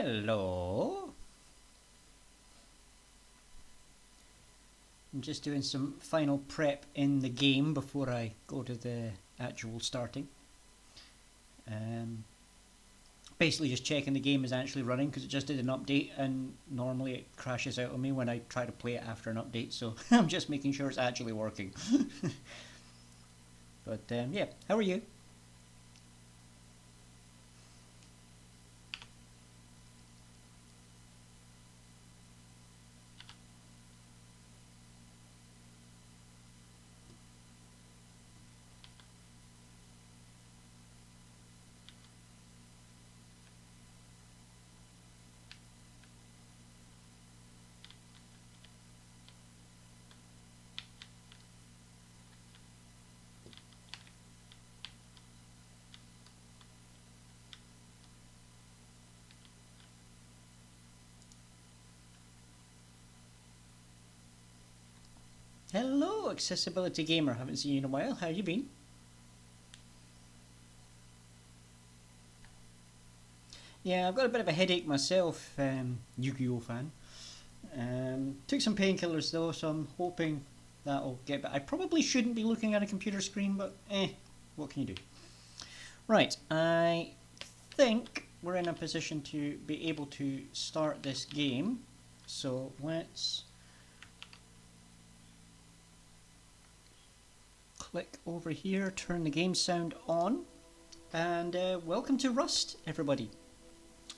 Hello. I'm just doing some final prep in the game before I go to the actual starting. Basically just checking the game is actually running because it just did an update and normally it crashes out on me when I try to play it after an update, so I'm just making sure it's actually working. But yeah, how are you? Hello, Accessibility Gamer. Haven't seen you in a while. How you been? Yeah, I've got a bit of a headache myself, Yu-Gi-Oh fan. Took some painkillers though, so I'm hoping that'll get better. I probably shouldn't be looking at a computer screen, but what can you do? Right, I think we're in a position to be able to start this game. So let's click over here, turn the game sound on, and welcome to Rust, everybody.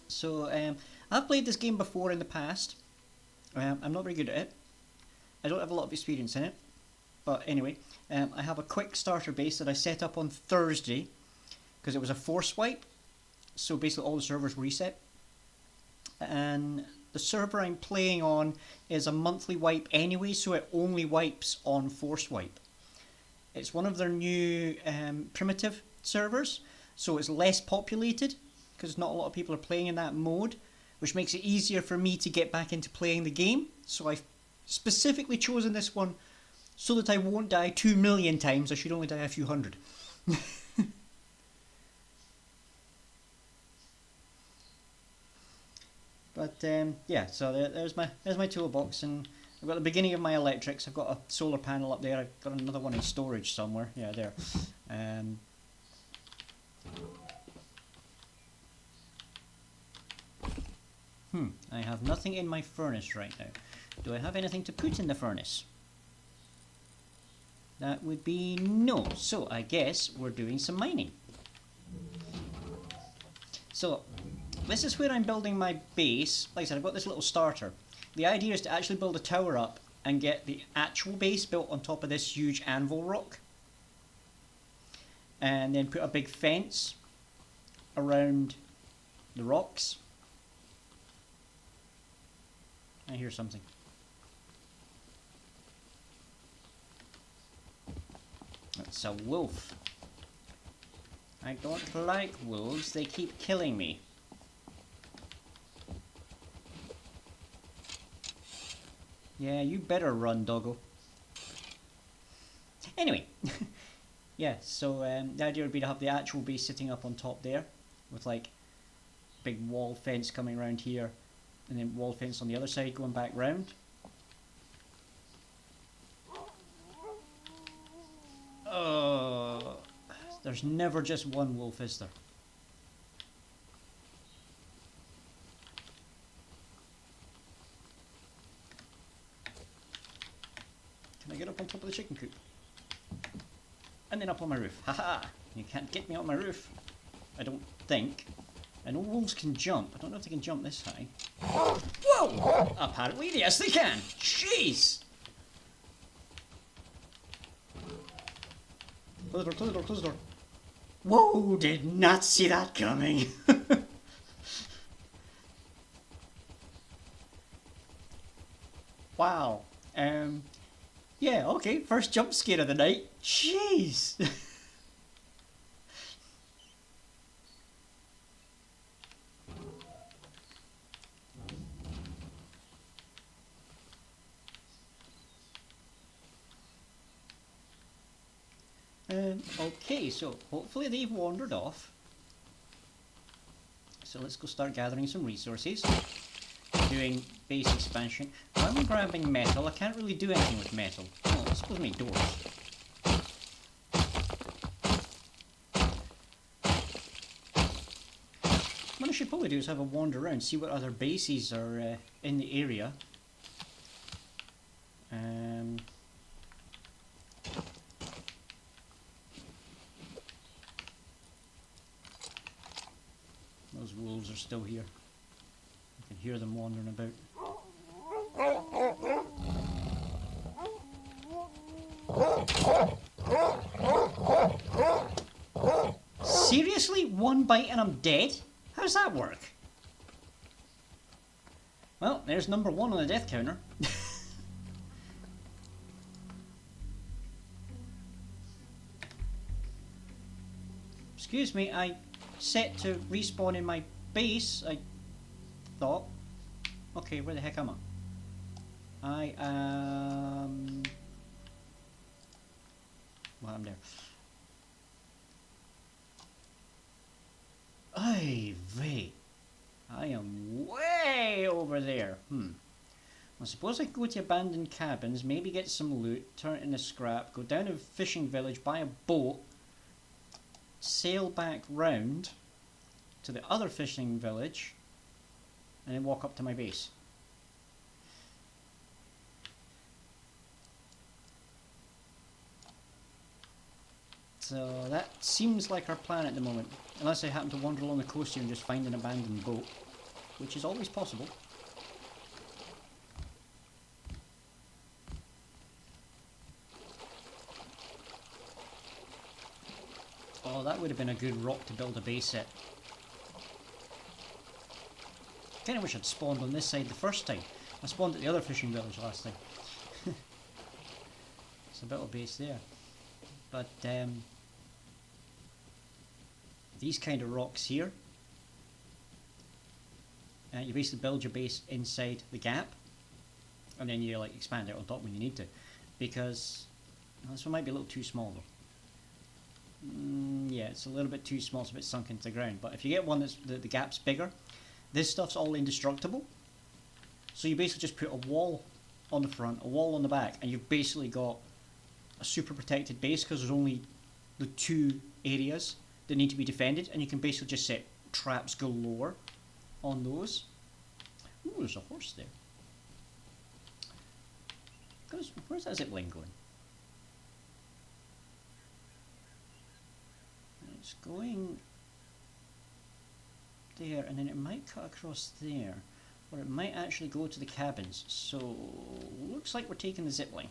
So I've played this game before in the past. I'm not very good at it. I don't have a lot of experience in it. But anyway, I have a quick starter base that I set up on Thursday because it was a force wipe. So basically all the servers reset. And the server I'm playing on is a monthly wipe anyway, so it only wipes on force wipe. It's one of their new primitive servers, so it's less populated because not a lot of people are playing in that mode, which makes it easier for me to get back into playing the game. So I've specifically chosen this one so that I won't die 2 million times. I should only die a few hundred. But yeah, so there's my toolbox, and I've got the beginning of my electrics. I've got a solar panel up there. I've got another one in storage somewhere. Yeah, there. I have nothing in my furnace right now. Do I have anything to put in the furnace? That would be no. So I guess we're doing some mining. So this is where I'm building my base. Like I said, I've got this little starter. The idea is to actually build a tower up and get the actual base built on top of this huge anvil rock. And then put a big fence around the rocks. I hear something. That's a wolf. I don't like wolves, they keep killing me. Yeah, you better run, doggo. Anyway, yeah, so the idea would be to have the actual base sitting up on top there, with like big wall fence coming around here, and then wall fence on the other side going back round. Oh, there's never just one wolf, is there? Can I get up on top of the chicken coop? And then up on my roof. Haha! You can't get me on my roof. I don't think. I know wolves can jump. I don't know if they can jump this high. Whoa! Apparently, yes, they can. Jeez! Close the door, close the door, close the door. Whoa! Did not see that coming. Wow. Yeah, okay. First jump scare of the night. Jeez! Okay, so hopefully they've wandered off. so let's go start gathering some resources. Doing base expansion. Why am I grabbing metal? I can't really do anything with metal. Oh, I suppose make doors. What I should probably do is have a wander around, see what other bases are in the area. Those wolves are still here. I can hear them wandering about. Seriously? One bite and I'm dead? How's that work? Well, there's number 1 on the death counter. Excuse me, I set to respawn in my base, I thought. Okay, where the heck am I? I am... Well, I'm there. Ay vey. I am way over there. I suppose I could go to abandoned cabins, maybe get some loot, turn it into scrap, go down to a fishing village, buy a boat, sail back round to the other fishing village, and then walk up to my base. So that seems like our plan at the moment, unless I happen to wander along the coast here and just find an abandoned boat, which is always possible. Oh, that would have been a good rock to build a base at. Kinda wish I'd spawned on this side the first time. I spawned at the other fishing village last time. It's a bit of base there. But these kind of rocks here, you basically build your base inside the gap, and then you like expand it on top when you need to. Because well, this one might be a little too small though. Yeah, it's a little bit too small, it's a bit sunk into the ground. But if you get one that's the gap's bigger, this stuff's all indestructible. So you basically just put a wall on the front, a wall on the back, and you've basically got a super protected base because there's only the 2 areas that need to be defended, and you can basically just set traps galore on those. Ooh, there's a horse there. Where's that zipline going? It's going there, and then it might cut across there, or it might actually go to the cabins. So looks like we're taking the zipline.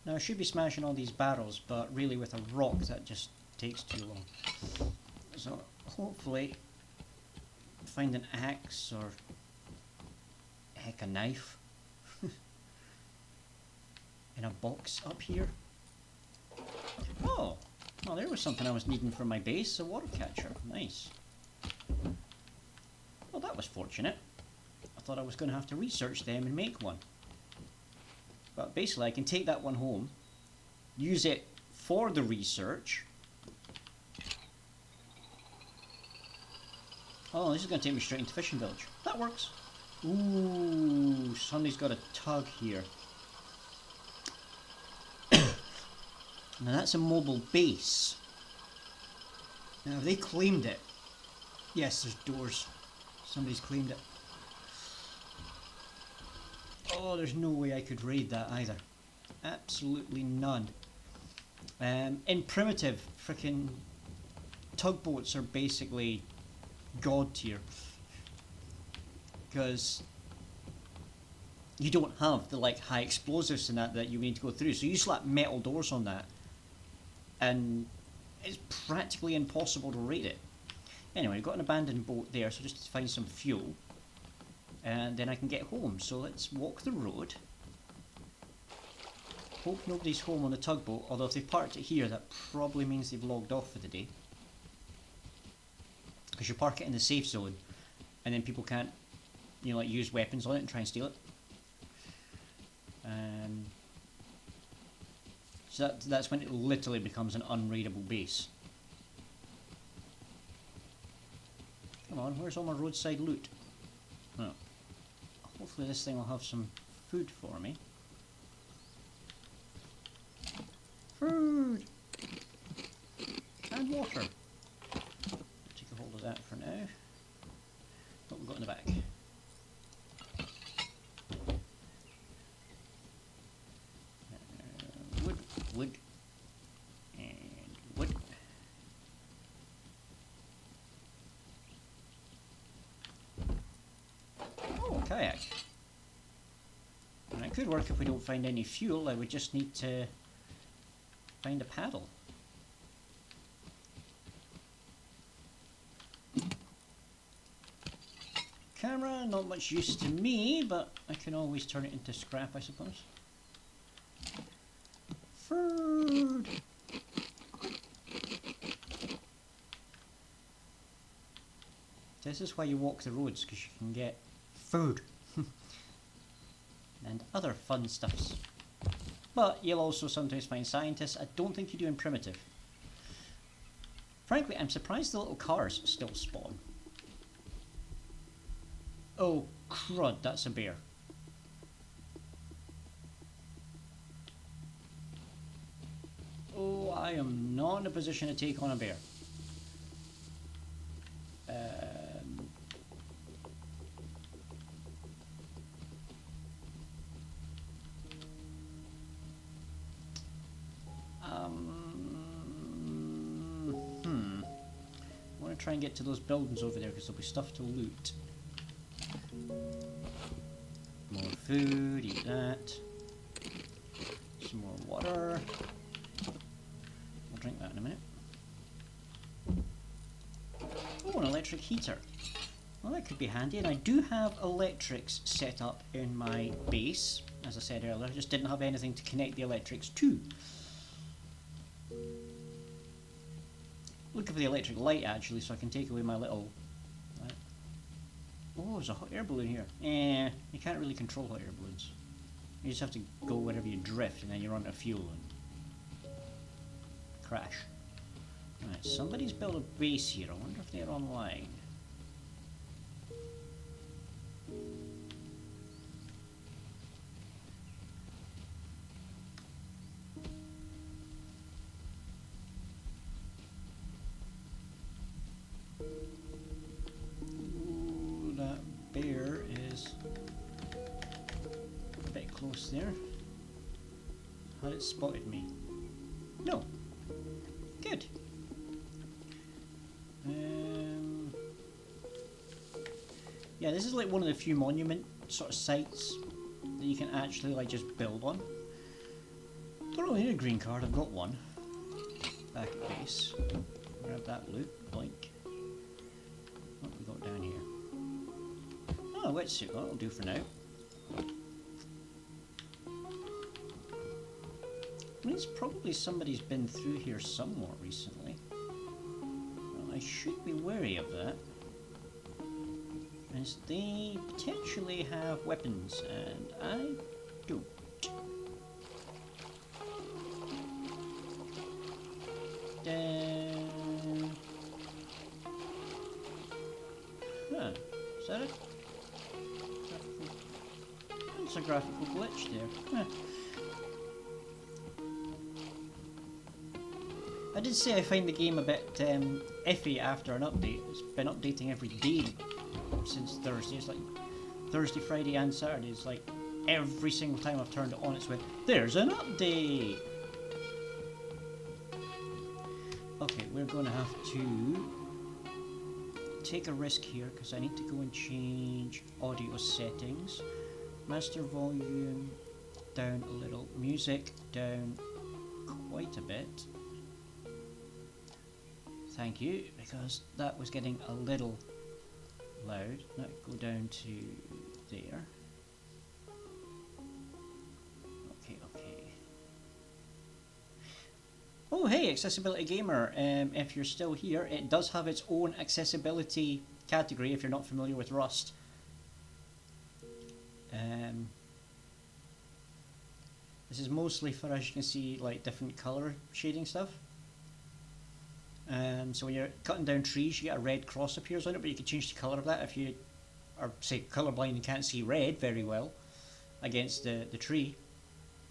Now I should be smashing all these barrels, but really with a rock that just takes too long. So hopefully find an axe or heck a knife in a box up here. Oh, well there was something I was needing for my base, a water catcher. Nice. Well that was fortunate. I thought I was going to have to research them and make one. But basically I can take that one home, use it for the research. Oh, this is going to take me straight into fishing village. That works. Ooh, somebody's got a tug here. Now that's a mobile base. Now have they claimed it? Yes, there's doors. Somebody's claimed it. Oh, there's no way I could raid that either. Absolutely none. In primitive, frickin' tugboats are basically god tier. Because you don't have the like high explosives and that you need to go through. So you slap metal doors on that and it's practically impossible to raid it. Anyway, I've got an abandoned boat there, so just to find some fuel. And then I can get home. So let's walk the road. Hope nobody's home on the tugboat, although if they've parked it here, that probably means they've logged off for the day. because you park it in the safe zone, and then people can't, you know, like use weapons on it and try and steal it. So that's when it literally becomes an unraidable base. Come on, where's all my roadside loot? Oh. Hopefully this thing will have some food for me. Food! And water. Take a hold of that for now. What we've got in the back. Wood. And wood. Oh, kayak. And it could work if we don't find any fuel. I would just need to find a paddle. Camera, not much use to me, but I can always turn it into scrap, I suppose. Food! This is why you walk the roads, because you can get food. And other fun stuffs. But you'll also sometimes find scientists. I don't think you do in primitive. Frankly, I'm surprised the little cars still spawn. Oh crud, that's a bear. Oh, I am not in a position to take on a bear. I want to try and get to those buildings over there because there'll be stuff to loot. More food, eat that. Some more water. I'll drink that in a minute. Oh, an electric heater. Well, that could be handy, and I do have electrics set up in my base. As I said earlier, I just didn't have anything to connect the electrics to. Looking for the electric light actually, so I can take away my little... Oh, there's a hot air balloon here. You can't really control hot air balloons. You just have to go wherever you drift, and then you run out of fuel and crash. Right, somebody's built a base here. I wonder if they're online. Ooh, that bear is a bit close there. Had it spotted me? No. Good. Yeah, this is like one of the few monument sort of sites that you can actually like just build on. Don't really need a green card, I've got one. Back at base. Grab that loot, blink. What have we got down here? Oh, a wetsuit, that'll do for now. I mean, it's probably somebody's been through here somewhat recently. Well, I should be wary of that. As they potentially have weapons, and I don't. Huh, is that it? That's a graphical glitch there. Huh. I did say I find the game a bit iffy after an update. It's been updating every day since Thursday. It's like Thursday, Friday and Saturday. It's like every single time I've turned it on it's with, there's an update! Okay, we're going to have to take a risk here because I need to go and change audio settings. Master volume down a little, music down quite a bit. Thank you, because that was getting a little loud. Now go down to there. Okay. Oh, hey, Accessibility Gamer. If you're still here, it does have its own accessibility category if you're not familiar with Rust. This is mostly for, as you can see, like different color shading stuff. So when you're cutting down trees, you get a red cross appears on it, but you can change the color of that if you are, say, colorblind and can't see red very well against the tree.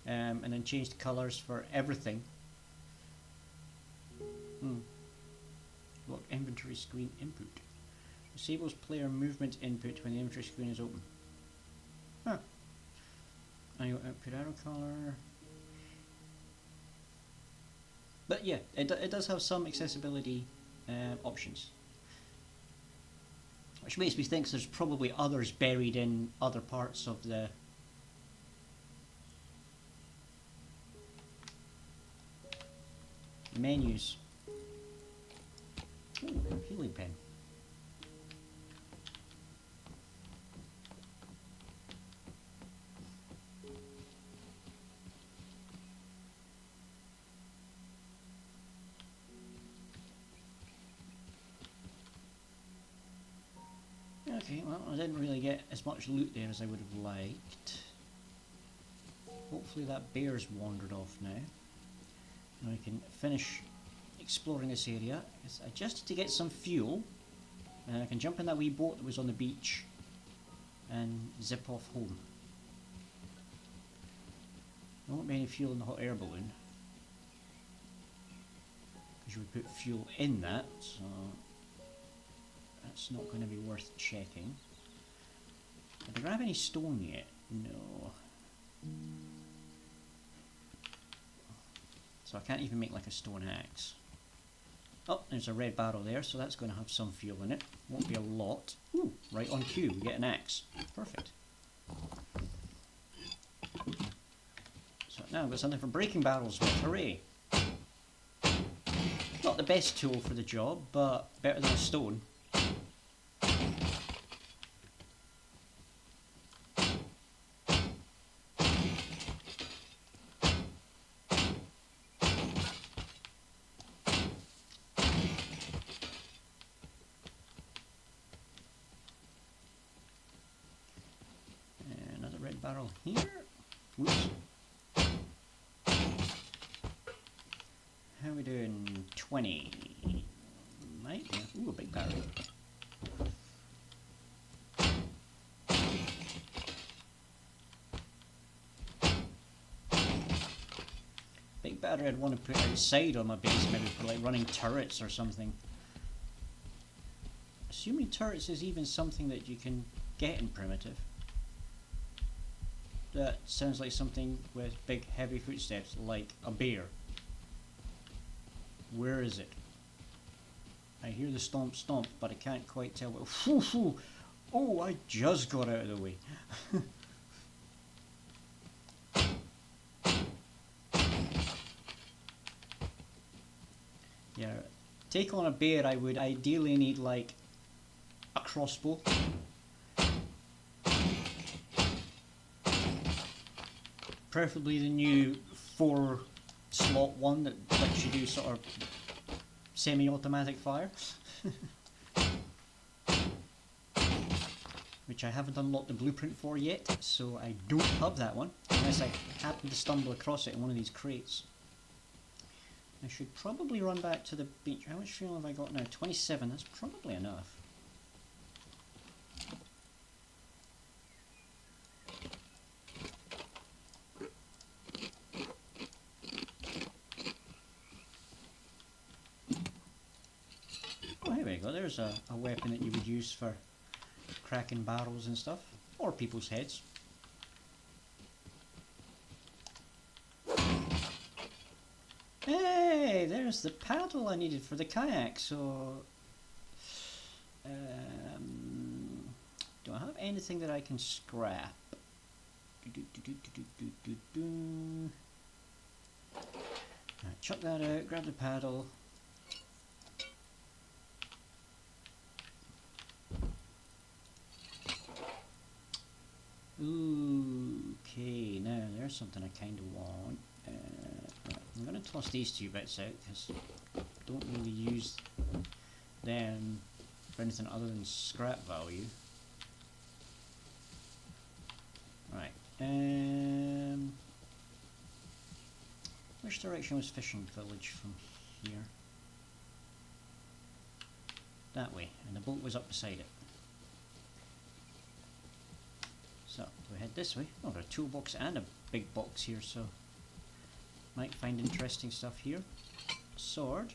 And then change the colors for everything. Look, inventory screen input. Disables player movement input when the inventory screen is open. Huh. I output arrow color. But yeah, it does have some accessibility options. Which makes me think there's probably others buried in other parts of the menus. Ooh, healing pen. Okay, well, I didn't really get as much loot there as I would have liked. Hopefully that bear's wandered off now. And I can finish exploring this area. I just need to get some fuel, and I can jump in that wee boat that was on the beach and zip off home. There won't be any fuel in the hot air balloon, because you would put fuel in that, so that's not going to be worth checking. Did I grab any stone yet? No. So I can't even make like a stone axe. Oh, there's a red barrel there, so that's going to have some fuel in it. Won't be a lot. Ooh, right on cue, we get an axe. Perfect. So now I've got something for breaking barrels with. Hooray! Not the best tool for the job, but better than a stone. Barrel here. Whoops. How are we doing? 20. Right. Ooh, a big barrel. Big battery I'd want to put outside on my base, maybe for like running turrets or something. Assuming turrets is even something that you can get in primitive. That sounds like something with big heavy footsteps, like a bear. Where is it? I hear the stomp stomp, but I can't quite tell what. Whew, whew. Oh, I just got out of the way. Yeah, take on a bear I would ideally need like a crossbow. Preferably the new 4-slot one that lets you do sort of semi-automatic fire. Which I haven't unlocked the blueprint for yet, so I don't have that one, unless I happen to stumble across it in one of these crates. I should probably run back to the beach. How much fuel have I got now? 27, that's probably enough. There's a weapon that you would use for cracking barrels and stuff, or people's heads. Hey, there's the paddle I needed for the kayak, so... do I have anything that I can scrap? Right, chuck that out, grab the paddle. Okay, now there's something I kind of want. I'm going to toss these two bits out because I don't really use them for anything other than scrap value. Right. Which direction was Fishing Village from here? That way, and the boat was up beside it. So, we head this way. Oh, there's a toolbox and a big box here, so might find interesting stuff here. Sword.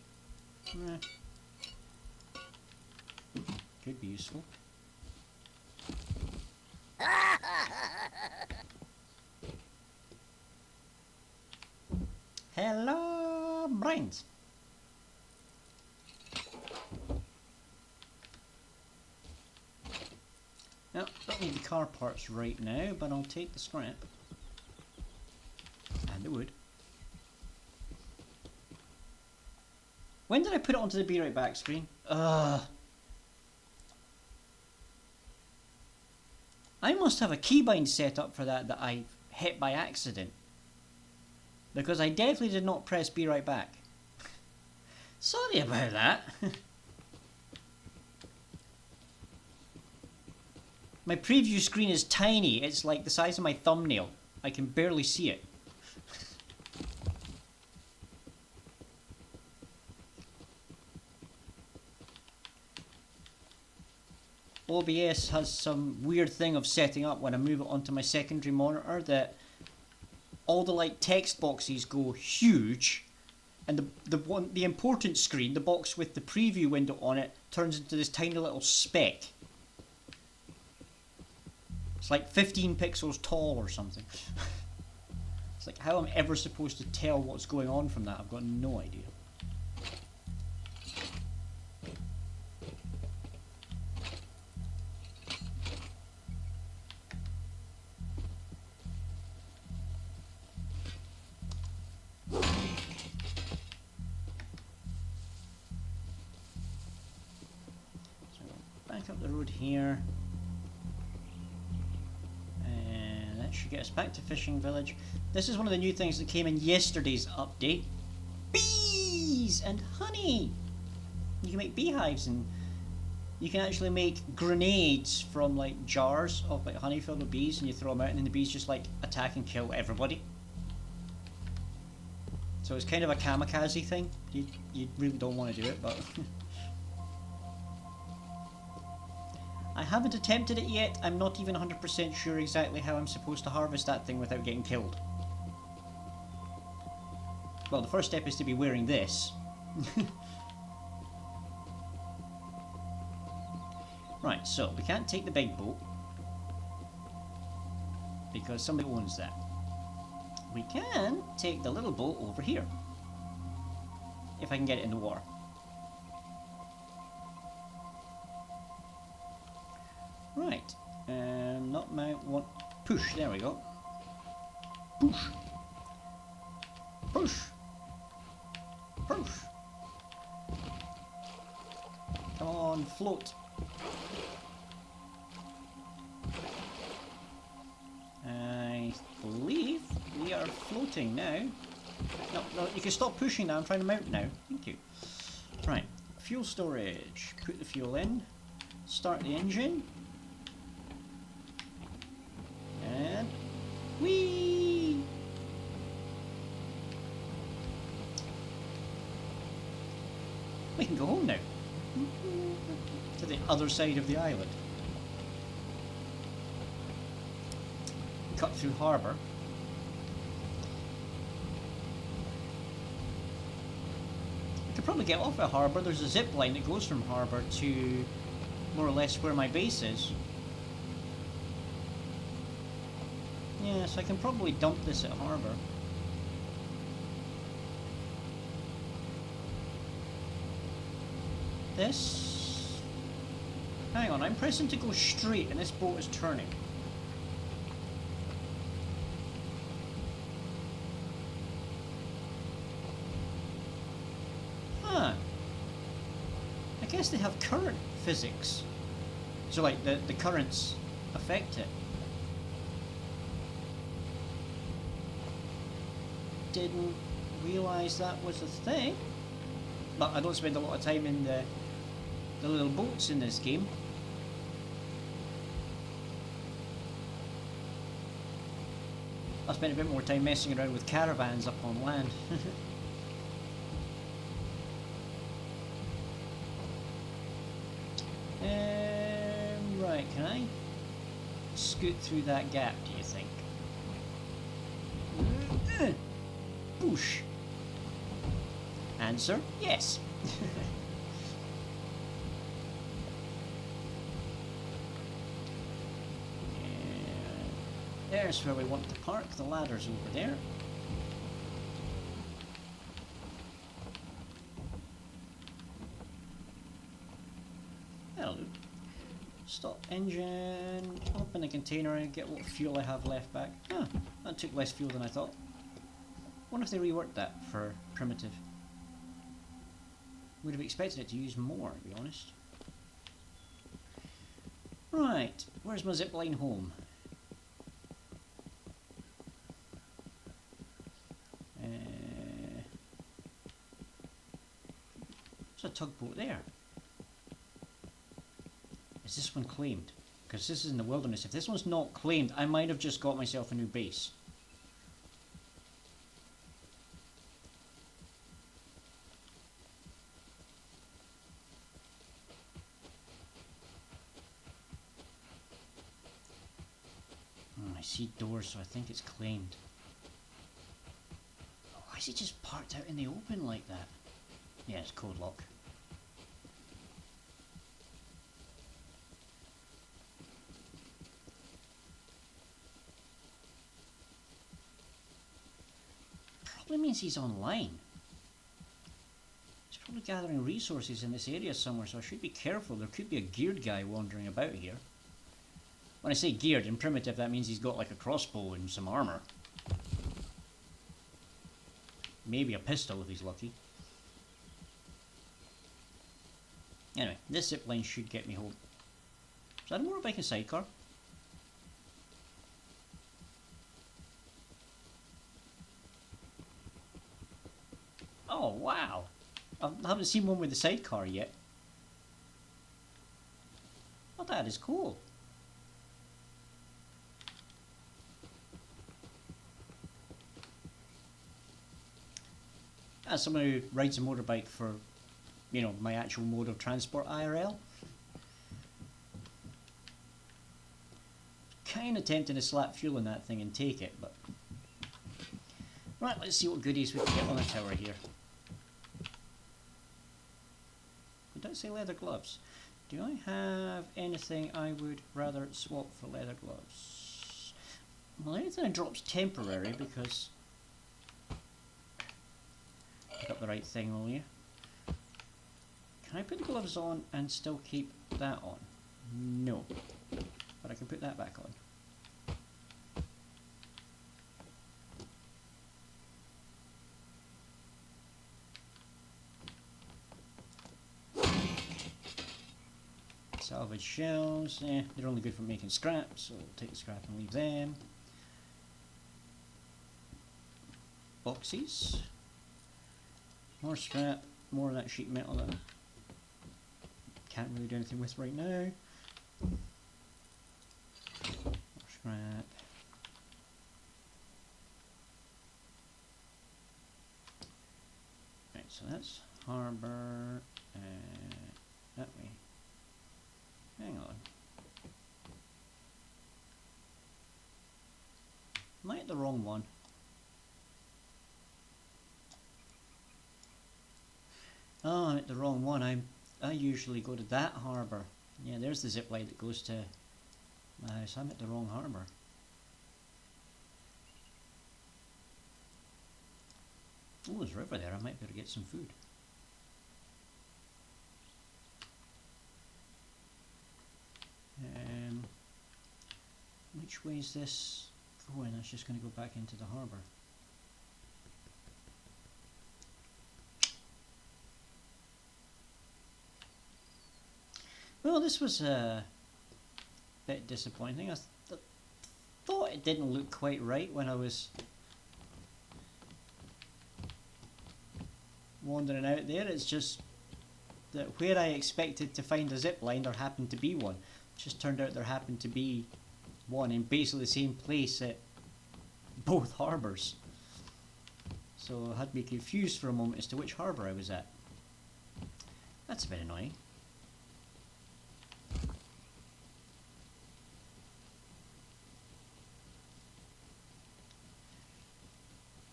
Could be useful. Hello, brains. No, don't need the car parts right now, but I'll take the scrap. And the wood. When did I put it onto the Be Right Back screen? I must have a keybind set up for that I hit by accident. Because I definitely did not press Be Right Back. Sorry about that. My preview screen is tiny. It's like the size of my thumbnail. I can barely see it. OBS has some weird thing of setting up when I move it onto my secondary monitor that all the like text boxes go huge, and the important screen, the box with the preview window on it, turns into this tiny little speck. It's like 15 pixels tall or something. It's like, how I'm ever supposed to tell what's going on from that, I've got no idea. Back up the road here, and that should get us back to Fishing Village. This is one of the new things that came in yesterday's update. Bees and honey! You can make beehives, and you can actually make grenades from like jars of like honey filled with bees, and you throw them out and then the bees just like attack and kill everybody. So it's kind of a kamikaze thing. You really don't want to do it, but I haven't attempted it yet. I'm not even 100% sure exactly how I'm supposed to harvest that thing without getting killed. Well, the first step is to be wearing this. Right, so we can't take the big boat because somebody owns that. We can take the little boat over here if I can get it in the water. Right, not mount one. Push, there we go. Push. Push. Push. Come on, float. I believe we are floating now. No, no, you can stop pushing now. I'm trying to mount now. Thank you. Right, fuel storage. Put the fuel in. Start the engine. And whee! We can go home now. To the other side of the island. Cut through harbour. I could probably get off at harbour. There's a zip line that goes from harbour to more or less where my base is. Yeah, so I can probably dump this at harbour. This... Hang on, I'm pressing to go straight and this boat is turning. Huh. I guess they have current physics. So like the currents affect it. Didn't realise that was a thing. But I don't spend a lot of time in the little boats in this game. I spent a bit more time messing around with caravans up on land. Right, can I scoot through that gap, do you think? Boosh. Answer, yes. There's where we want to park. The ladder's over there. Hello. Stop engine. Open the container and get what fuel I have left back. Ah, that took less fuel than I thought. Wonder if they reworked that for primitive. Would have expected it to use more, to be honest. Right, where's my zipline home? There's a tugboat there. Is this one claimed? Because this is in the wilderness. If this one's not claimed, I might have just got myself a new base. I see doors, so I think it's claimed. Oh, why is it just parked out in the open like that? Yeah, it's code lock. Probably means he's online. He's probably gathering resources in this area somewhere, so I should be careful. There could be a geared guy wandering about here. When I say geared, in primitive, that means he's got like a crossbow and some armour. Maybe a pistol if he's lucky. Anyway, this zipline should get me home. Is that a motorbike and sidecar? Oh wow! I haven't seen one with the sidecar yet. Oh, that is cool. As someone who rides a motorbike for, you know, my actual mode of transport IRL, kind of tempting to slap fuel in that thing and take it, but right, let's see what goodies we can get on the tower here. Did I say leather gloves? Do I have anything I would rather swap for leather gloves? Well, anything that drops temporary, because pick up the right thing, will you? Can I put the gloves on and still keep that on? No. But I can put that back on. Salvage shells, they're only good for making scrap, so we'll take the scrap and leave them. Boxes. More scrap, more of that sheet metal that I can't really do anything with right now. More scrap. Right, so that's harbour, that way. Hang on. Am I at the wrong one? Oh, I'm at the wrong one. I usually go to that harbour. Yeah, there's the zip line that goes to my house. I'm at the wrong harbour. Oh, there's a river there. I might be able to get some food. Which way is this going? That's just going to go back into the harbour. Well, this was a bit disappointing. I thought it didn't look quite right when I was wandering out there. It's just that where I expected to find a zip line, there happened to be one. It just turned out there happened to be one in basically the same place at both harbours. So I had me confused for a moment as to which harbour I was at. That's a bit annoying.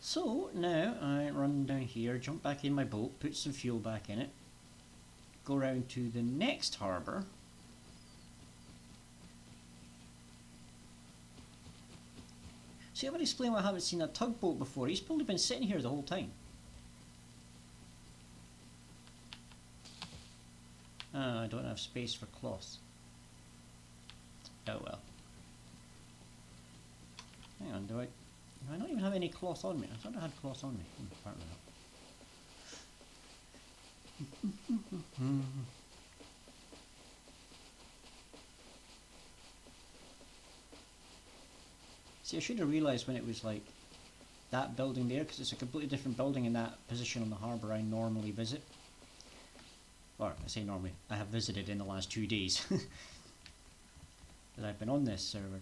So now I run down here, jump back in my boat, put some fuel back in it, go round to the next harbour. See, I've already explained why I haven't seen a tugboat before. He's probably been sitting here the whole time. I don't have space for cloth. Oh well. Hang on, do I not even have any cloth on me? I thought I had cloth on me. Apparently not. See, I should have realised when it was like that building there, because it's a completely different building in that position on the harbour I normally visit. Or, I say normally, I have visited in the last 2 days that I've been on this server.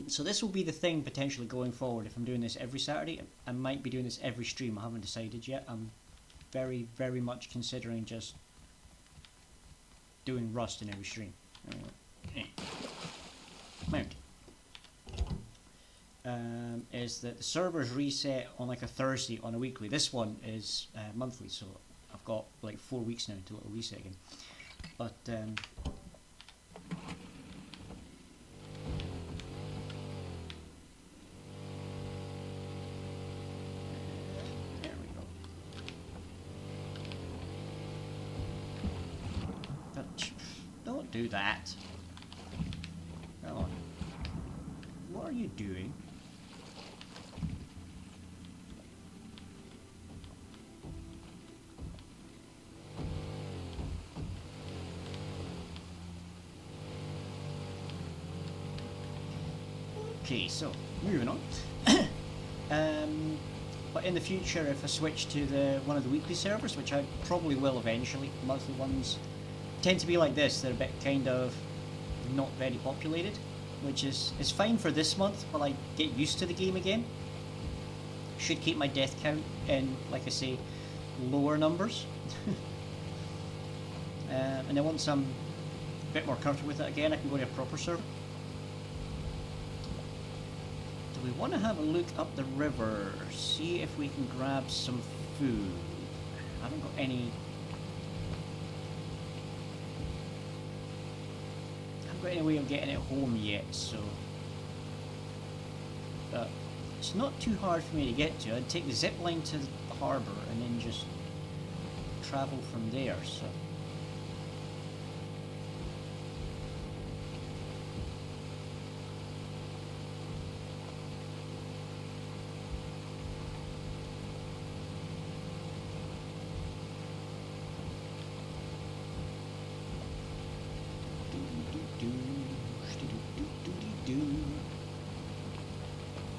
So this will be the thing potentially going forward. If I'm doing this every Saturday, I might be doing this every stream. I haven't decided yet. I'm very, very much considering just doing Rust in every stream. Mount. Is that the servers reset on like a Thursday on a weekly. This one is monthly, so I've got like 4 weeks now until it'll reset again. But there we go. Don't do that. Come on. What are you doing? Okay, so moving on. But in the future, if I switch to one of the weekly servers, which I probably will eventually, monthly ones tend to be like this. They're a bit kind of not very populated, which is fine for this month while I get used to the game again. Should keep my death count in, like I say, lower numbers. And then once I'm a bit more comfortable with it again, I can go to a proper server. We want to have a look up the river, see if we can grab some food. I haven't got any. I haven't got any way of getting it home yet, so. But it's not too hard for me to get to. I'd take the zip line to the harbour and then just travel from there. So.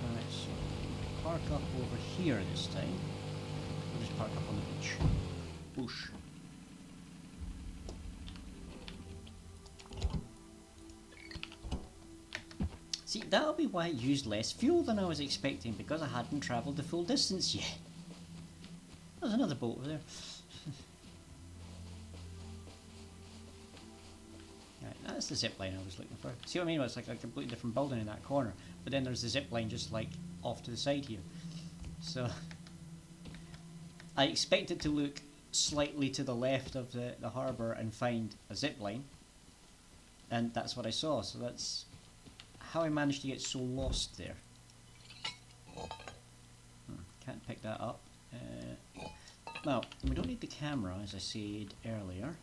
Alright, so park up over here this time. We'll just park up on the beach. Whoosh. See, that'll be why it used less fuel than I was expecting, because I hadn't travelled the full distance yet. There's another boat over there. Right, that's the zip line I was looking for. See what I mean? It's like a completely different building in that corner, but then there's the zip line just like off to the side here. So I expect it to look slightly to the left of the harbour and find a zip line, and that's what I saw. So that's how I managed to get so lost there. Can't pick that up. Now, we don't need the camera, as I said earlier.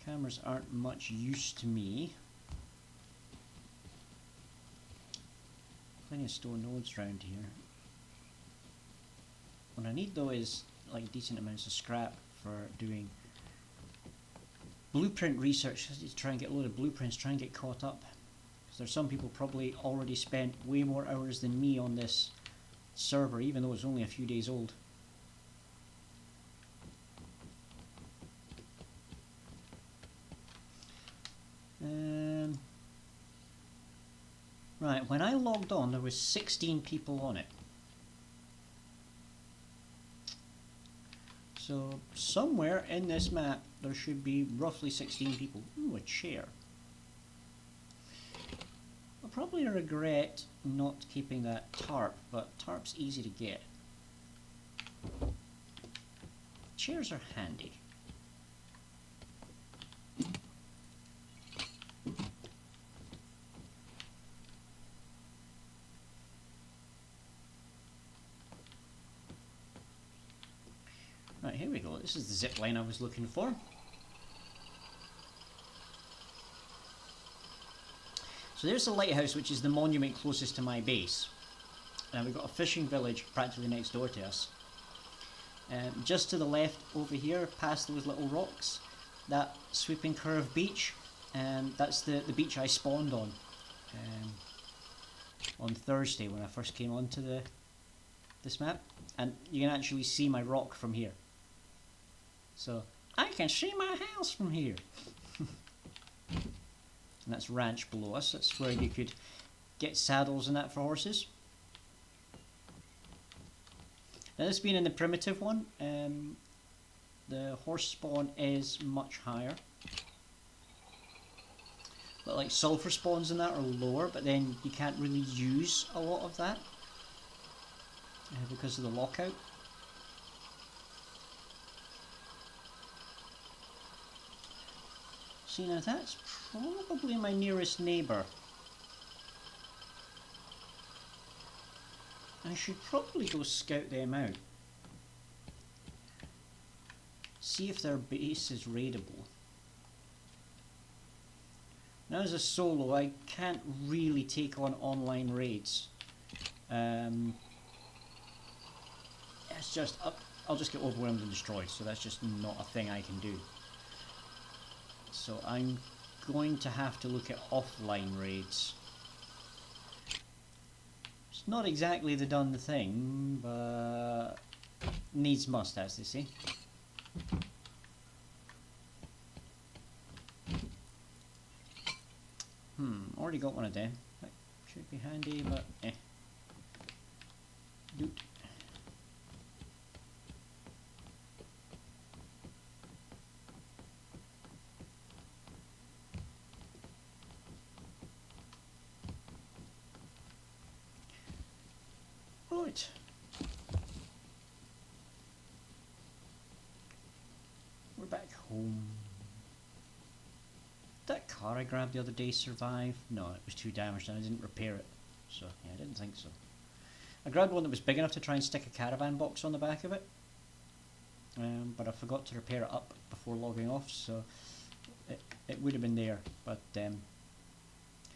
Cameras aren't much use to me. Plenty of stone nodes around here. What I need though is like decent amounts of scrap for doing blueprint research. I need to try and get a load of blueprints, try and get caught up. Because there's some people probably already spent way more hours than me on this server, even though it's only a few days old. I logged on, there was 16 people on it. So somewhere in this map there should be roughly 16 people. Ooh, a chair. I'll probably regret not keeping that tarp, but tarp's easy to get. Chairs are handy. Right, here we go. This is the zip line I was looking for. So there's the lighthouse, which is the monument closest to my base. And we've got a fishing village practically next door to us. Just to the left over here, past those little rocks, that sweeping curved beach, that's the beach I spawned on Thursday when I first came onto this map. And you can actually see my rock from here. So, I can see my house from here. And that's ranch below us. That's where you could get saddles and that for horses. Now this being in the primitive one, the horse spawn is much higher. But like sulfur spawns and that are lower, but then you can't really use a lot of that because of the lockout. See, now that's probably my nearest neighbour. I should probably go scout them out. See if their base is raidable. Now as a solo, I can't really take on online raids. It's just, I'll just get overwhelmed and destroyed, so that's just not a thing I can do. So I'm going to have to look at offline raids. It's not exactly the done thing, but needs must, as they say. Already got one of them. That should be handy, but eh. Doot. Right. We're back home. Did that car I grabbed the other day survive? No, it was too damaged and I didn't repair it. So, yeah, I didn't think so. I grabbed one that was big enough to try and stick a caravan box on the back of it. But I forgot to repair it up before logging off, so it would have been there. But then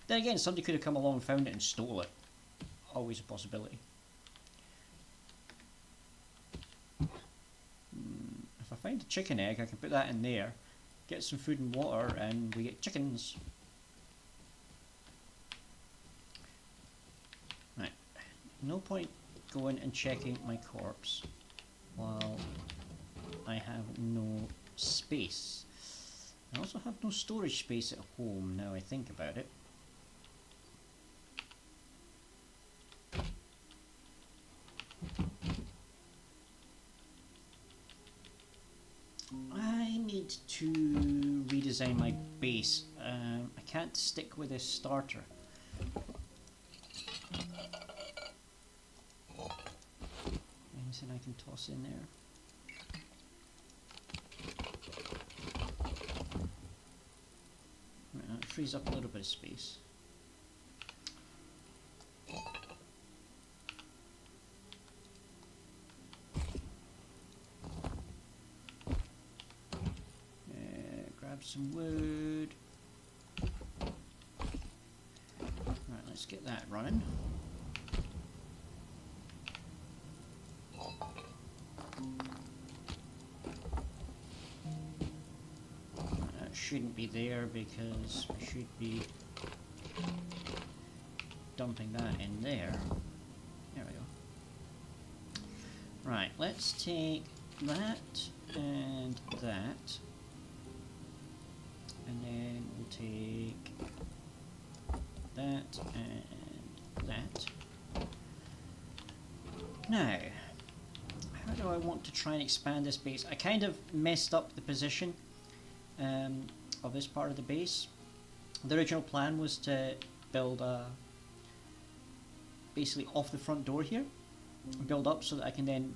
again, somebody could have come along and found it and stole it. Always a possibility. If I find a chicken egg, I can put that in there, get some food and water, and we get chickens. Right, no point going and checking my corpse while I have no space. I also have no storage space at home now I think about it. I need to redesign my base. I can't stick with this starter. Anything I can toss in there? Right, that frees up a little bit of space. Grab some wood. Right, let's get that running. That shouldn't be there because we should be dumping that in there. There we go. Right, let's take that and that. And then we'll take that and that. Now, how do I want to try and expand this base? I kind of messed up the position of this part of the base. The original plan was to build basically off the front door here, build up so that I can then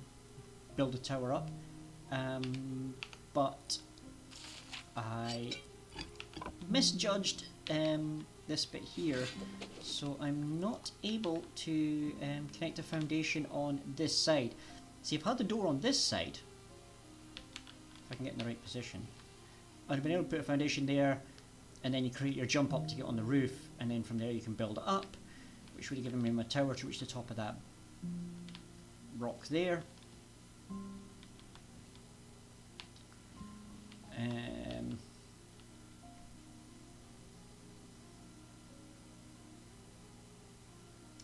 build a tower up, but I misjudged this bit here, so I'm not able to connect a foundation on this side. See, if I had the door on this side, if I can get in the right position, I'd have been able to put a foundation there, and then you create your jump up to get on the roof, and then from there you can build it up, which would have given me my tower to reach the top of that rock there.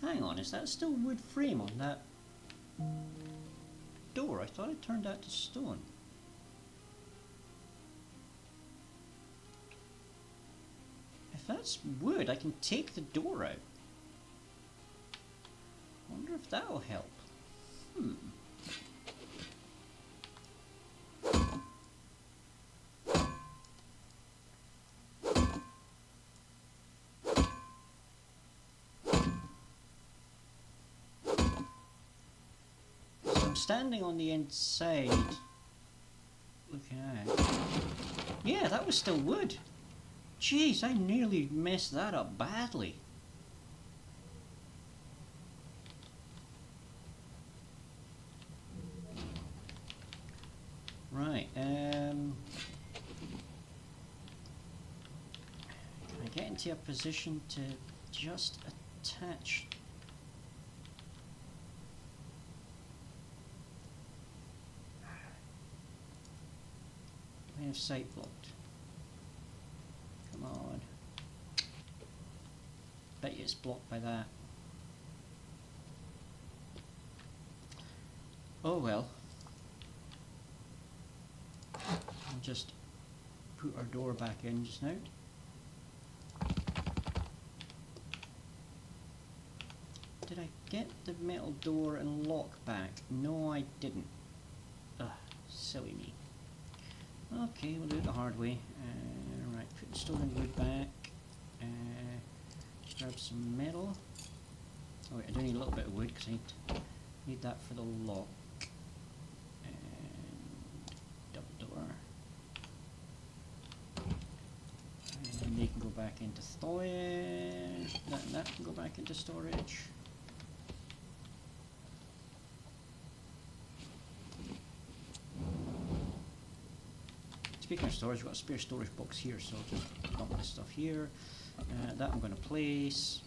Hang on, is that still wood frame on that door? I thought I turned that to stone. If that's wood, I can take the door out. I wonder if that'll help. Standing on the inside, looking at it. Yeah, that was still wood. Jeez, I nearly messed that up badly. Right, can I get into a position to just attach? Line of sight blocked. Come on. Bet you it's blocked by that. Oh well. I'll just put our door back in just now. Did I get the metal door and lock back? No, I didn't. Ugh, silly me. Okay, we'll do it the hard way. Right, put the stone and wood back. Grab some metal. Oh wait, I do need a little bit of wood because I need that for the lock. And double door. And they can go back into storage. That can go back into storage. Speaking of storage, we've got a spare storage box here, so I'll just dump this stuff here. That I'm going to place.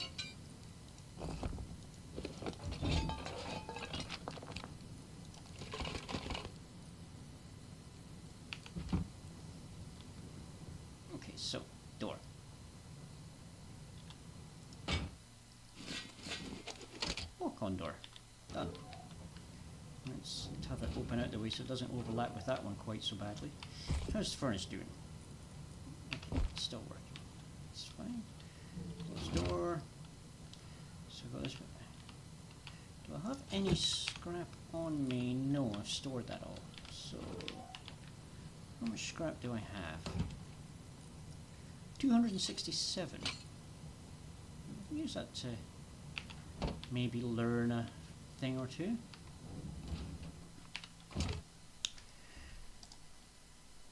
Okay, so, door. Walk-on door. Done. Let's have it open out the way so it doesn't overlap with that one quite so badly. How's the furnace doing? Okay, it's still working. It's fine. Close door. So I've got this. Do I have any scrap on me? No, I've stored that all. So, how much scrap do I have? 267. I'll use that to maybe learn a thing or two.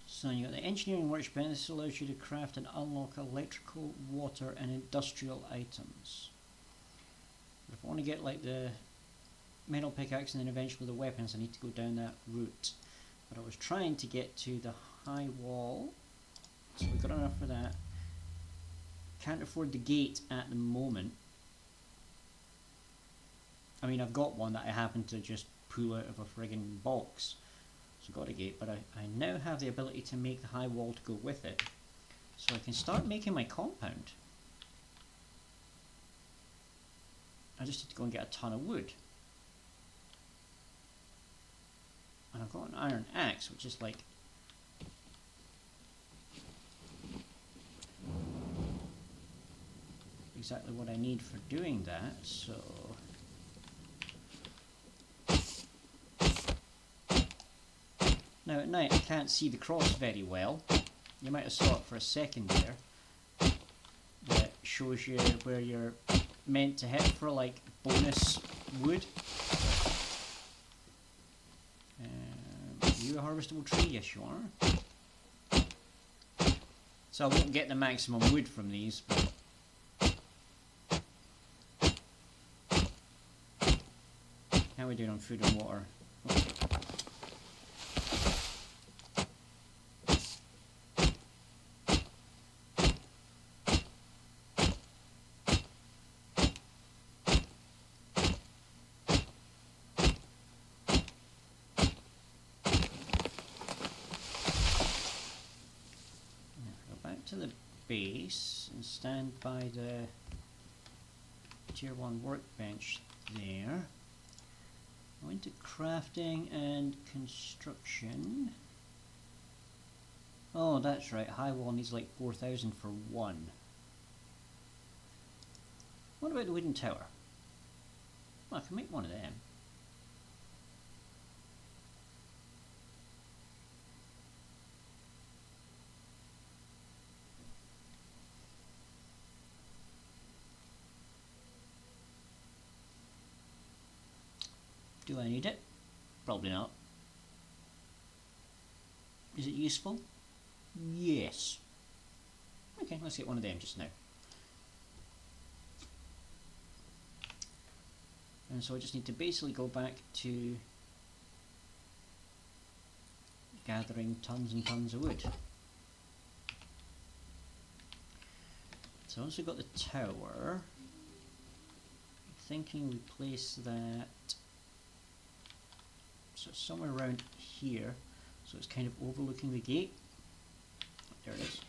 So you got the engineering workbench. This allows you to craft and unlock electrical, water and industrial items. But if I want to get like the metal pickaxe and then eventually the weapons, I need to go down that route. But I was trying to get to the high wall, so we've got enough for that. Can't afford the gate at the moment. I mean, I've got one that I happen to just pull out of a friggin' box. So got a gate, but I now have the ability to make the high wall to go with it. So I can start making my compound. I just need to go and get a ton of wood. And I've got an iron axe, which is like... exactly what I need for doing that, so... Now at night I can't see the cross very well. You might have saw it for a second there. That shows you where you're meant to hit for like bonus wood. Are you a harvestable tree? Yes you are. So I won't get the maximum wood from these, but how are we doing on food and water? Okay. To the base and stand by the tier 1 workbench there. Go into crafting and construction. Oh, that's right, high wall needs like 4,000 for one. What about the wooden tower? Well, I can make one of them. Do I need it? Probably not. Is it useful? Yes. Okay, let's get one of them just now. And so I just need to basically go back to gathering tons and tons of wood. So once we've got the tower, I'm thinking we place that so somewhere around here, so it's kind of overlooking the gate. There it is.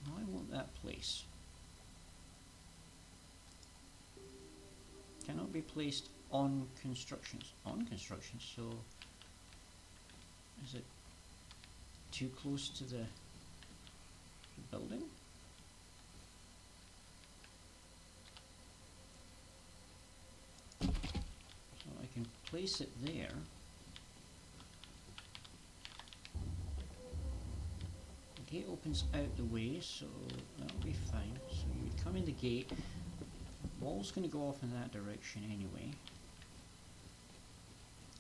I want that place. Cannot be placed on constructions. On construction, so is it too close to the building? So I can place it there. The gate opens out the way, so that'll be fine. So you would come in the gate. Wall's going to go off in that direction anyway.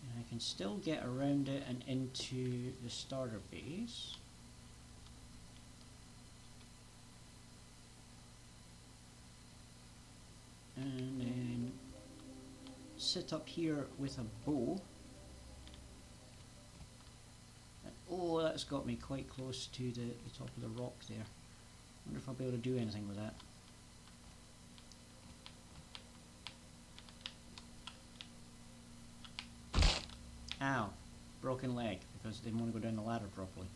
And I can still get around it and into the starter base. And then sit up here with a bow. And, oh, that's got me quite close to the top of the rock there. Wonder if I'll be able to do anything with that. Ow, broken leg, because I didn't want to go down the ladder properly.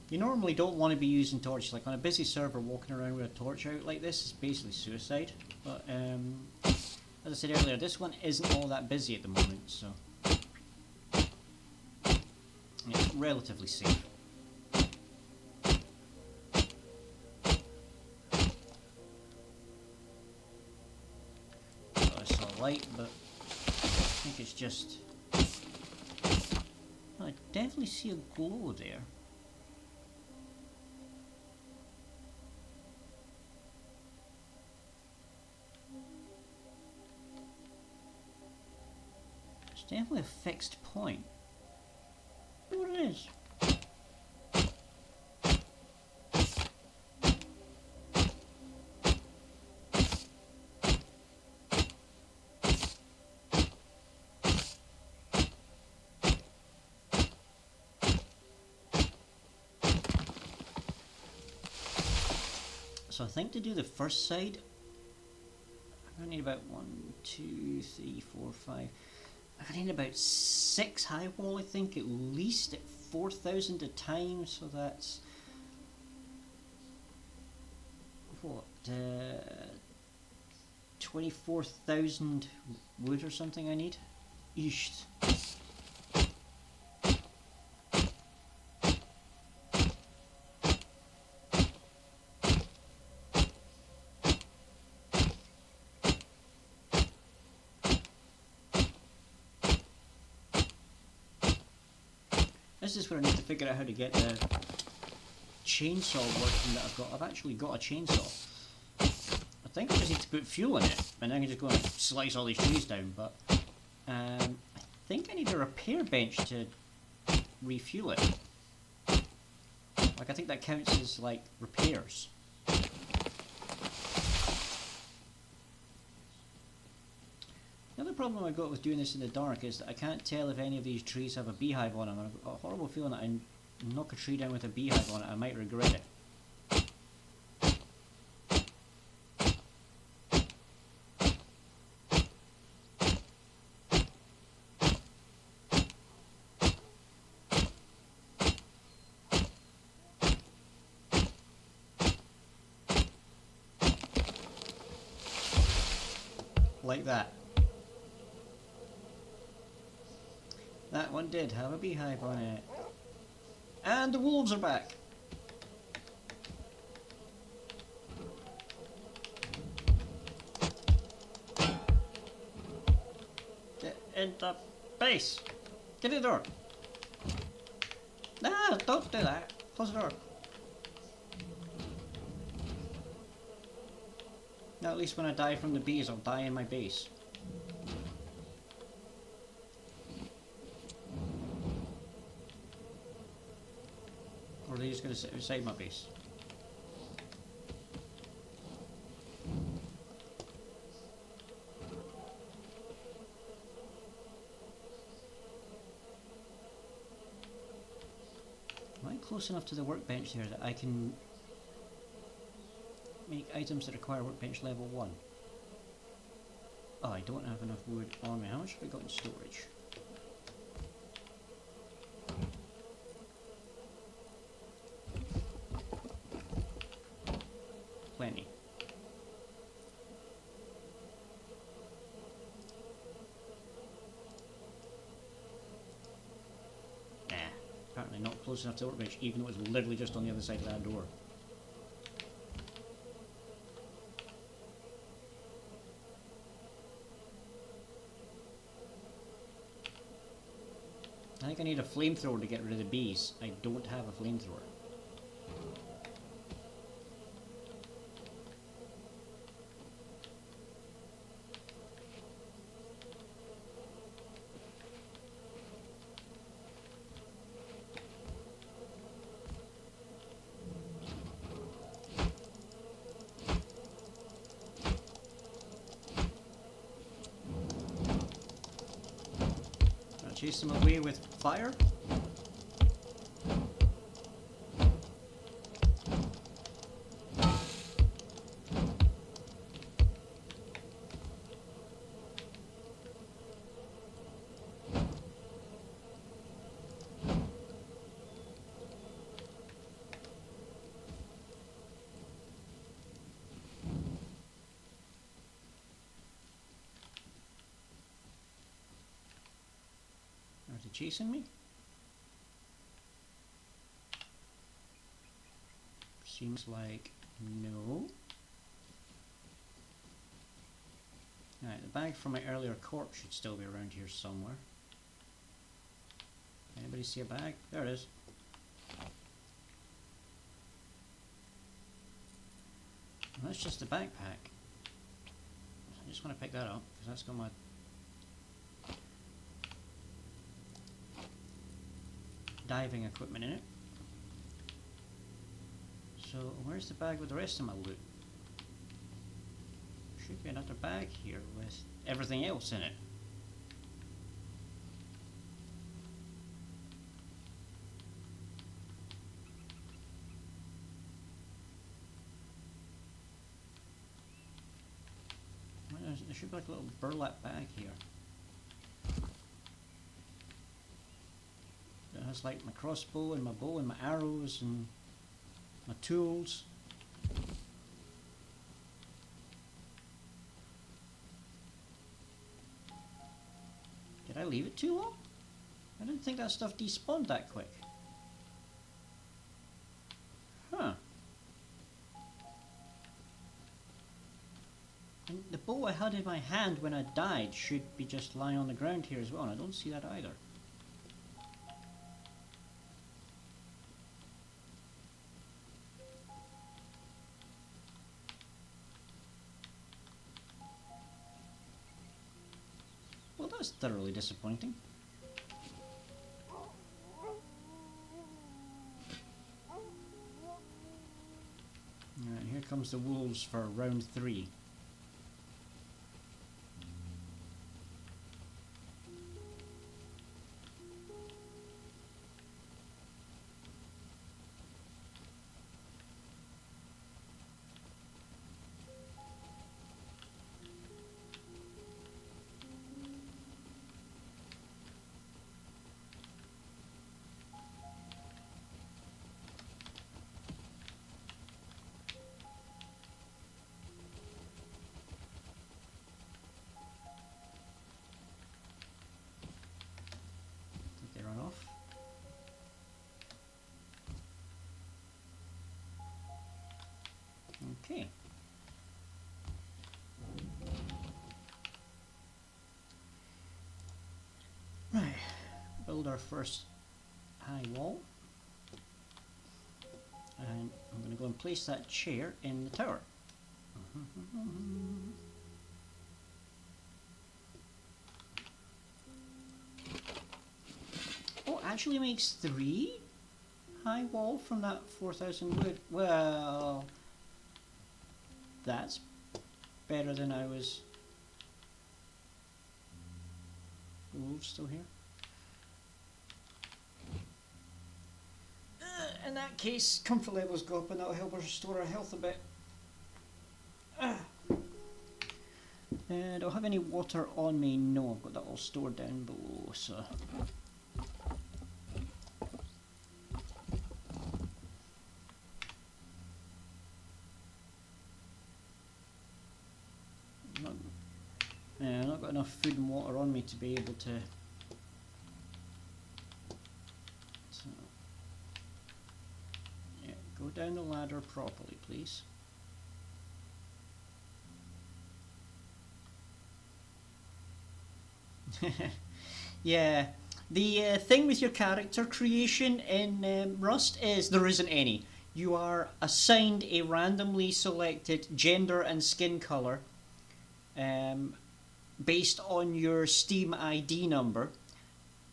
You normally don't want to be using torches. Like on a busy server, walking around with a torch out like this is basically suicide. But as I said earlier, this one isn't all that busy at the moment, so it's relatively safe. Light, but I think it's just... Oh, I definitely see a glow there. It's definitely a fixed point. I wonder what it is. So I think to do the first side, I'm going to need about 1, 2, 3, 4, 5. I'm going to need about 6 high wall, I think, at least at 4,000 a time. So that's what 24,000 wood or something I need. Eesh. This is where I need to figure out how to get the chainsaw working that I've got. I've actually got a chainsaw. I think I just need to put fuel in it, and then I can just go and slice all these trees down, but I think I need a repair bench to refuel it. Like, I think that counts as, like, repairs. The other problem I've got with doing this in the dark is that I can't tell if any of these trees have a beehive on them, and I've got a horrible feeling that I knock a tree down with a beehive on it, I might regret it. Like that. That one did have a beehive on it. And the wolves are back. Get in the base. Get in the door. Ah, don't do that. Close the door. Now at least when I die from the bees, I'll die in my base. Or are they just going to sit beside my base? Am I close enough to the workbench there that I can make items that require workbench level 1? Oh, I don't have enough wood on me. How much have I got in storage? Plenty. Nah, apparently not close enough to the workbench, even though it's literally just on the other side of that door. I think I need a flamethrower to get rid of the bees. I don't have a flamethrower. Chase them away with fire. Are they chasing me? Seems like no. Alright, the bag from my earlier corpse should still be around here somewhere. Anybody see a bag? There it is. And that's just the backpack. I just want to pick that up because that's got my diving equipment in it. So where's the bag with the rest of my loot? Should be another bag here with everything else in it. There should be like a little burlap bag here. It has like my crossbow and my bow and my arrows and my tools. Did I leave it too long? I didn't think that stuff despawned that quick. Huh. And the bow I had in my hand when I died should be just lying on the ground here as well, and I don't see that either. Well, that's thoroughly disappointing. Alright, here comes the wolves for round 3. Did they run off? Okay. Right. Build our first high wall. And I'm going to go and place that chair in the tower. Oh, it actually makes 3 high wall from that 4,000 wood. Well, that's better than I was. The wolves still here? In that case, comfort levels go up and that'll help us restore our health a bit. Do I have any water on me? No, I've got that all stored down below, so... I've not got enough food and water on me to be able to... So, yeah, go down the ladder properly, please. Yeah, the thing with your character creation in Rust is there isn't any. You are assigned a randomly selected gender and skin color based on your Steam ID number.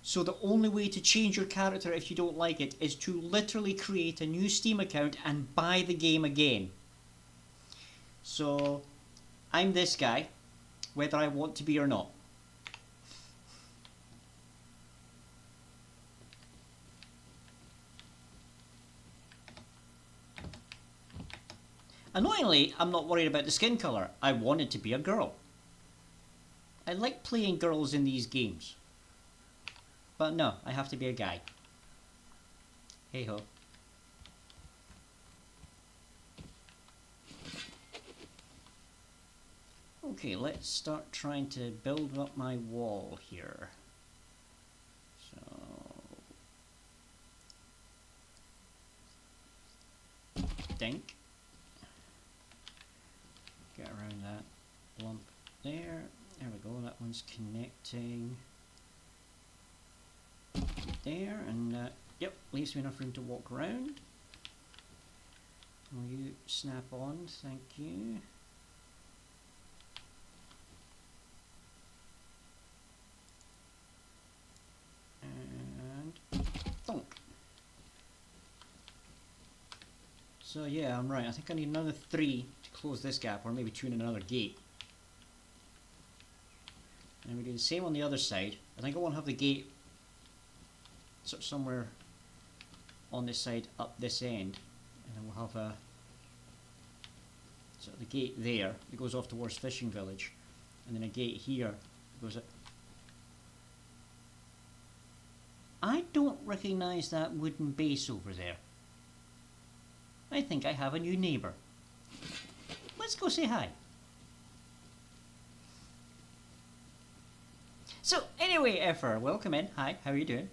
So the only way to change your character if you don't like it is to literally create a new Steam account and buy the game again. So I'm this guy, whether I want to be or not. Annoyingly, I'm not worried about the skin colour. I wanted to be a girl. I like playing girls in these games. But no, I have to be a guy. Hey ho. Okay, let's start trying to build up my wall here. So... Dink. Get around that lump there. There we go, that one's connecting there, and yep, leaves me enough room to walk around. Will you snap on? Thank you. And thunk. So yeah, I'm right. I think I need another 3 to close this gap, or maybe 2 in another gate. And we do the same on the other side. I think I want to have the gate sort of somewhere on this side up this end, and then we'll have a sort of the gate there that goes off towards Fishing Village, and then a gate here that goes up. I don't recognise that wooden base over there. I think I have a new neighbour. Let's go say hi. So anyway, Effer, welcome in. Hi, how are you doing?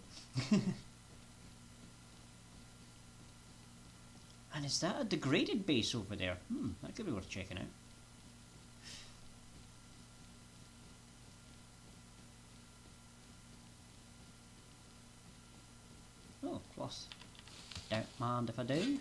And is that a degraded base over there? That could be worth checking out. Oh, cloth. Don't mind if I do.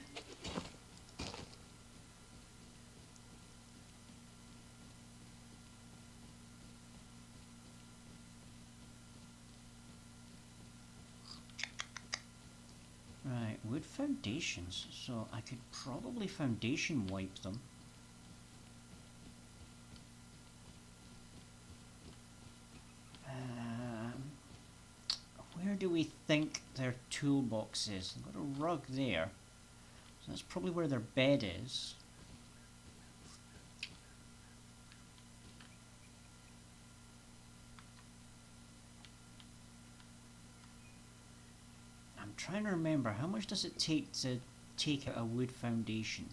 Right, wood foundations. So I could probably foundation wipe them. Where do we think their toolbox is? They've got a rug there. So that's probably where their bed is. I'm trying to remember, how much does it take to take out a wood foundation?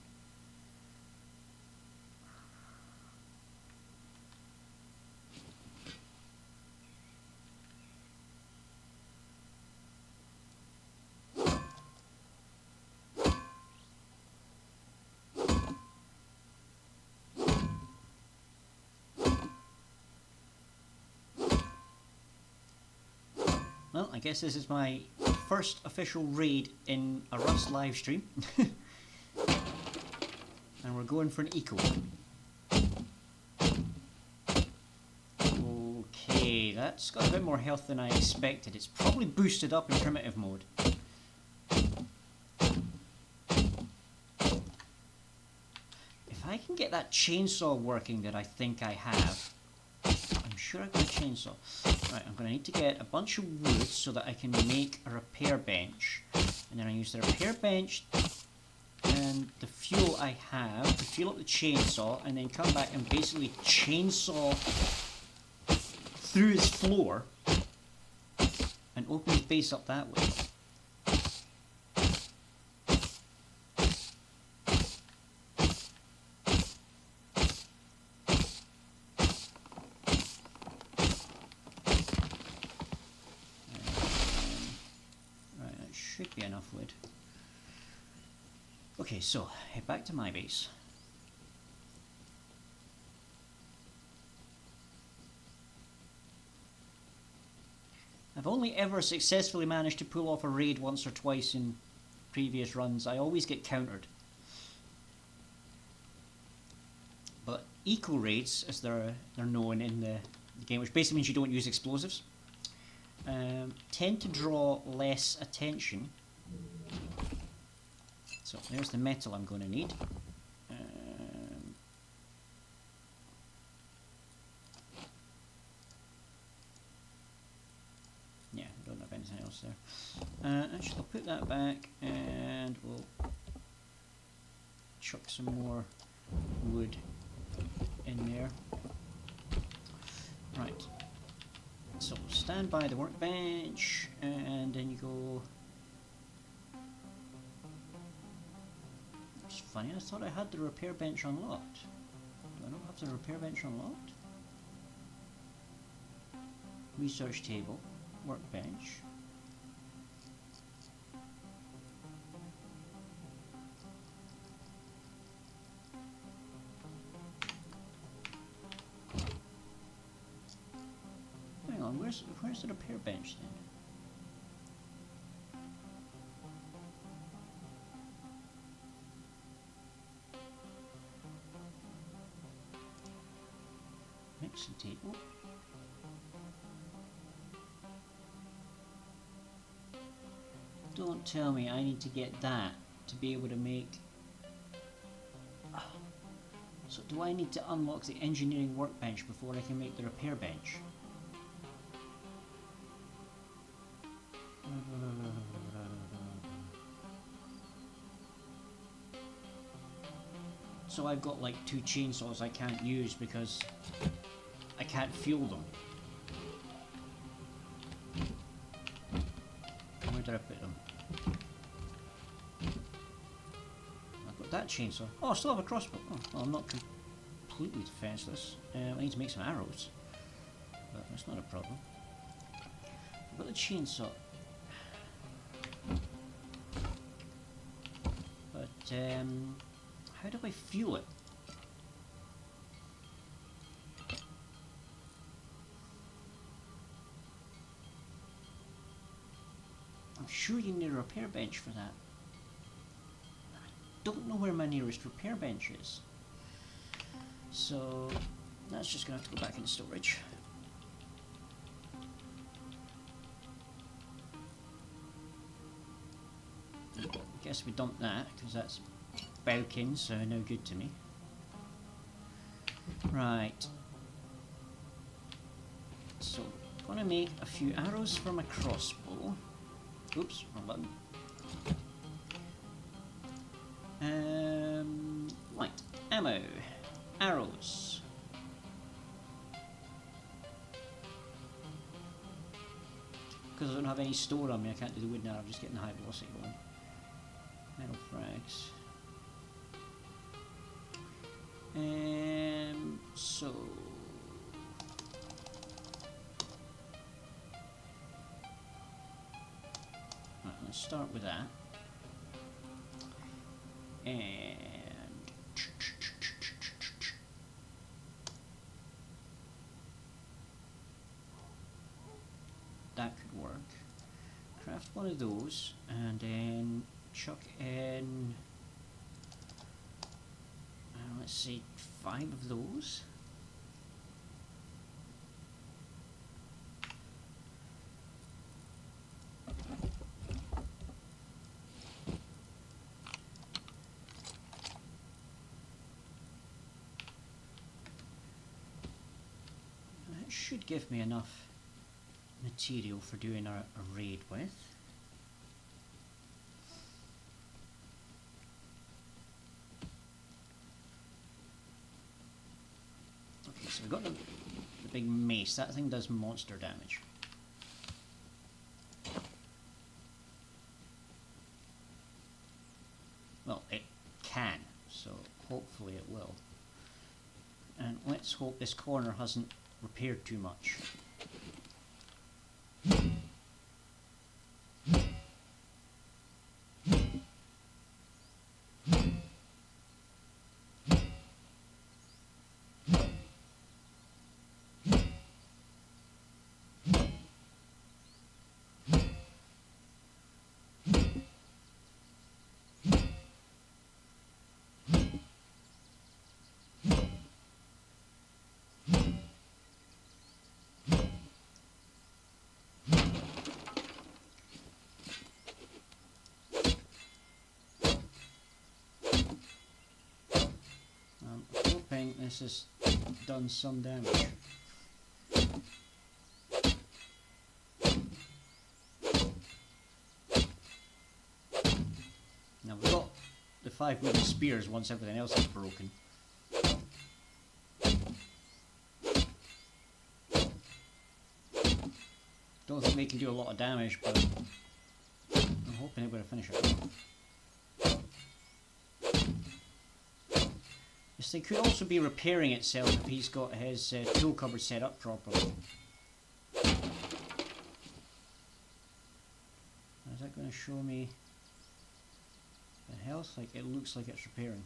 Well, I guess this is my first official raid in a Rust live stream. And we're going for an eco. Okay, that's got a bit more health than I expected. It's probably boosted up in primitive mode. If I can get that chainsaw working that I think I have, I'm sure I've got a chainsaw. Right, I'm going to need to get a bunch of wood so that I can make a repair bench. And then I use the repair bench and the fuel I have to fuel up the chainsaw, and then come back and basically chainsaw through his floor and open his base up that way. Should be enough wood. Okay, so head back to my base. I've only ever successfully managed to pull off a raid once or twice in previous runs. I always get countered. But eco raids, as they're known in the game, which basically means you don't use explosives, tend to draw less attention. So there's the metal I'm going to need. Yeah, I don't have anything else there. Actually, I'll put that back and we'll chuck some more wood in there. Right. So stand by the workbench, and then you go. It's funny, I thought I had the repair bench unlocked. Do I not have the repair bench unlocked? Research table, workbench. Where's the repair bench then? Mixing table. Don't tell me I need to get that to be able to make... So do I need to unlock the engineering workbench before I can make the repair bench? So I've got like 2 chainsaws I can't use because I can't fuel them. Where did I put them? I've got that chainsaw. Oh, I still have a crossbow. Oh, well, I'm not completely defenseless. I need to make some arrows, but that's not a problem. got the chainsaw. But, how do I fuel it? I'm sure you need a repair bench for that. I don't know where my nearest repair bench is. So, that's just going to have to go back into storage. I guess we dump that, because that's broken, so no good to me. Right. So, I'm going to make a few arrows for my crossbow. Oops, wrong button. Right, ammo, arrows. Because I don't have any store on me, I can't do the wood now, I'm just getting the high velocity going. Metal frags. So... Right, let's start with that. And... that could work. Craft one of those, and then chuck in... let's say 5 of those. That should give me enough material for doing a raid with. Okay, so we've got the big mace. That thing does monster damage. Well, it can, so hopefully it will. And let's hope this corner hasn't repaired too much. I'm hoping this has done some damage. Now we've got the 5 wooden spears once everything else is broken. Don't think they can do a lot of damage, but I'm hoping it will finish it. This thing could also be repairing itself if he's got his tool cupboard set up properly. Is that going to show me the health? Like, it looks like it's repairing.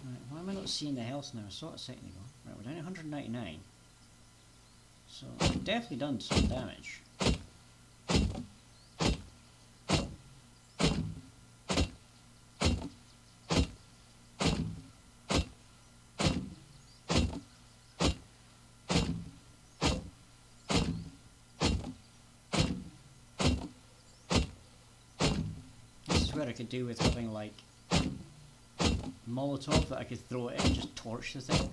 Right, why am I not seeing the health now? I saw it a second ago. Right, we're down to 199. So, I've definitely done some damage. This is what I could do with having like Molotov that I could throw it in and just torch the thing.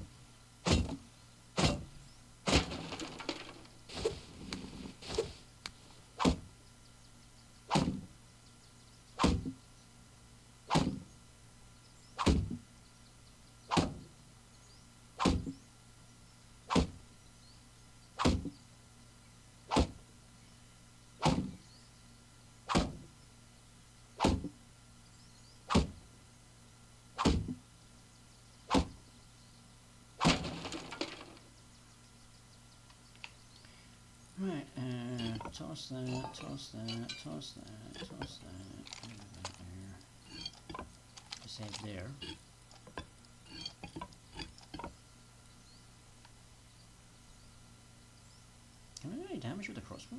Toss that, toss that, toss that, toss that. There. Just head there. Can I do any damage with the crossbow?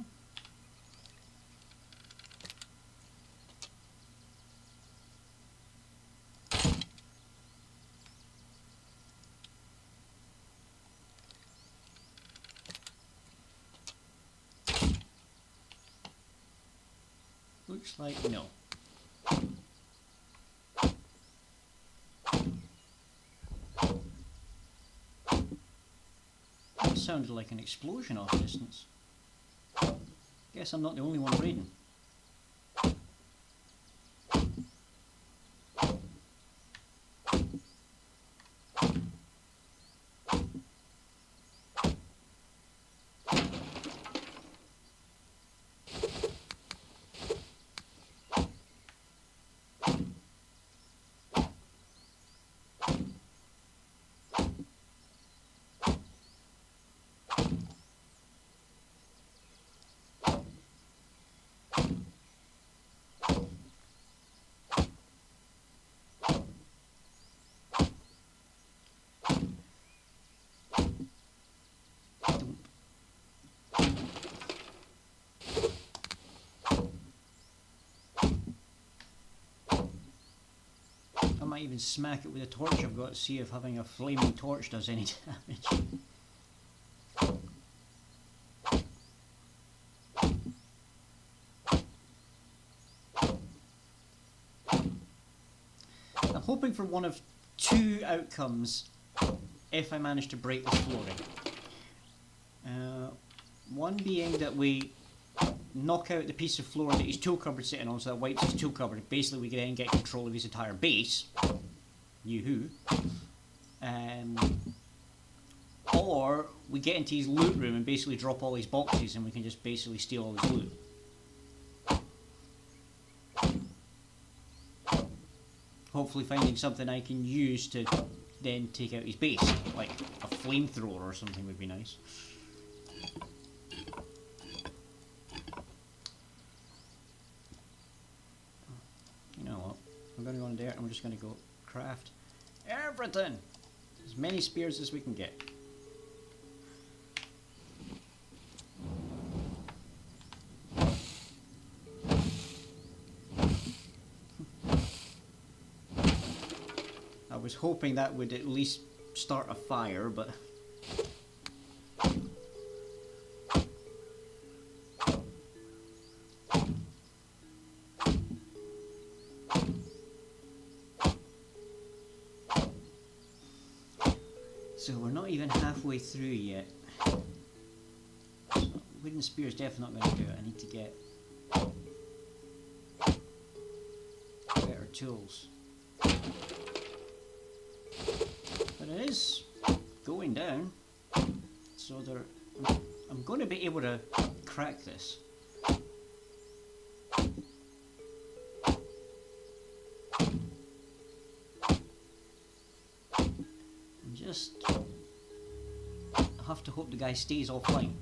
Looks like no. That sounded like an explosion off distance. Guess I'm not the only one raiding. I might even smack it with a torch I've got to see if having a flaming torch does any damage. I'm hoping for one of two outcomes if I manage to break this flooring. One being that we knock out the piece of floor that his tool cupboard's sitting on, so that wipes his tool cupboard. Basically, we can then get control of his entire base. Yoo-hoo. Or we get into his loot room and basically drop all his boxes, and we can just basically steal all his loot. Hopefully finding something I can use to then take out his base, like a flamethrower or something would be nice. You know what, I'm going to go in there and we're just going to go craft everything! As many spears as we can get. I was hoping that would at least start a fire, but... So we're not even halfway through yet. So wooden spear is definitely not going to do it. I need to get better tools. But it is going down, so I'm going to be able to crack this. Just have to hope the guy stays offline.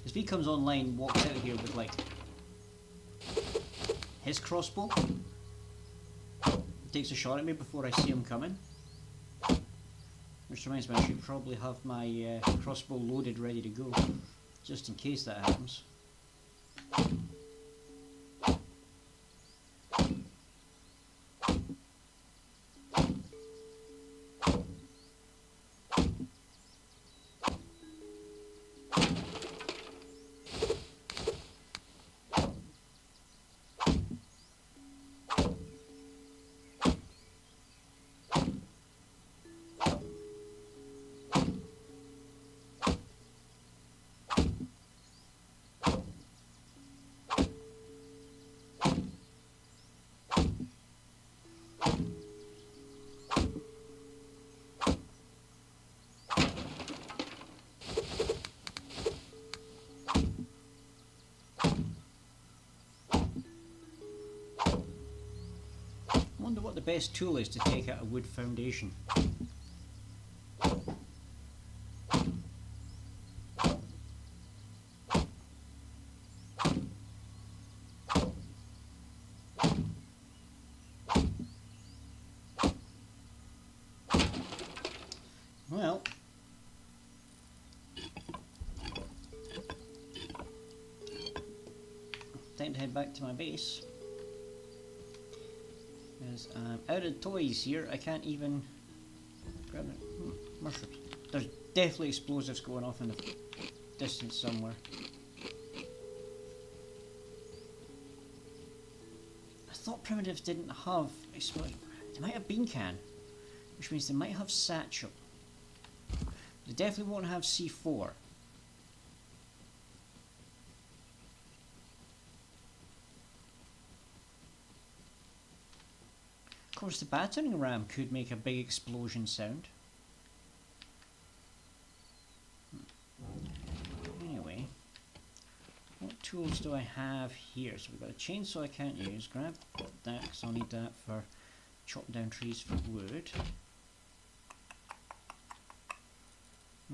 If he comes online, walks out here with like his crossbow, takes a shot at me before I see him coming. Which reminds me, I should probably have my crossbow loaded, ready to go, just in case that happens. I wonder what the best tool is to take out a wood foundation. Well, time to head back to my base. Because I'm out of toys here. I can't even grab it. Mushrooms. There's definitely explosives going off in the distance somewhere. I thought primitives didn't have explosives. They might have bean can, which means they might have satchel. They definitely won't have C4. Of course, the battering ram could make a big explosion sound. Anyway, what tools do I have here? So we've got a chainsaw I can't use. Grab that because I'll need that for chopping down trees for wood.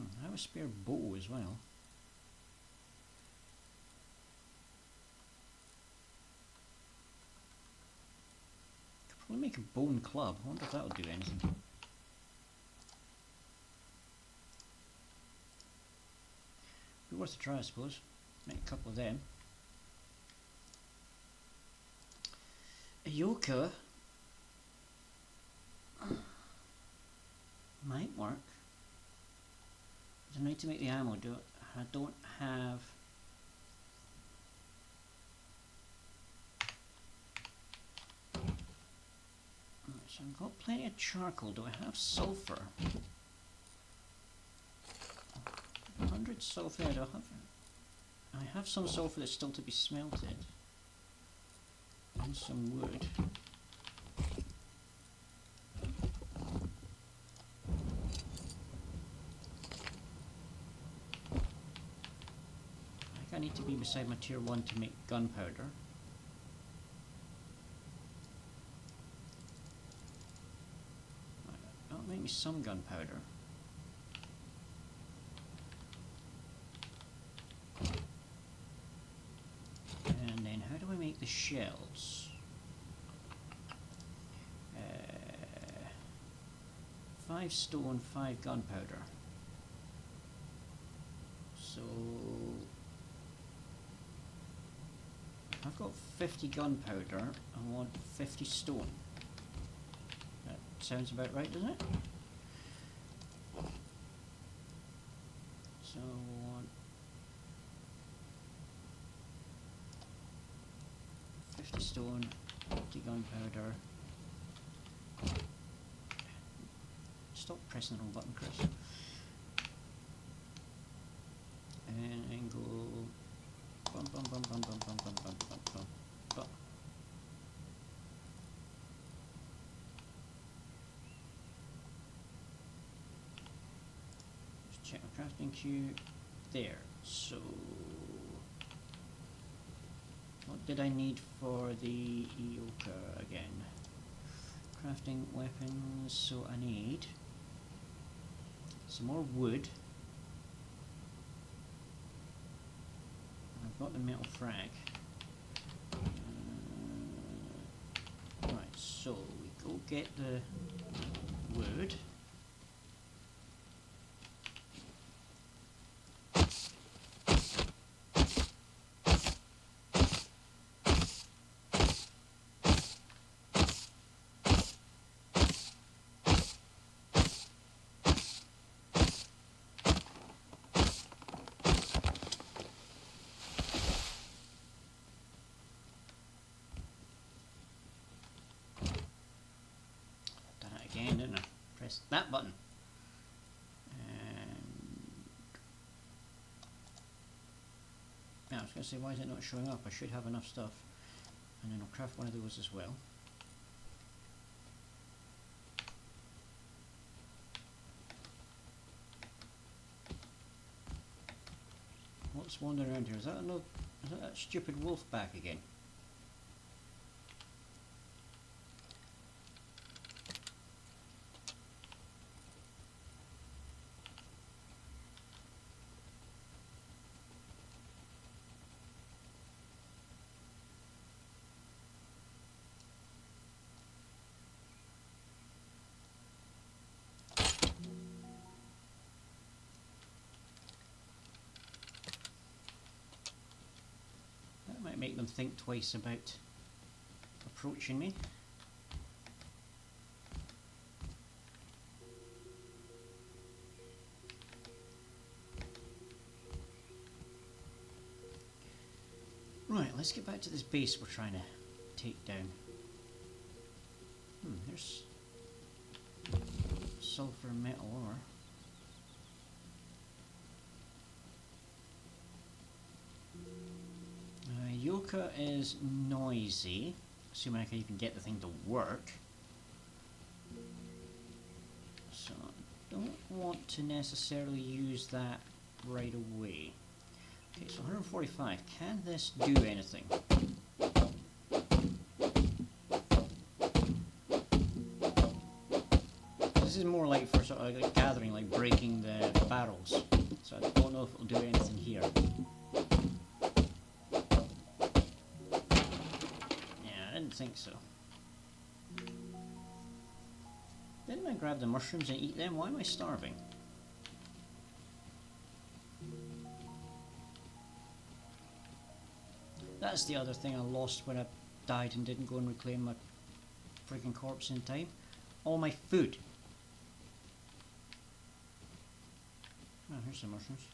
I have a spare bow as well. Could probably make a bone club. I wonder if that would do anything. Be worth a try, I suppose. Make a couple of them. A yoker might work. I need to make the ammo. I don't have. So I've got plenty of charcoal. Do I have sulfur? 100 sulfur. I don't have. I have some sulfur that's still to be smelted. And some wood. I need to be beside my tier 1 to make gunpowder. That'll make me some gunpowder. And then how do I make the shells? 5 stone, 5 gunpowder. So I've got 50 gunpowder, I want 50 stone. That sounds about right, doesn't it? So I want 50 stone, 50 gunpowder. Stop pressing the wrong button, Chris. And go bum bum bum bum bum bum bum bum bum bum bum. Just check my crafting queue. There. So what did I need for the yoker again? Crafting weapons, so I need some more wood. I've got the metal frag. Right, so we go get the wood. Again, didn't I? Press that button. And yeah, I was going to say, why is it not showing up? I should have enough stuff. And then I'll craft one of those as well. What's wandering around here? Is that stupid wolf back again? Might make them think twice about approaching me. Right, let's get back to this base we're trying to take down. There's sulfur metal ore. Yoka is noisy, assuming I can even get the thing to work. So I don't want to necessarily use that right away. Okay, so 145. Can this do anything? This is more like for sort of like gathering, like breaking the barrels. So I don't know if it'll do anything here. Yeah, I didn't think so. Didn't I grab the mushrooms and eat them? Why am I starving? That's the other thing I lost when I died and didn't go and reclaim my freaking corpse in time. All my food. Oh, here's some mushrooms.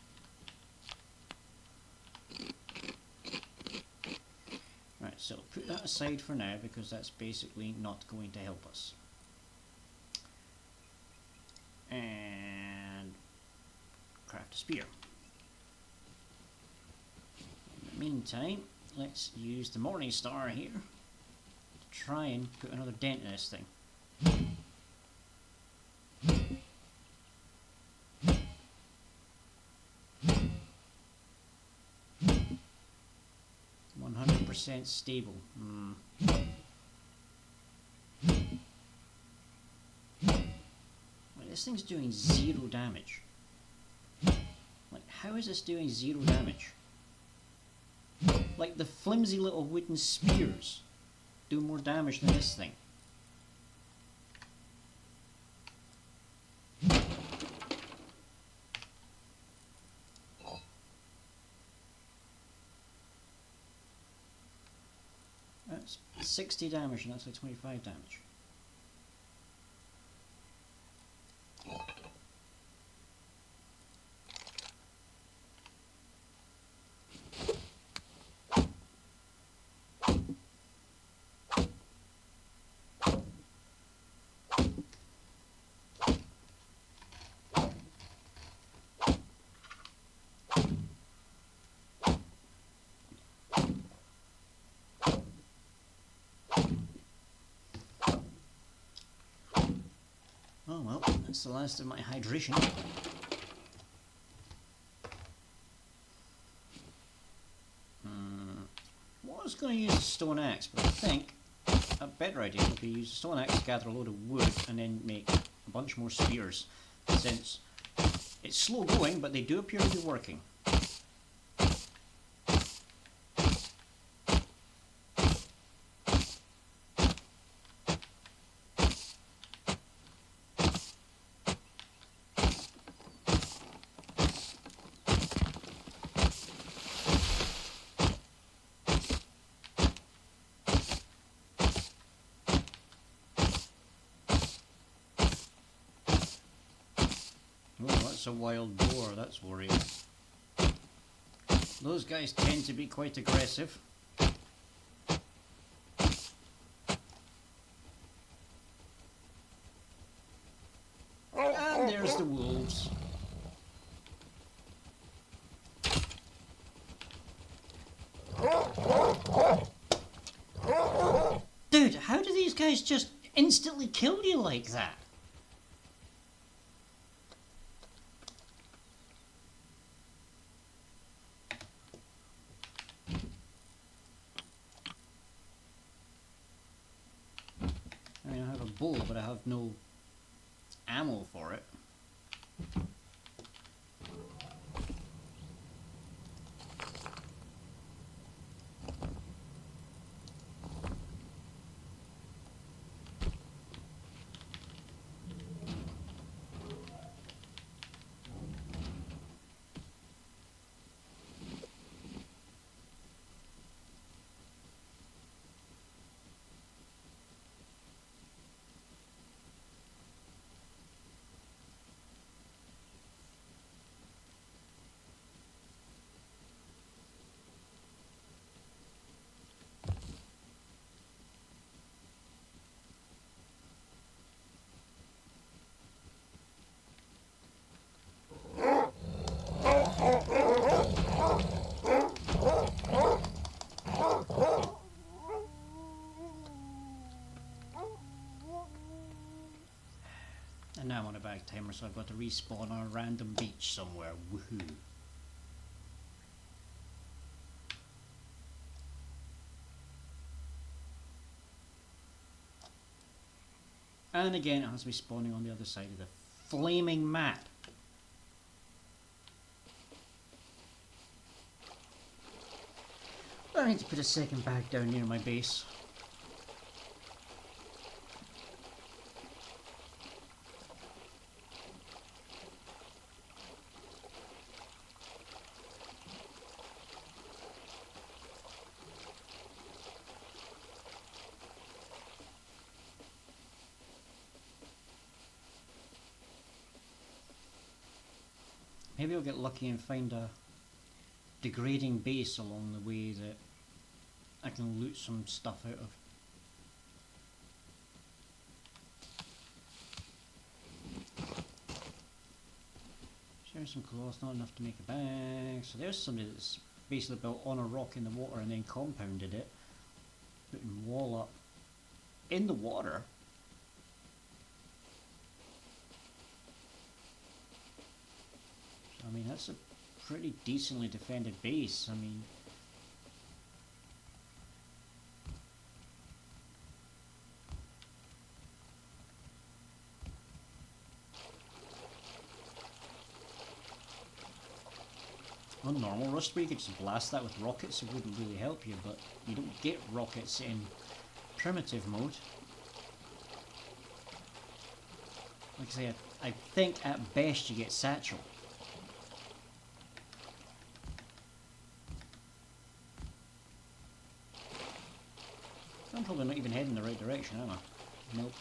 Right, so put that aside for now because that's basically not going to help us. And craft a spear. In the meantime, let's use the Morning Star here to try and put another dent in this thing. 100% stable. Wait, this thing's doing 0 damage. Like, how is this doing 0 damage? Like, the flimsy little wooden spears do more damage than this thing. That's 60 damage and that's like 25 damage. Oh well, that's the last of my hydration. Well, I was going to use a stone axe, but I think a better idea would be use a stone axe to gather a load of wood and then make a bunch more spears, since it's slow going, but they do appear to be working. Oh, that's a wild boar, that's worrying. Those guys tend to be quite aggressive. And there's the wolves. Dude, how do these guys just instantly kill you like that? I mean, I have a bow, but I have no ammo for it. And now I'm on a back timer, so I've got to respawn on a random beach somewhere. Woohoo. And again, it has to be spawning on the other side of the flaming map. I need to put a second bag down near my base. Maybe I'll get lucky and find a degrading base along the way that I can loot some stuff out of. Sharing some cloth, not enough to make a bag. So there's somebody that's basically built on a rock in the water and then compounded it, putting wall up in the water. I mean, that's a pretty decently defended base. I mean, on normal Rust, where you could just blast that with rockets, it wouldn't really help you, but you don't get rockets in primitive mode. Like I say, I think at best you get satchel. I'm probably not even heading in the right direction, am I? Nope.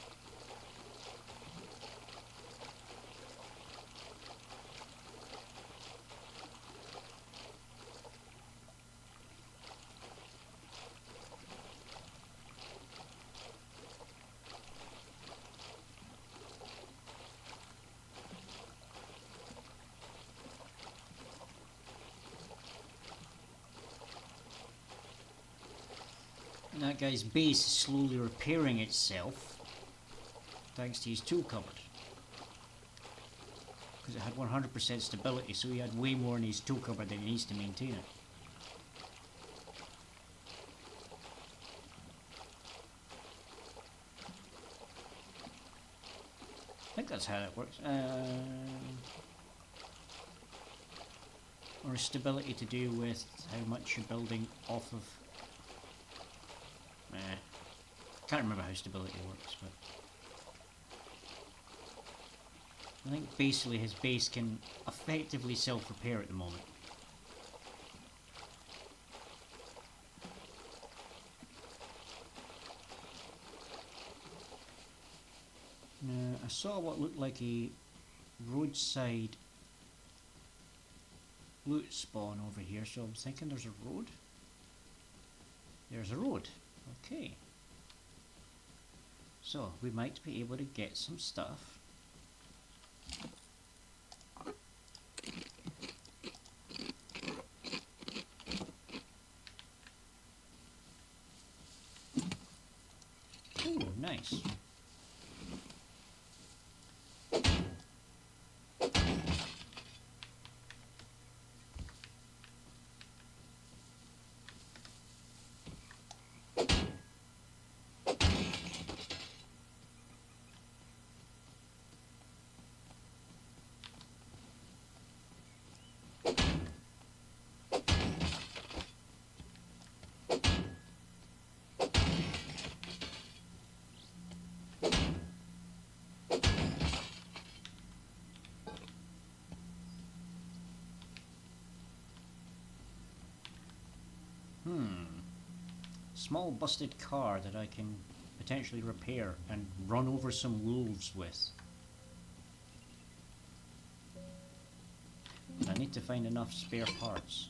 And that guy's base is slowly repairing itself thanks to his tool cupboard. Because it had 100% stability, so he had way more in his tool cupboard than he needs to maintain it. I think that's how that works. Or stability to do with how much you're building off of. Can't remember how stability works, but I think basically his base can effectively self-repair at the moment. Now, I saw what looked like a roadside loot spawn over here, so I'm thinking there's a road. There's a road. Okay. So, we might be able to get some stuff. Ooh, nice. Small busted car that I can potentially repair and run over some wolves with. But I need to find enough spare parts.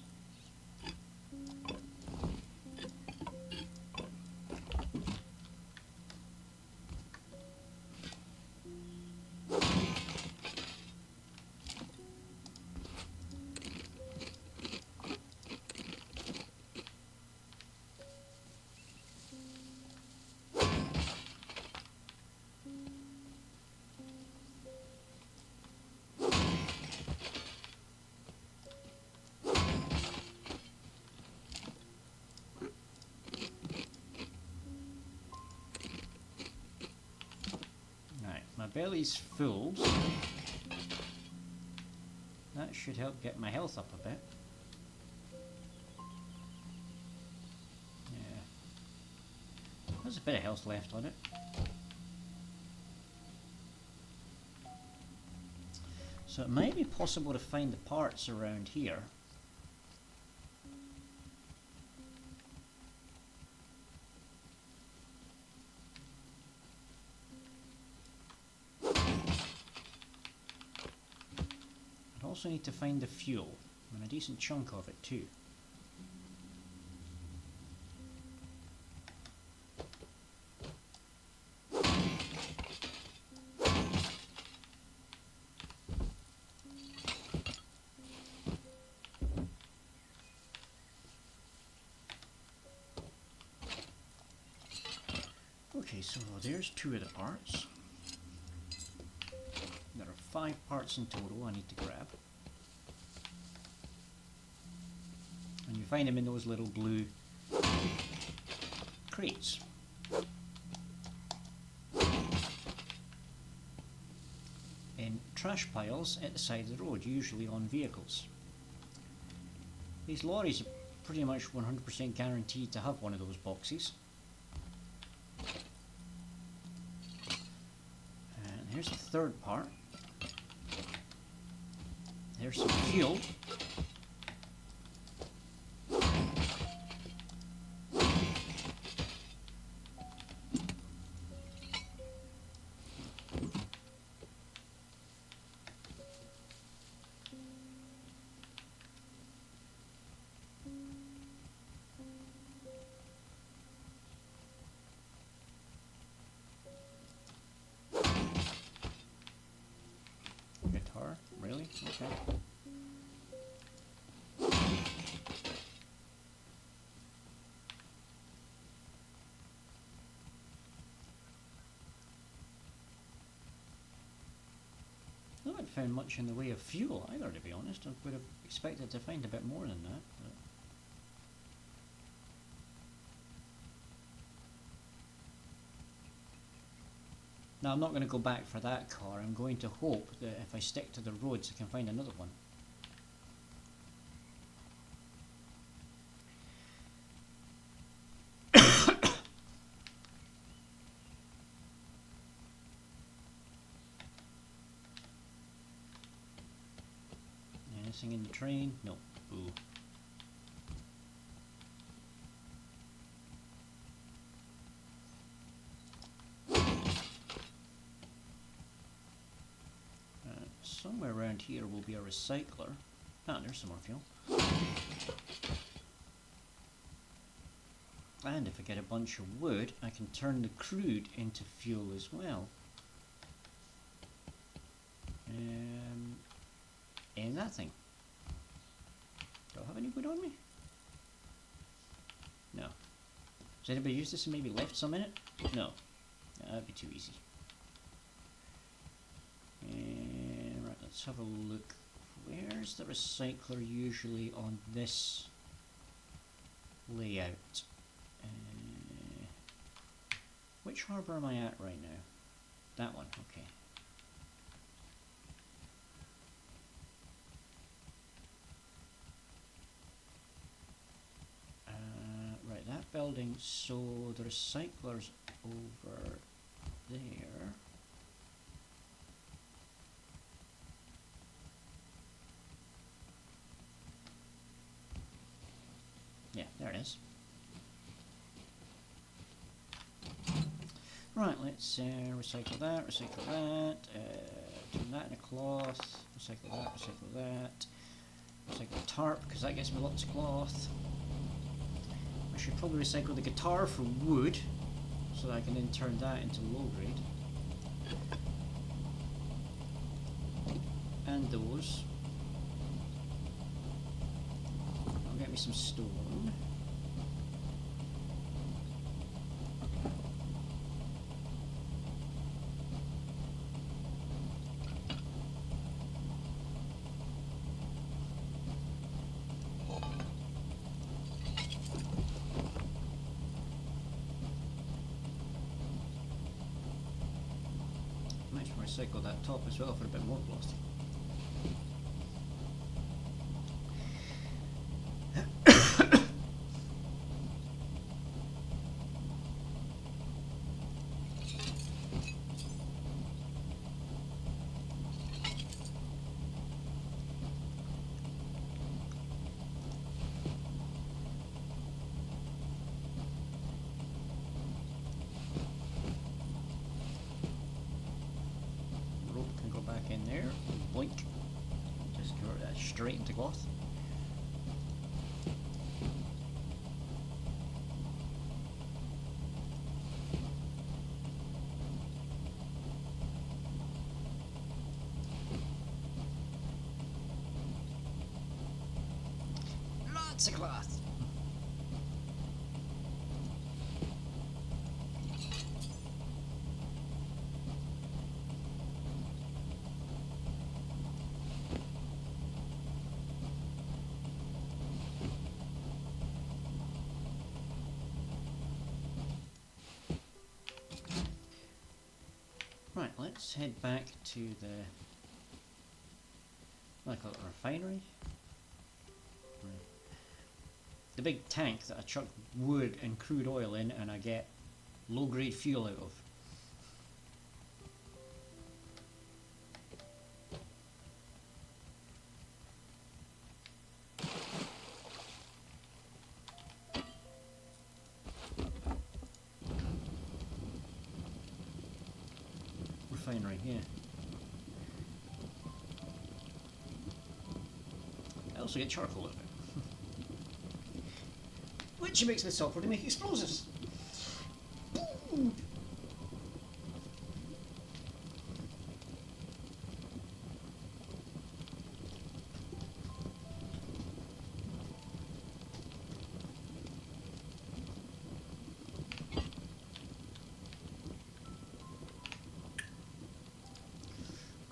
belly's full. That should help get my health up a bit. Yeah. There's a bit of health left on it. So it might be possible to find the parts around here. I also need to find the fuel, and a decent chunk of it too. Okay, so there's 2 of the parts. There are 5 parts in total I need to grab. And you find them in those little blue crates. In trash piles at the side of the road, usually on vehicles. These lorries are pretty much 100% guaranteed to have one of those boxes. And here's the 3rd part. There's some fuel. Guitar? Really? Okay. I haven't found much in the way of fuel either, to be honest. I would have expected to find a bit more than that. But now I'm not going to go back for that car. I'm going to hope that if I stick to the roads I can find another one. Anything in the train? No. Boo. Somewhere around here will be a recycler. Ah, there's some more fuel. And if I get a bunch of wood, I can turn the crude into fuel as well. And that thing. Do I have any wood on me? No. Has anybody used this and maybe left some in it? No. That'd be too easy. Right, let's have a look. Where's the recycler usually on this layout? Which harbour am I at right now? That one, okay. Right, that building, so the recycler's over there. Yeah, there it is. Right, let's recycle that, turn that in a cloth, recycle that, recycle tarp, because that gets me lots of cloth. I should probably recycle the guitar for wood, so that I can then turn that into low grade. And those. I'll get me some stone. Might recycle that top as well for a bit more plastic. In there, blink, just convert that straight into cloth. Lots of cloth. Right, let's head back to the, what I call it, refinery? The big tank that I chuck wood and crude oil in and I get low grade fuel out of. Refinery, yeah. I also get charcoal out of it. Which makes the software to make explosives. Boom.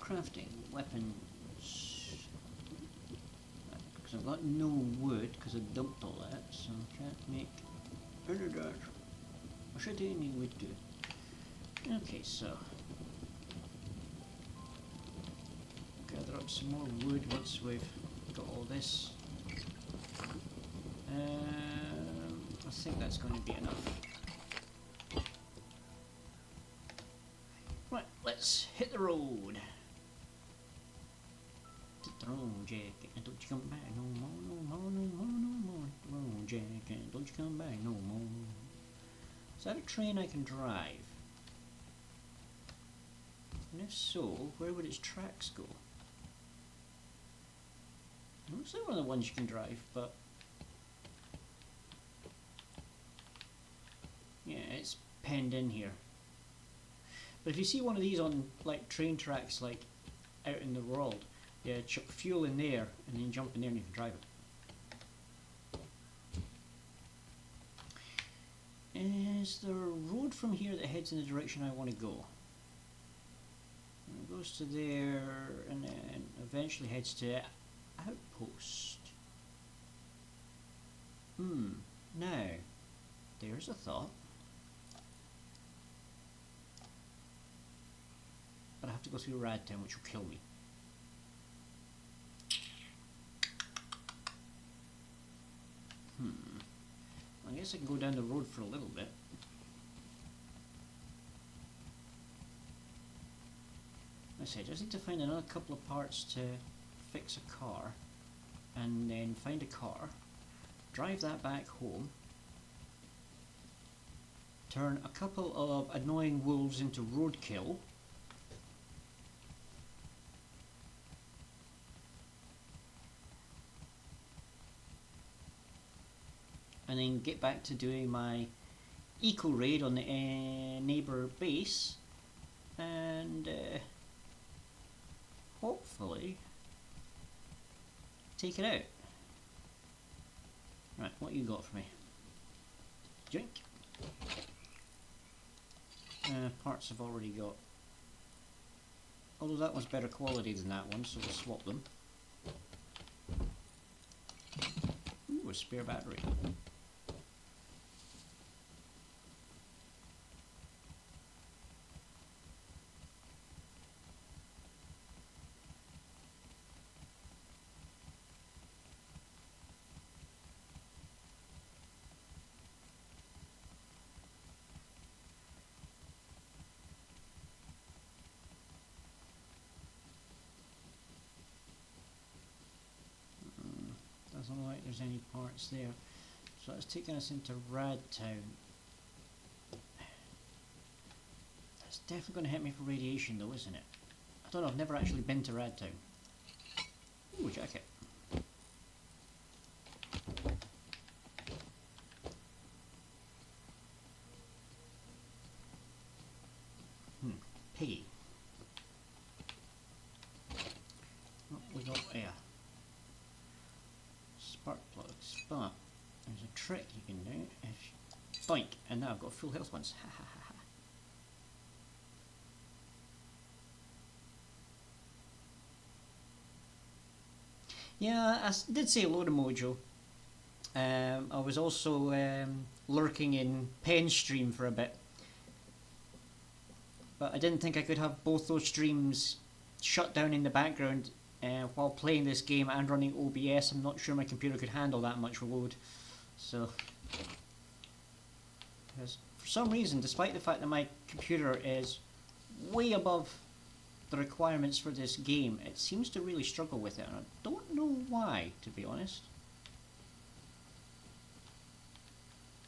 Crafting weapons. Because I've got no wood because I dumped all that, so I can't make any of that. I should any wood do. Okay, so gather up some more wood once we've got all this. I think that's going to be enough. Right, let's hit the road. Road jacket, and don't you come back no more, no more, no more, no more. Road jacket, don't you come back no more. Is that a train I can drive? And if so, where would its tracks go? It looks like one of the ones you can drive, but yeah, it's penned in here. But if you see one of these on like train tracks like out in the world, yeah, chuck fuel in there and then jump in there and you can drive it. Is there a road from here that heads in the direction I want to go? And it goes to there and then eventually heads to outpost. Now, there's a thought. But I have to go through Radtown, which will kill me. I guess I can go down the road for a little bit. I said, I just need to find another couple of parts to fix a car, and then find a car, drive that back home, turn a couple of annoying wolves into roadkill, and then get back to doing my eco raid on the neighbour base, and hopefully take it out. Right, what you got for me? Drink. Parts I've already got. Although that one's better quality than that one, so we'll swap them. Ooh, a spare battery. Doesn't look like there's any parts there. So that's taking us into Radtown. That's definitely going to hit me for radiation though, isn't it? I don't know, I've never actually been to Radtown. Ooh, jacket. Piggy. Oh, we got air. Spark plugs. But there's a trick you can do. If boink, and now I've got full health ones. Ha ha ha ha. Yeah, I did say hello to Mojo. I was also lurking in Pen Stream for a bit. But I didn't think I could have both those streams shut down in the background while playing this game and running OBS. I'm not sure my computer could handle that much load. So, because for some reason, despite the fact that my computer is way above the requirements for this game, it seems to really struggle with it, and I don't know why, to be honest.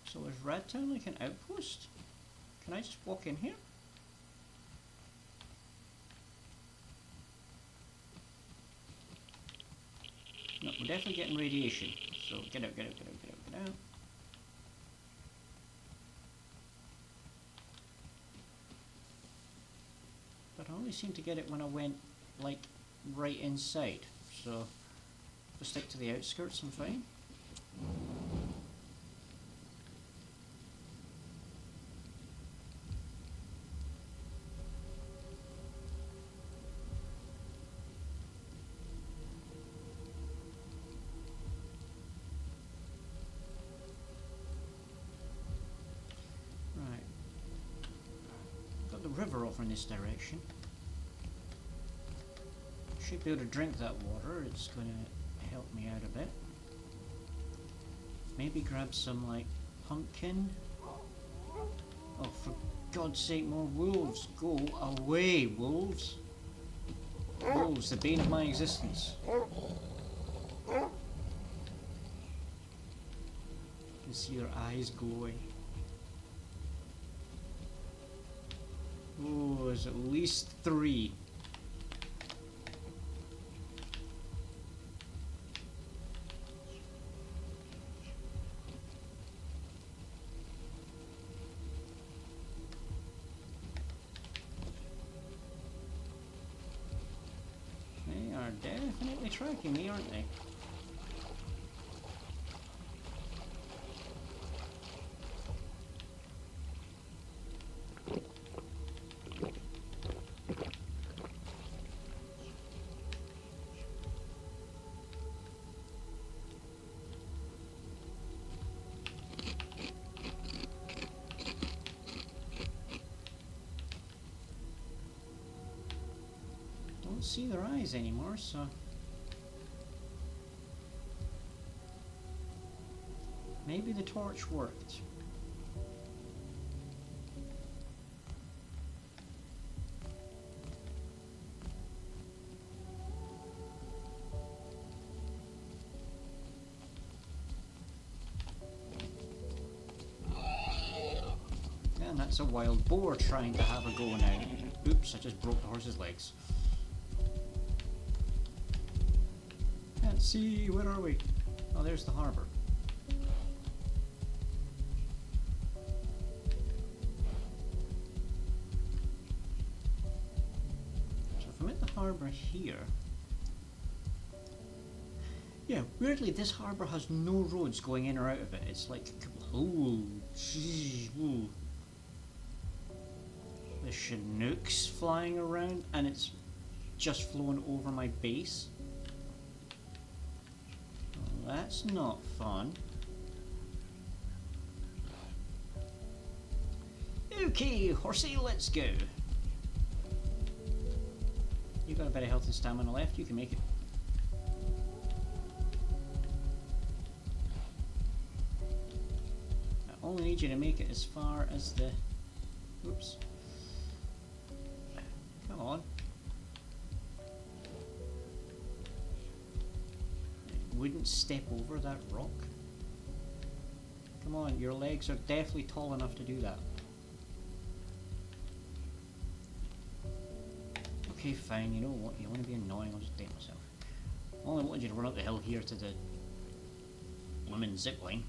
So is Radtown like an outpost? Can I just walk in here? No, we're definitely getting radiation. So get out, get out, get out, get out, get out. But I only seemed to get it when I went, like, right inside. So, if I stick to the outskirts, I'm fine. River over in this direction. Should be able to drink that water, it's going to help me out a bit. Maybe grab some like pumpkin. Oh, for God's sake, more wolves! Go away, wolves! Wolves, the bane of my existence. You can see their eyes glowing. Oh, there's at least 3. They are definitely tracking me, aren't they? See their eyes anymore, so maybe the torch worked. And that's a wild boar trying to have a go now. Oops, I just broke the horse's legs. See, where are we? Oh, there's the harbour. So if I'm at the harbour here... Yeah, weirdly this harbour has no roads going in or out of it. It's like... Oh, geez, ooh. The Chinooks flying around and it's just flown over my base. That's not fun. Okay, horsey, let's go. You got a bit of health and stamina left, you can make it. I only need you to make it as far as the... Oops. Come on. Wouldn't don't step over that rock. Come on, your legs are definitely tall enough to do that. Okay, fine, you know what, you want to be annoying, I'll just date myself. I only wanted you to run up the hill here to the women's zipline.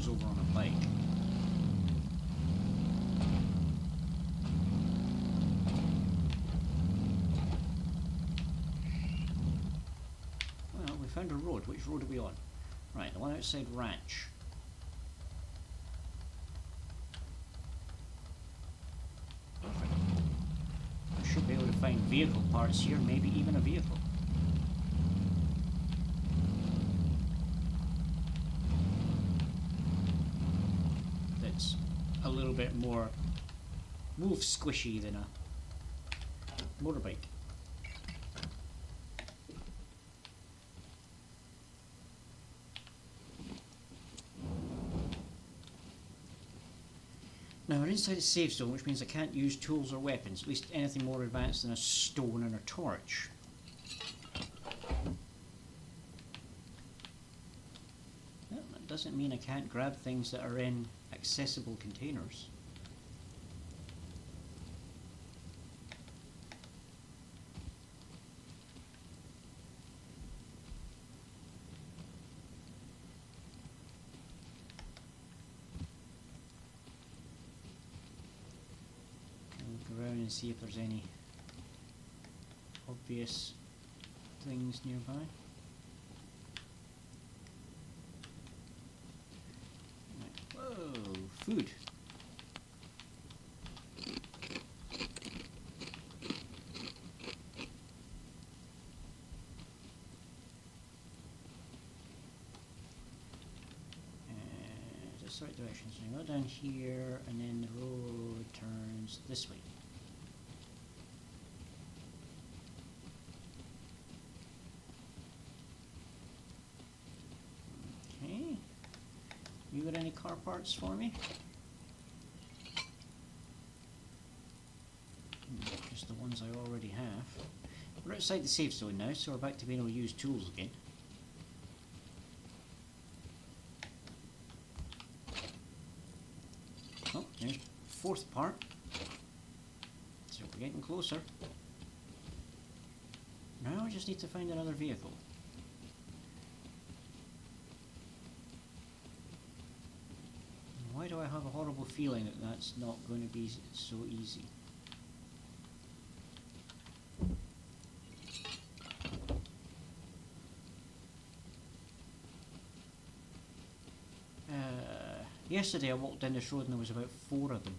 Over on a bike. Well, we found a road. Which road are we on? Right, the one outside Ranch. Perfect. I should be able to find vehicle parts here, maybe even a vehicle. A little bit more move squishy than a motorbike. Now we're inside a safe zone, which means I can't use tools or weapons, at least anything more advanced than a stone and a torch. Well, that doesn't mean I can't grab things that are in accessible containers. Look around and see if there's any obvious things nearby. Food. Just the right direction. So you go down here, and then the road turns this way. Okay. You got any car parts for me? Just the ones I already have. We're outside the safe zone now, so we're back to being able to use tools again. Oh, there's the fourth part. So we're getting closer. Now we just need to find another vehicle. Why do I have a horrible feeling that that's not going to be so easy? Yesterday I walked down this road and there was about 4 of them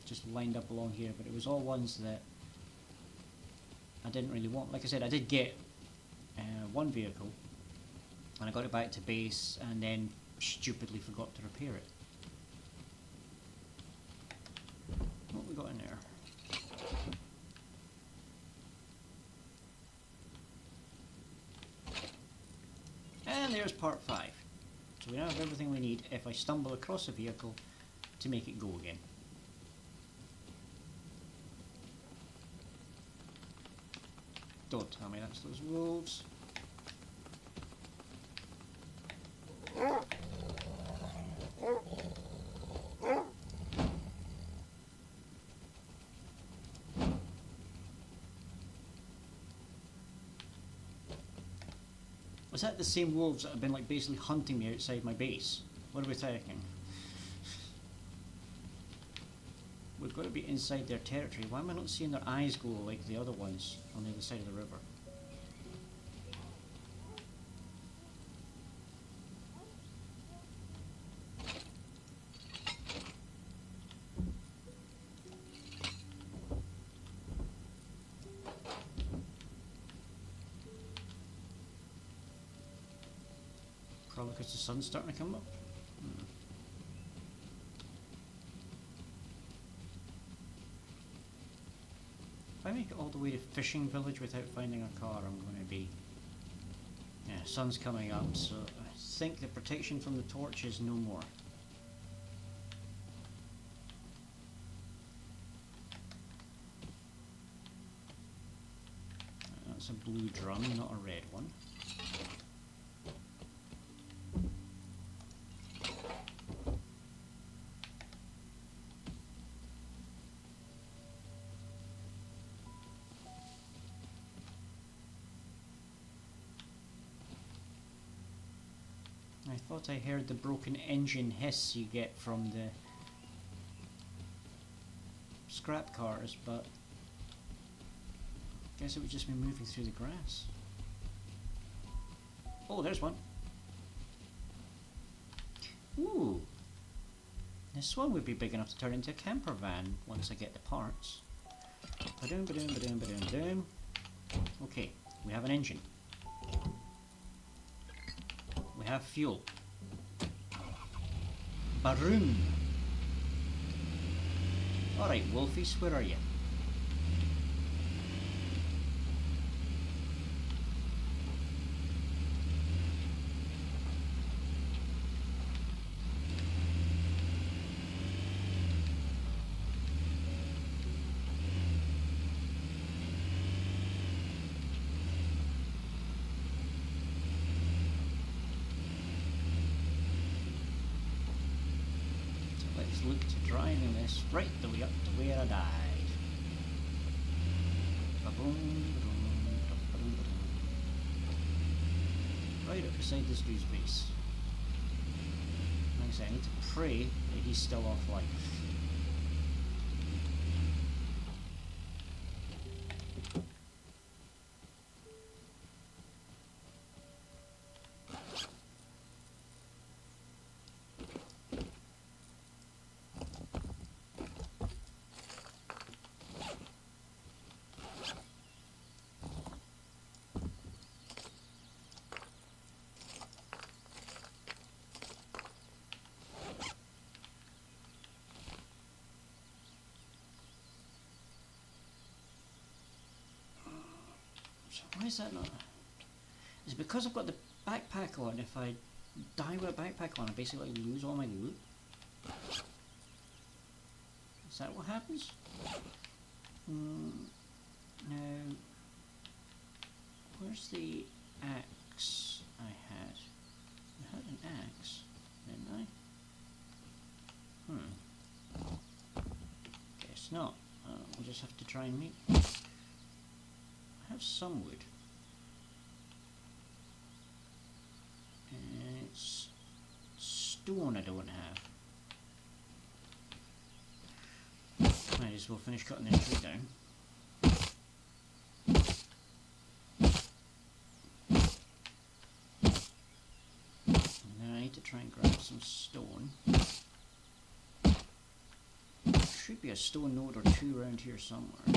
just lined up along here, but it was all ones that I didn't really want. Like I said, I did get one vehicle and I got it back to base and then stupidly forgot to repair it. What we got in there? And there's part 5. So we now have everything we need if I stumble across a vehicle to make it go again. Don't tell me that's those wolves. Was that the same wolves that have been like basically hunting me outside my base? What are we talking? We've got to be inside their territory. Why am I not seeing their eyes go like the other ones on the other side of the river? Probably because the sun's starting to come up. If I make it all the way to Fishing Village without finding a car, I'm going to be... Yeah, sun's coming up, so I think the protection from the torch is no more. That's a blue drum, not a red one. I thought I heard the broken engine hiss you get from the scrap cars, but I guess it would just be moving through the grass. Oh, there's one. Ooh. This one would be big enough to turn into a camper van once I get the parts. Ba-doom, ba-doom, ba-doom, ba-doom, ba-doom. Okay, we have an engine. We have fuel. Baroom. Alright, Wolfies, where are you? Look to driving this right the way up to where I died. Right up beside this dude's base. Like I say, I need to pray that he's still off life. Why is that not? Is it because I've got the backpack on? If I die with a backpack on, I basically lose all my loot? Is that what happens? No. Where's the axe I had? I had an axe, didn't I? Guess not. We'll just have to try and make... I have some wood. And it's stone I don't have. Might as well finish cutting this tree down. And now I need to try and grab some stone. Should be a stone node or two around here somewhere.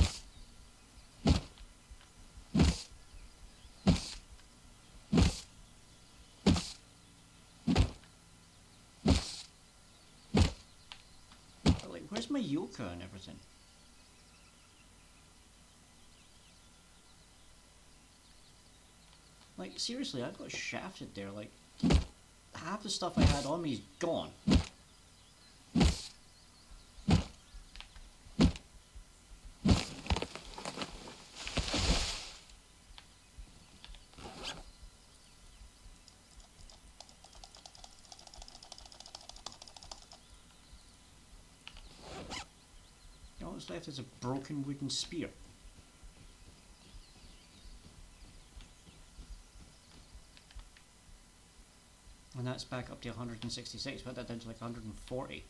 Where's my yoke and everything? Like, seriously, I got shafted there. Like, half the stuff I had on me is gone. All that's left is a broken wooden spear. And that's back up to 166, but that down to like 140.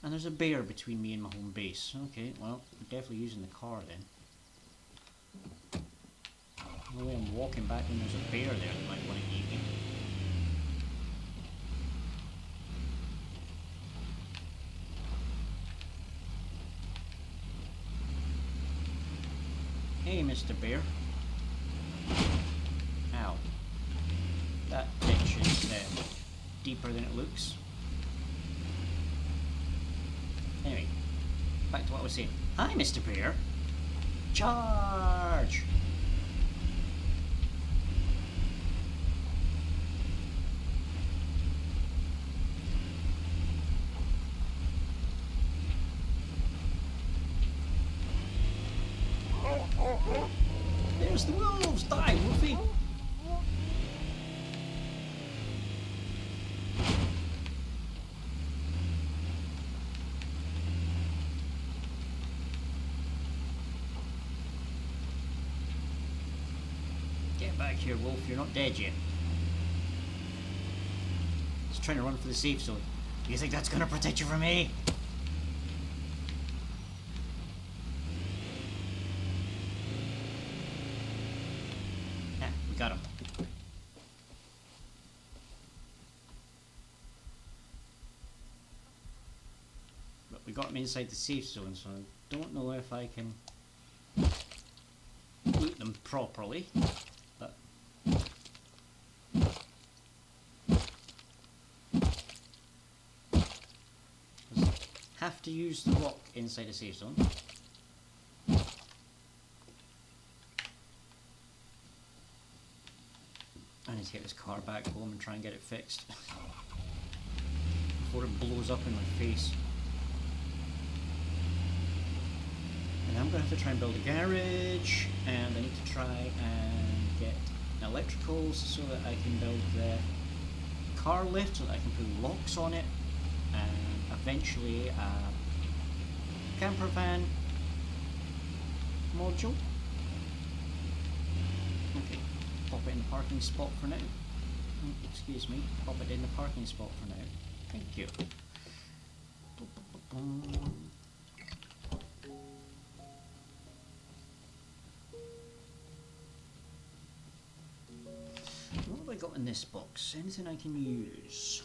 And there's a bear between me and my home base. Okay, well, I'm definitely using the car then. The way I'm walking back when there's a bear there that might want to eat me. Hey, Mr. Bear. Ow. That bitch deeper than it looks. Anyway, back to what I was saying. Hi, Mr. Bear. Charge! There's the wolves! Die, Wolfie! Get back here, Wolf. You're not dead yet. He's trying to run for the safe zone. You think that's gonna protect you from me? Ah, we got him. But we got him inside the safe zone, so I don't know if I can loot them properly. But have to use the rock inside the safe zone. I need to get this car back home and try and get it fixed before it blows up in my face. And I'm going to have to try and build a garage, and I need to try and get electricals so that I can build the car lift, so that I can put locks on it, and eventually a camper van module. Okay, pop it in the parking spot for now. Excuse me, pop it in the parking spot for now. Thank you. What have I got in this box? Anything I can use?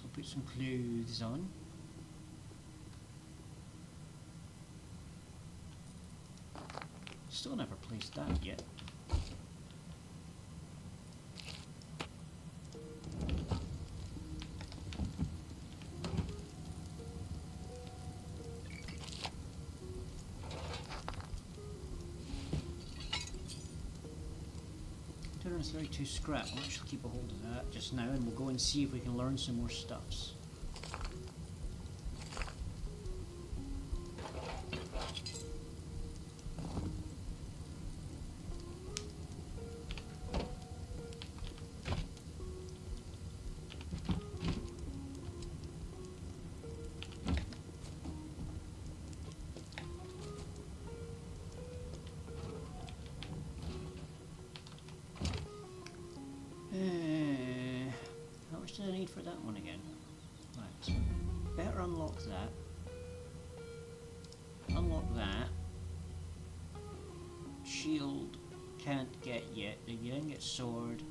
We'll put some clothes on. Still never placed that yet. $232 scrap. I'll actually keep a hold of that just now, and we'll go and see if we can learn some more stuffs. How much did I need for that one again? Right, better unlock that. Unlock that. Shield can't get yet. You then get sword,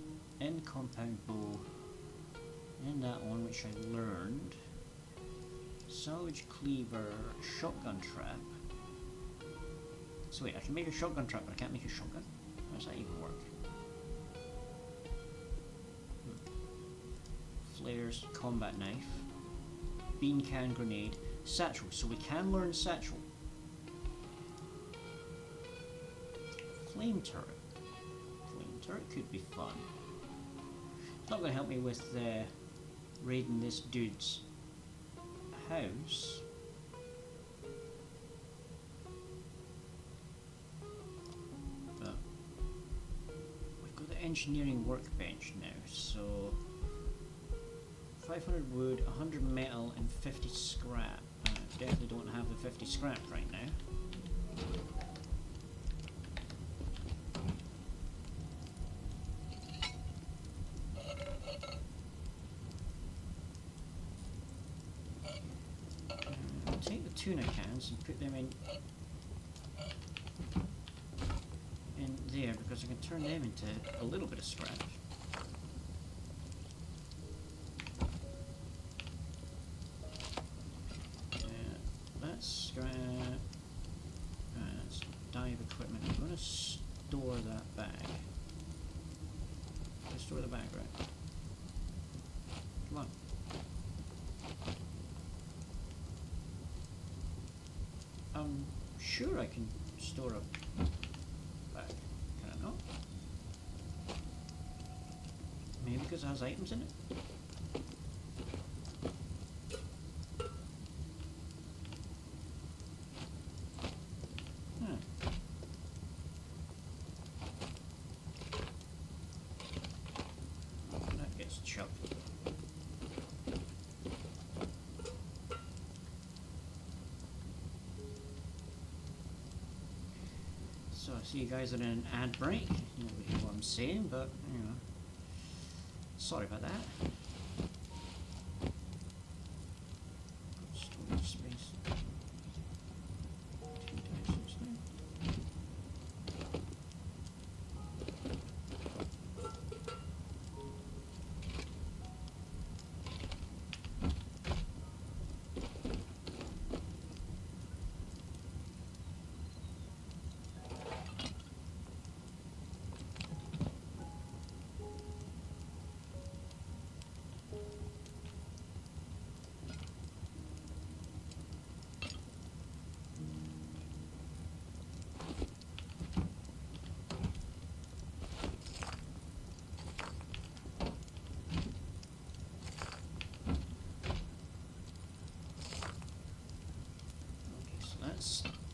and compound bow, and that one which I learned. Salvage cleaver, shotgun trap. So wait, I can make a shotgun trap, but I can't make a shotgun? How does that even work? Flares, combat knife, bean can grenade, satchel. So we can learn satchel. Flame turret. Flame turret could be fun. It's not going to help me with raiding this dude's house. But we've got the engineering workbench now, so 500 wood, 100 metal, and 50 scrap. definitely don't have the 50 scrap right now. I'll take the tuna cans and put them in there because I can turn them into a little bit of scrap. That's scrap. That's dive equipment. I'm going to store that bag. Let's store the bag, right? Come on. I'm sure I can store a bag. Can I not? Maybe because it has items in it? That gets chucked. So I see you guys are in an ad break. You don't hear what I'm saying, but you know, sorry about that. Storage space. 2 times 6 there.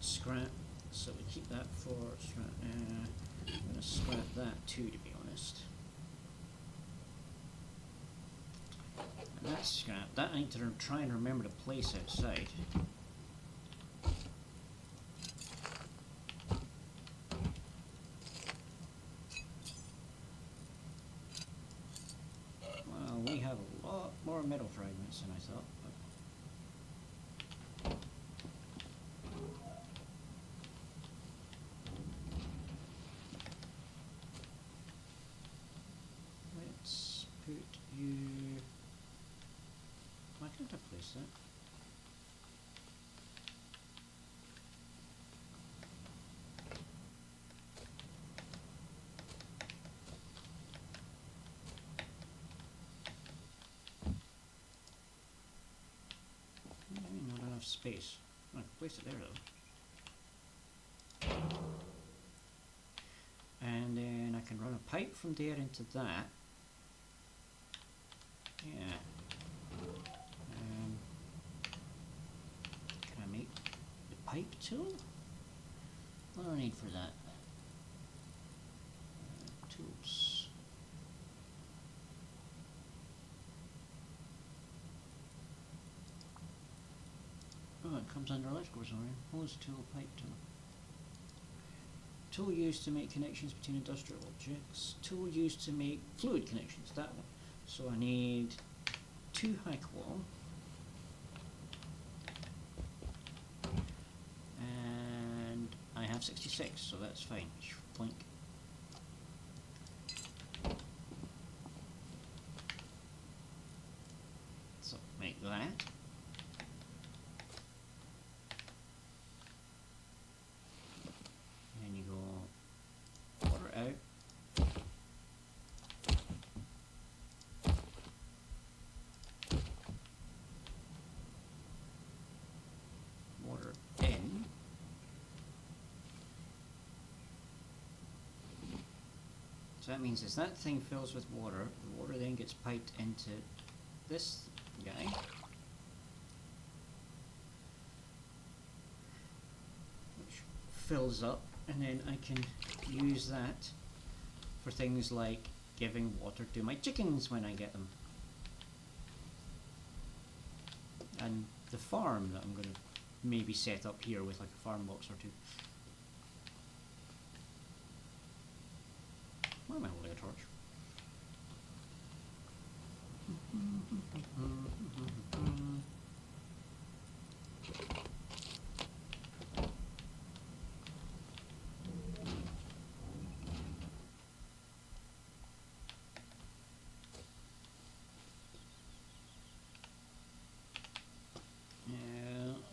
Scrap, so we keep that for scrap. I'm going to scrap that too, to be honest. And that's scrap. That I need to try and remember to place outside. Well, we have a lot more metal fragments than I thought. Why can't I place that? Maybe not enough space. I can place it there though. And then I can run a pipe from there into that. Yeah. Can I make the pipe tool? What do I need for that? Tools. Oh, it comes under electrical wiring. Hose tool, pipe tool. Tool used to make connections between industrial objects. Tool used to make fluid connections. That one. So I need 2 high wall. And I have 66, so that's fine. Blink. So make that. And you go water out. Water in. So that means as that thing fills with water, the water then gets piped into this guy. Which fills up, and then I can use that for things like giving water to my chickens when I get them. And the farm that I'm going to maybe set up here with like a farm box or two. Why am I holding a torch?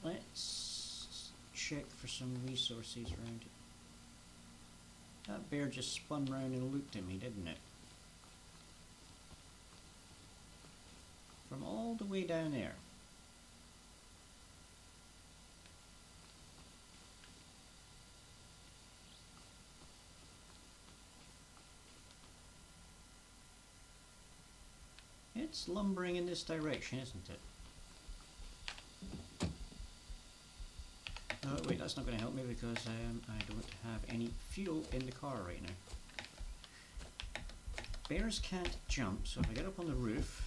Let's check for some resources around it. That bear just spun round and looked at me, didn't it? From all the way down there. It's lumbering in this direction, isn't it? Oh wait, that's not going to help me because I don't have any fuel in the car right now. Bears can't jump, so if I get up on the roof...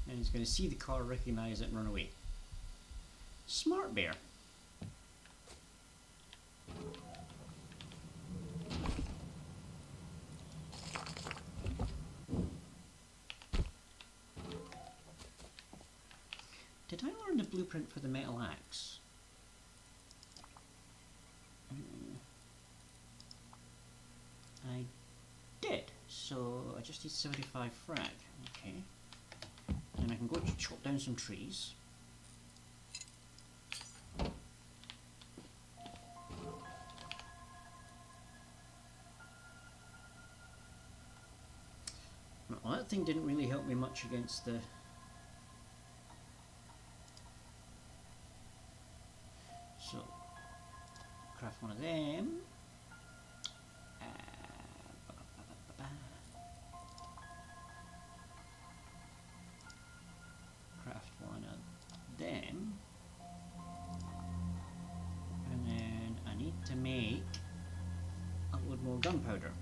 and he's going to see the car, recognise it and run away. Smart bear. Did I learn the blueprint for the metal axe? I did, so I just need 75 frag, okay. And I can go chop down some trees. Well, that thing didn't really help me much against the... So, craft one of them. Craft one of them. And then I need to make a load more gunpowder.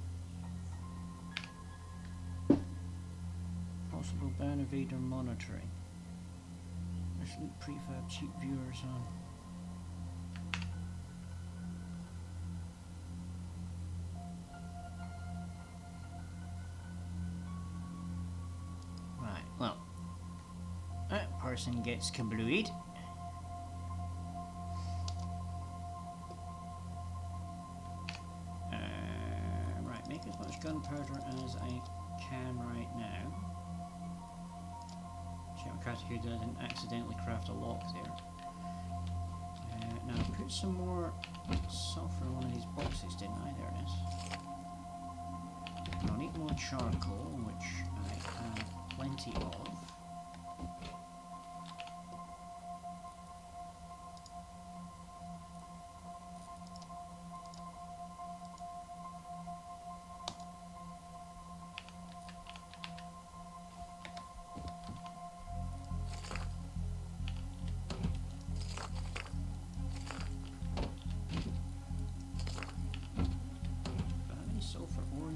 Possible ban evader monitoring. There's prefab cheap viewers on. Right, well, that person gets kablooied. Right, make as much gunpowder as I can right now. Check my crafting code that I didn't accidentally craft a lock there. Now put some more sulfur in one of these boxes, didn't I? There it is. I'll need more charcoal, which I have plenty of.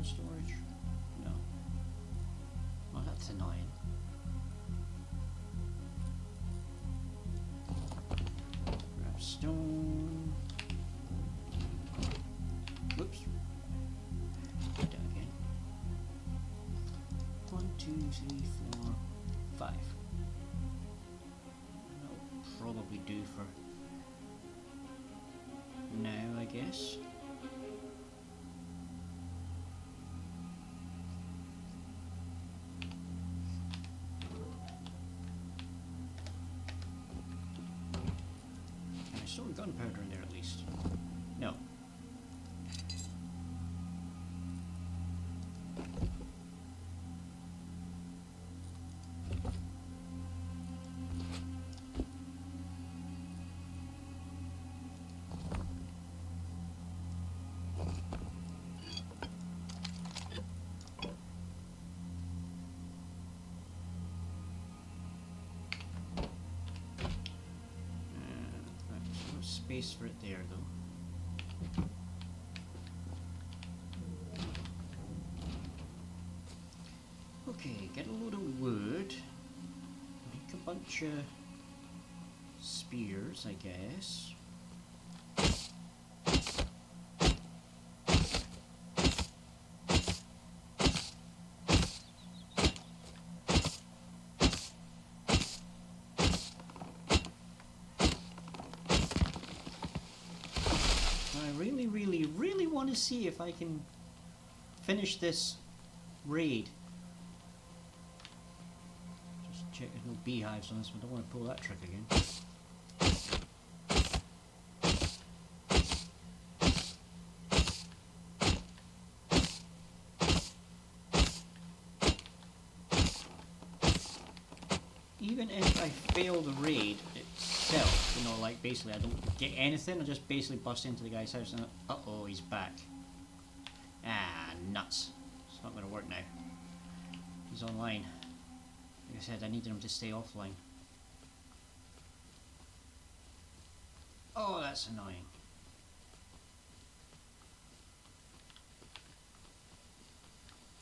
Storage? No. Well, that's annoying. Grab stone. Whoops. Do that again. 1, 2, 3, 4, 5. That'll probably do for now, I guess. Gunpowder in there at least. No. Space for it there though. Okay, get a load of wood. Make a bunch of spears, I guess. I really want to see if I can finish this raid. Just check there's no beehives on this one. I don't want to pull that trick again. Even if I fail the raid itself, you know, like basically I don't get anything, I just basically bust into the guy's house and uh-oh, he's back. Ah, nuts. It's not going to work now. He's online. Like I said, I needed him to stay offline. Oh, that's annoying.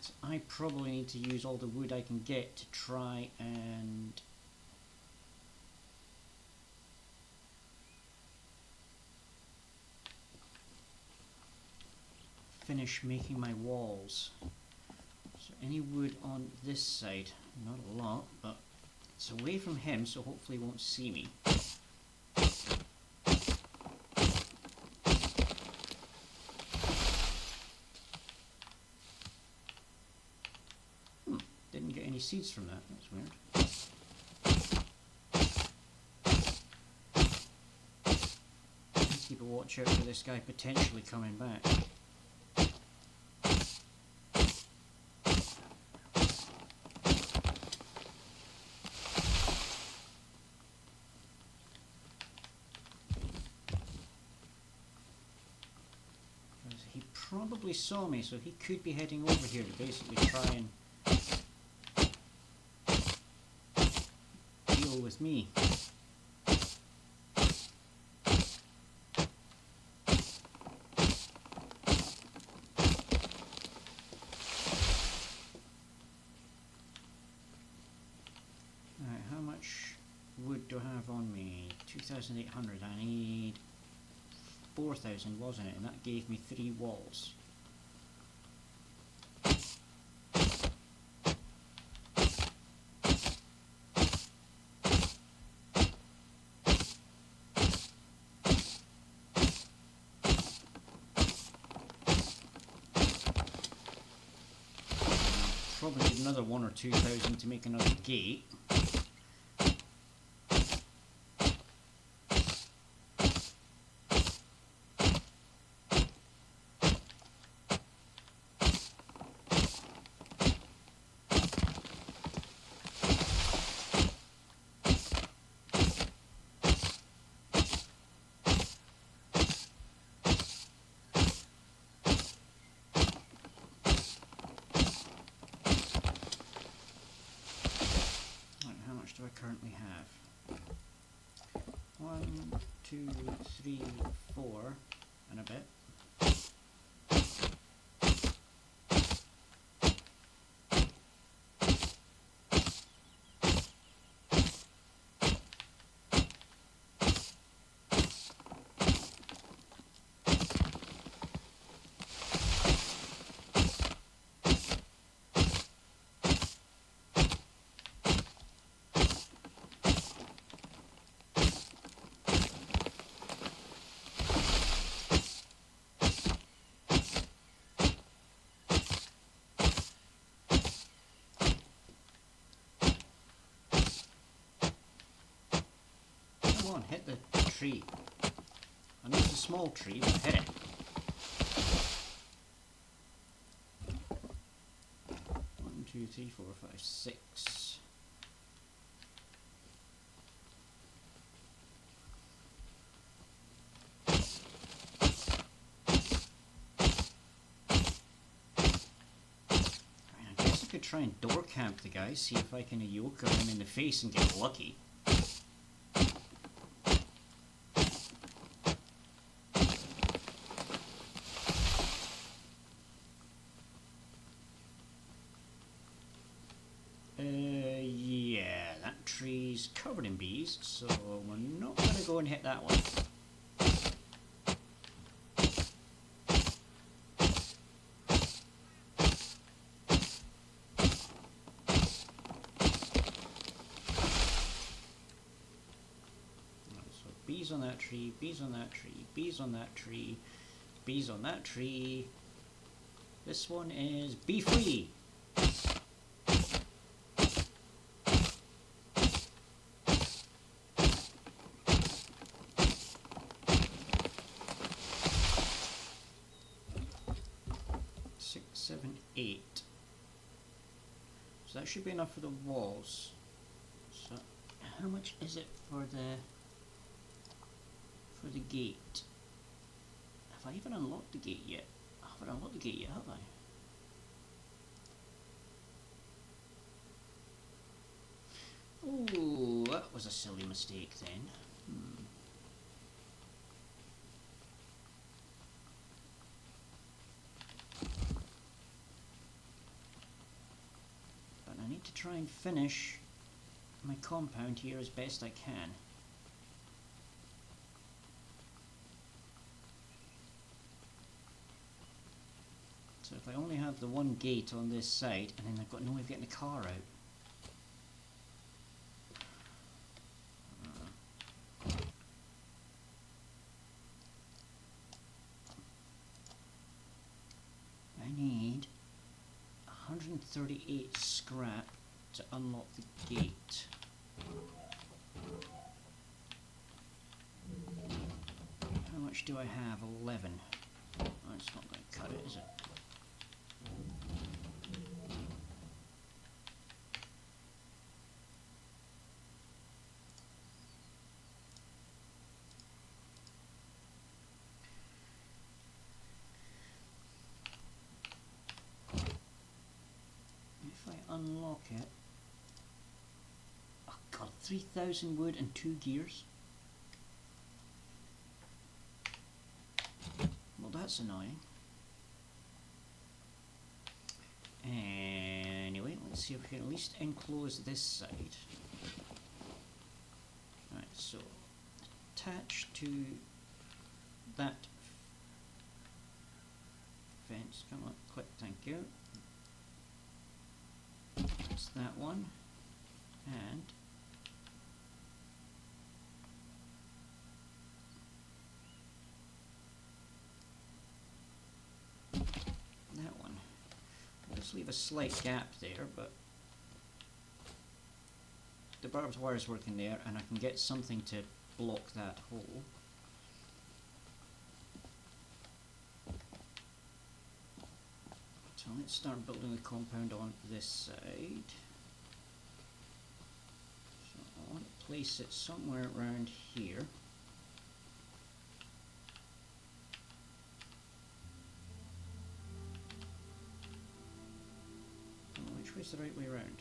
So I probably need to use all the wood I can get to try and finish making my walls. So any wood on this side? Not a lot, but it's away from him, so hopefully he won't see me. Didn't get any seeds from that, that's weird. Let's keep a watch out for this guy potentially coming back. He probably saw me, so he could be heading over here to basically try and deal with me. Alright, how much wood do I have on me? 2,800. I need 4,000, wasn't it? And that gave me 3 walls. Probably need another 1,000 or 2,000 to make another gate. Do I currently have? 1, 2, 3, 4, and a bit. Come on, hit the tree. I know it's a small tree, but hit it. One, two, three, 4, 5, 6. I guess I could try and door camp the guy, see if I can yoke him in the face and get lucky. bees, covered in bees, so we're not going to go and hit that one. So bees on that tree, bees on that tree, bees on that tree, bees on that tree. This one is bee free. Six, seven, 8. So that should be enough for the walls. So how much is it for the gate? Have I even unlocked the gate yet? I haven't unlocked the gate yet, have I? Oh, that was a silly mistake then. But I need to try and finish my compound here as best I can. So if I only have the one gate on this side, and then I've got no way of getting the car out. I need 138 scrap to unlock the gate. How much do I have? 11. Oh, it's not going to cut it, is it? If I unlock it... Oh god, 3,000 wood and 2 gears? Well, that's annoying. Anyway, let's see if we can at least enclose this side. Right, so attach to that fence. Come on, click, thank you. That's that one. And that one. We'll just leave a slight gap there, but the barbed wire is working there, and I can get something to block that hole. So let's start building the compound on this side. So I want to place it somewhere around here. Oh, which way's the right way around?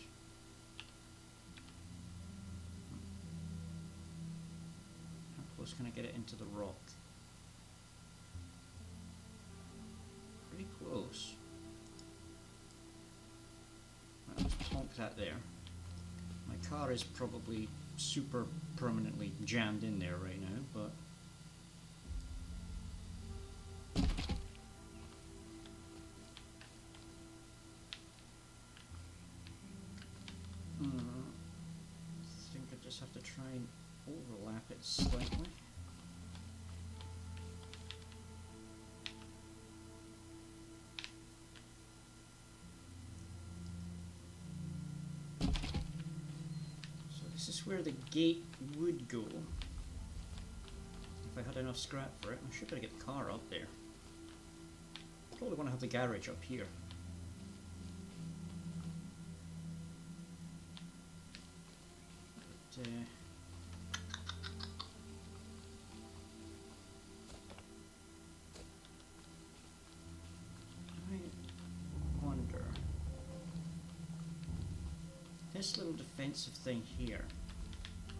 How close can I get it into the rock? Pretty close. Right, let's plonk that there. My car is probably super permanently jammed in there right now, but I think I just have to try and overlap it slightly. So this is where the gate would go. If I had enough scrap for it, I should better get the car up there. Probably want to have the garage up here. But, I wonder, this little defensive thing here, I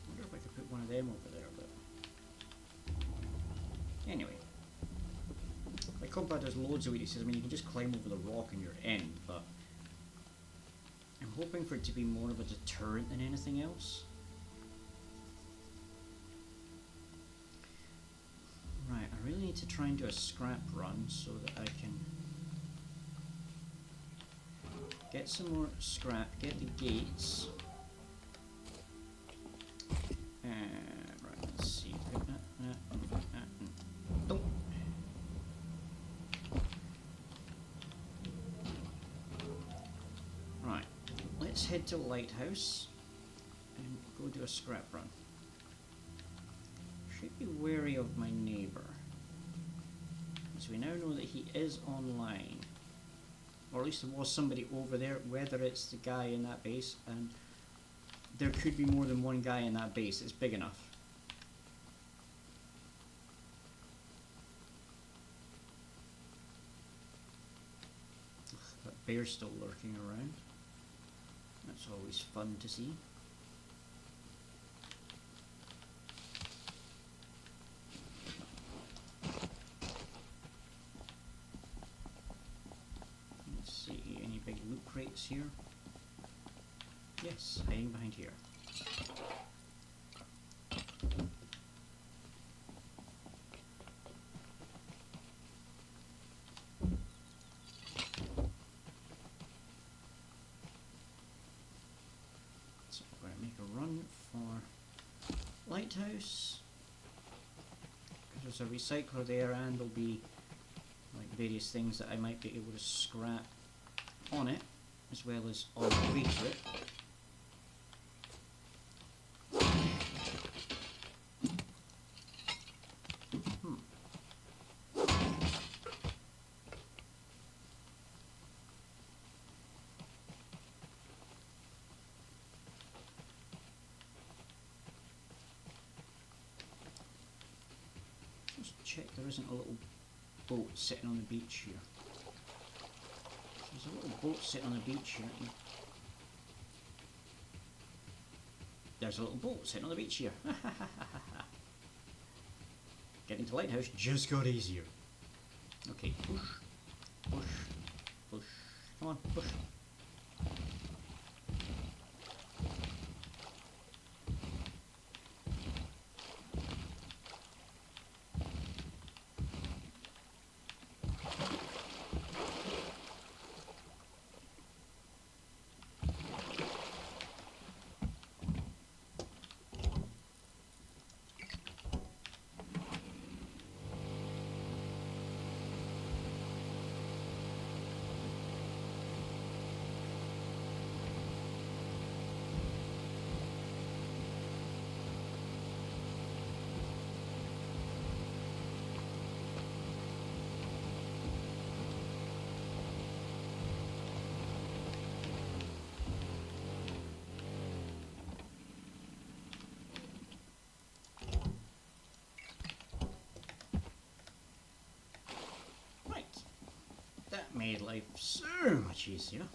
wonder if I could put one of them over there, but anyway, my compound has loads of weaknesses. I mean, you can just climb over the rock and you're in, but I'm hoping for it to be more of a deterrent than anything else. Right, I really need to try and do a scrap run so that I can get some more scrap, get the gates. Right, let's see. Oh. Right, let's head to the lighthouse and go do a scrap run. Should be wary of my neighbour, as we now know that he is online, or at least there was somebody over there, whether it's the guy in that base, and there could be more than one guy in that base. It's big enough. Ugh, that bear's still lurking around. That's always fun to see. Big loot crates here. Yes, hiding behind here. So we're going to make a run for lighthouse. There's a recycler there, and there'll be like various things that I might be able to scrap on it, as well as on the way to it. Just check there isn't a little boat sitting on the beach here. There's a little boat sitting on the beach here. There's a little boat sitting on the beach here. Getting to lighthouse just got easier. Okay, push, push, push. Come on, push. That made life so much easier.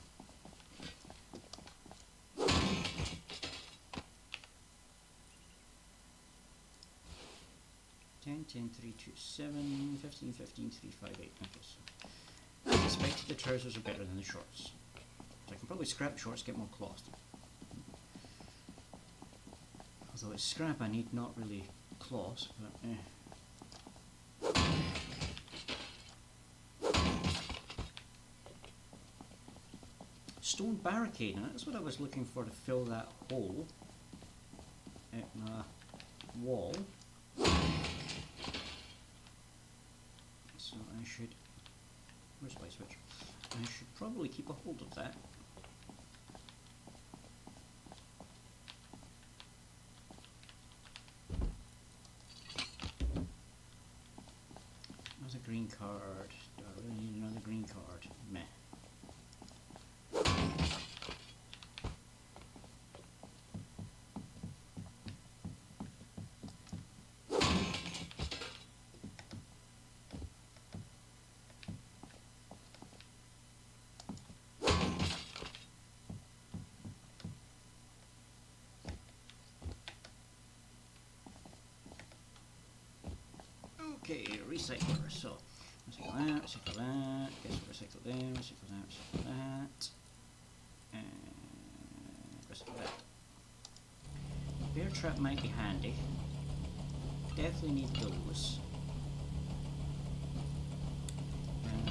10, 10, 3, 2, 7, 15, 15, 3, 5, 8. Okay, so I suspected the trousers are better than the shorts. So I can probably scrap the shorts, get more cloth. Although it's scrap, I need not really cloth, but Stone barricade, and that's what I was looking for to fill that hole in the wall. So I should, where's my switch? I should probably keep a hold of that. There's a green card. Do I really need another green card? Meh. Okay, recycler. So, recycle that, guess what, recycle there, recycle that, recycle that. And things. But bear trap might be handy. Definitely need those.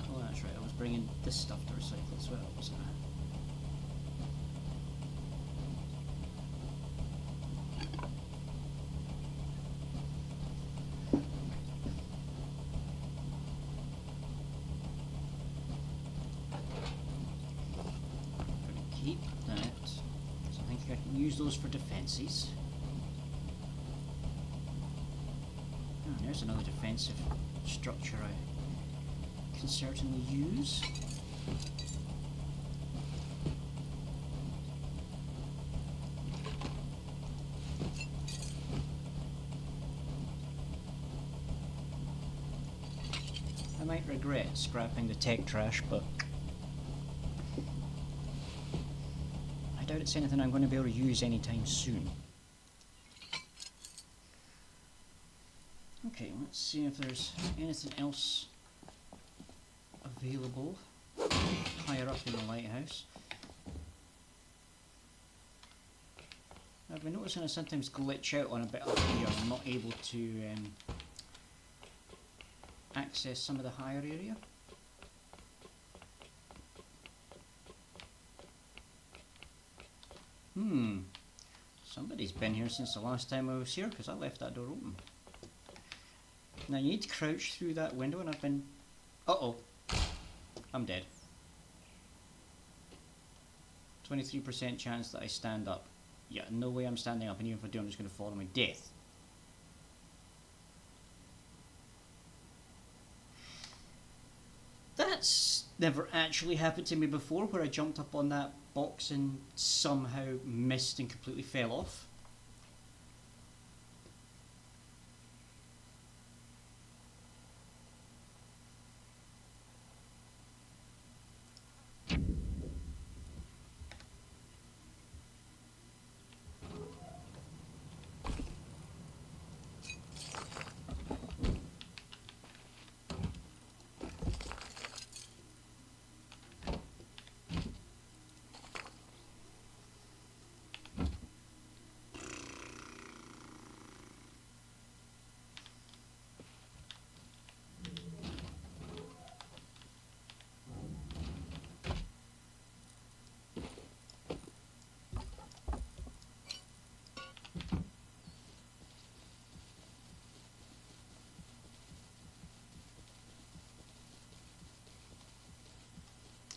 Oh, that's right. I was bringing this stuff to recycle as well, wasn't I? Keep that. So I think I can use those for defences. Oh, there's another defensive structure I can certainly use. I might regret scrapping the tech trash, but I doubt it's anything I'm going to be able to use anytime soon. Okay, let's see if there's anything else available higher up in the lighthouse. I've been noticing I sometimes glitch out on a bit up here. I'm not able to access some of the higher area. Somebody's been here since the last time I was here, because I left that door open. Now you need to crouch through that window, and I've been... Uh-oh. I'm dead. 23% chance that I stand up. Yeah, no way I'm standing up, and even if I do, I'm just going to fall to my death. That's never actually happened to me before, where I jumped up on that box and somehow missed and completely fell off.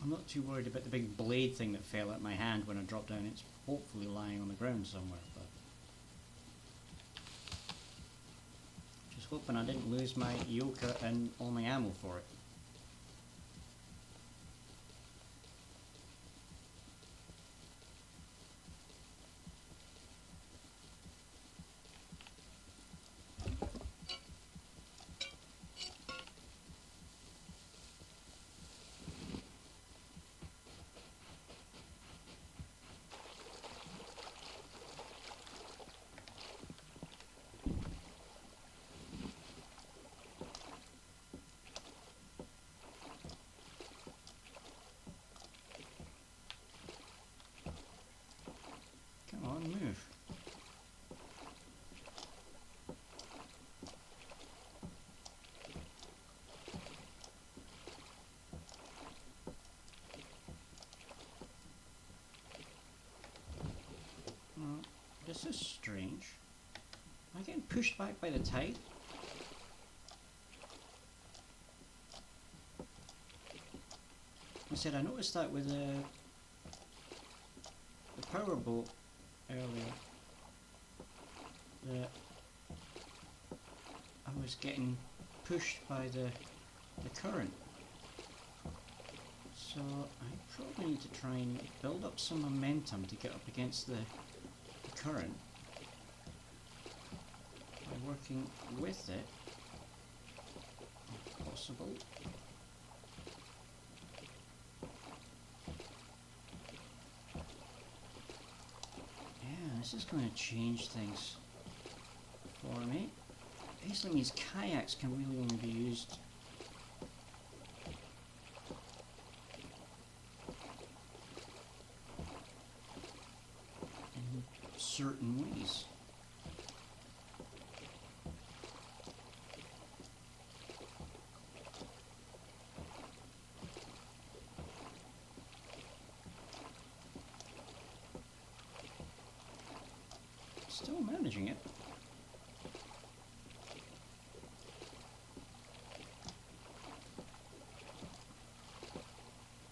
I'm not too worried about the big blade thing that fell out my hand when I dropped down. It's hopefully lying on the ground somewhere, but just hoping I didn't lose my yoke and all my ammo for it. Come on, move. This is strange. Am I getting pushed back by the tide? I said I noticed that with the power boat earlier, that I was getting pushed by the current. So I probably need to try and build up some momentum to get up against the current by working with it, if possible. Yeah, this is going to change things for me. Basically means kayaks can really only be used certain ways. Still managing it.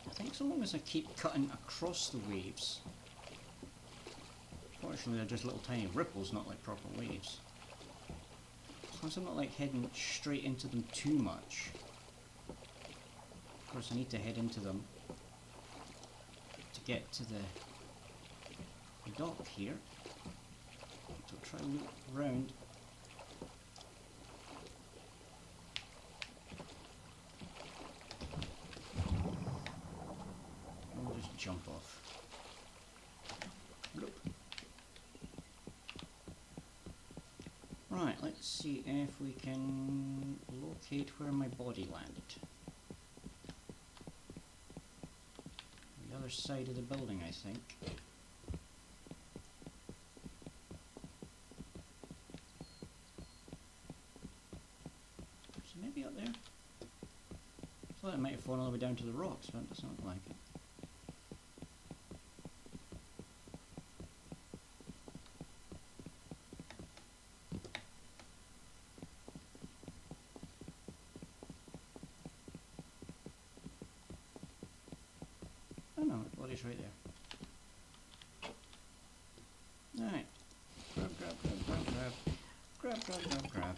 I think so long as I keep cutting across the waves. Fortunately, they're just little tiny ripples, not like proper waves. As long as I'm not like heading straight into them too much. Of course, I need to head into them to get to the dock here. So I'll try and loop round. And we'll just jump off. Nope. Right, let's see if we can locate where my body landed. The other side of the building, I think. So maybe up there? I thought it might have fallen all the way down to the rocks, but it doesn't look like it. Oh no, my body's right there. Alright. Grab, grab, grab, grab, grab. Grab, grab, grab, grab.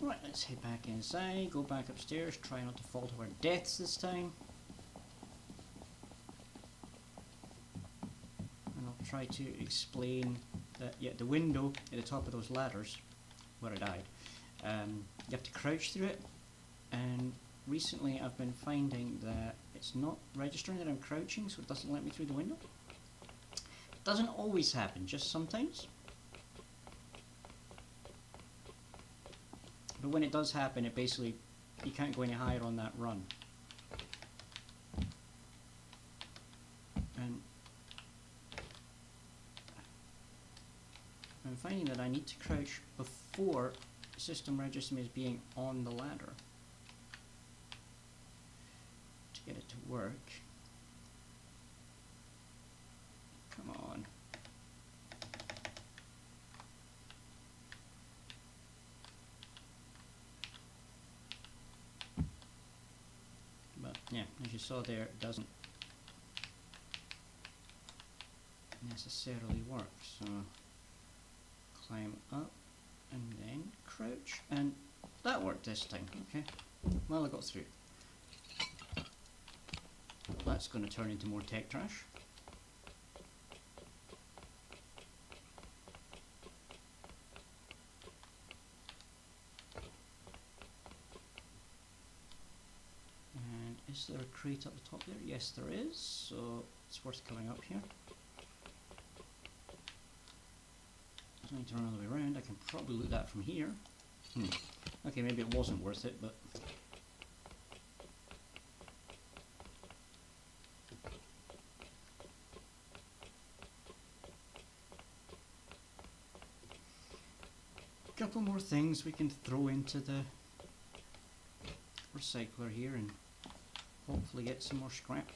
Right, let's head back inside, go back upstairs, try not to fall to our deaths this time. And I'll try to explain that, yeah, the window at the top of those ladders, where I died, you have to crouch through it, and recently I've been finding that it's not registering that I'm crouching, so it doesn't let me through the window. It doesn't always happen, just sometimes. But when it does happen, it basically, you can't go any higher on that run. And I'm finding that I need to crouch before the system registers me as being on the ladder to get it to work. Come on. But yeah, as you saw there, it doesn't necessarily work. So climb up and then crouch, and that worked this time. Okay, well, I got through. That's going to turn into more tech trash. And is there a crate at the top there? Yes, there is, so it's worth coming up here. I need to run all the way around. I can probably loot that from here. Okay, maybe it wasn't worth it, but a couple more things we can throw into the recycler here and hopefully get some more scrap.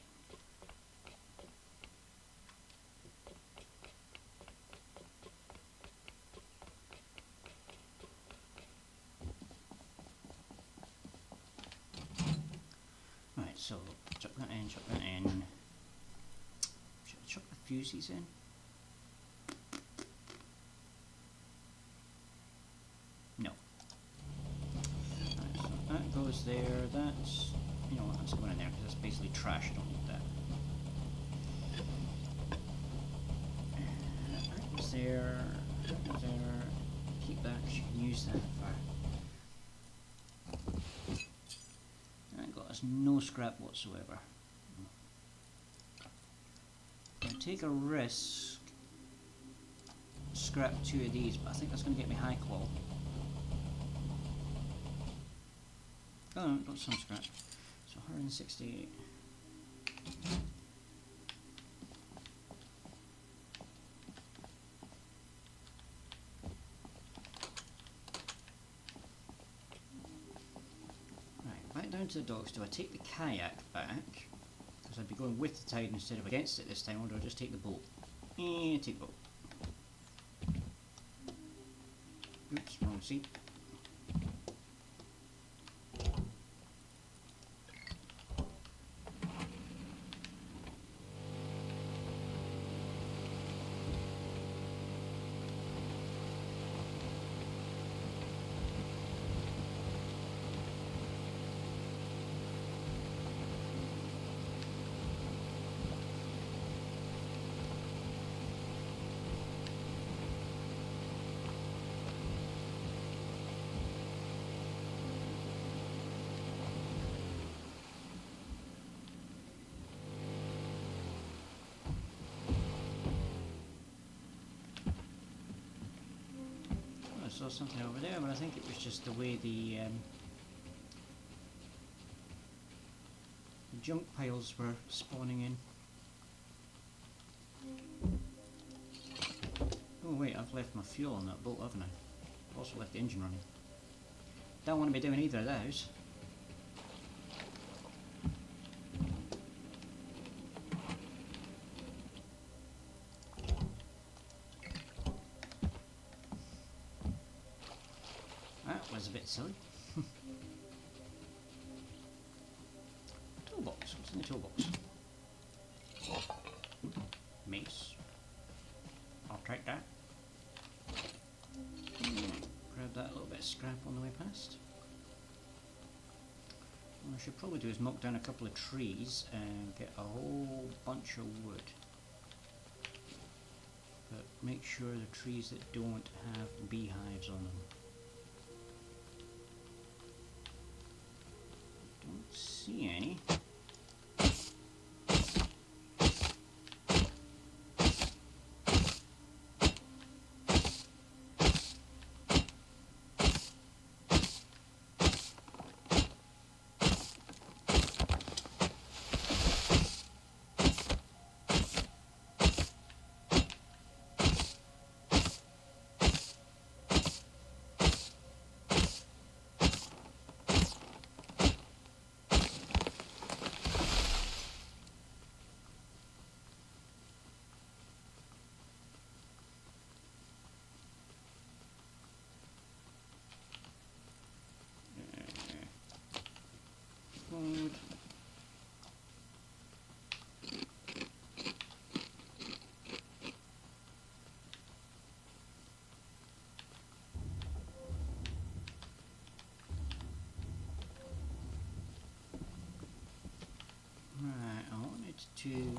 Right, so chuck that in, chuck that in. Should I chuck the fuses in? No. Right, so that goes there, that's, you know what, that's going in there because that's basically trash, I don't need that. That goes there, that goes there, keep that because you can use that for... That got us no scrap whatsoever. I'll take a risk, scrap 2 of these, but I think that's going to get me high claw. Oh no, got some scrap. So 168. Right, back down to the docks. Do I take the kayak back? Because I'd be going with the tide instead of against it this time, or do I just take the boat? Take the boat. Oops, wrong seat. I saw something over there, but I think it was just the way the junk piles were spawning in. Oh wait, I've left my fuel on that boat, haven't I? I've also left the engine running. Don't want to be doing either of those. That was a bit silly. Toolbox. What's in the toolbox? Mace. I'll take that. Grab that little bit of scrap on the way past. What I should probably do is knock down a couple of trees and get a whole bunch of wood. But make sure the trees that don't have beehives on them. Don't see any. Food. Right, I wanted to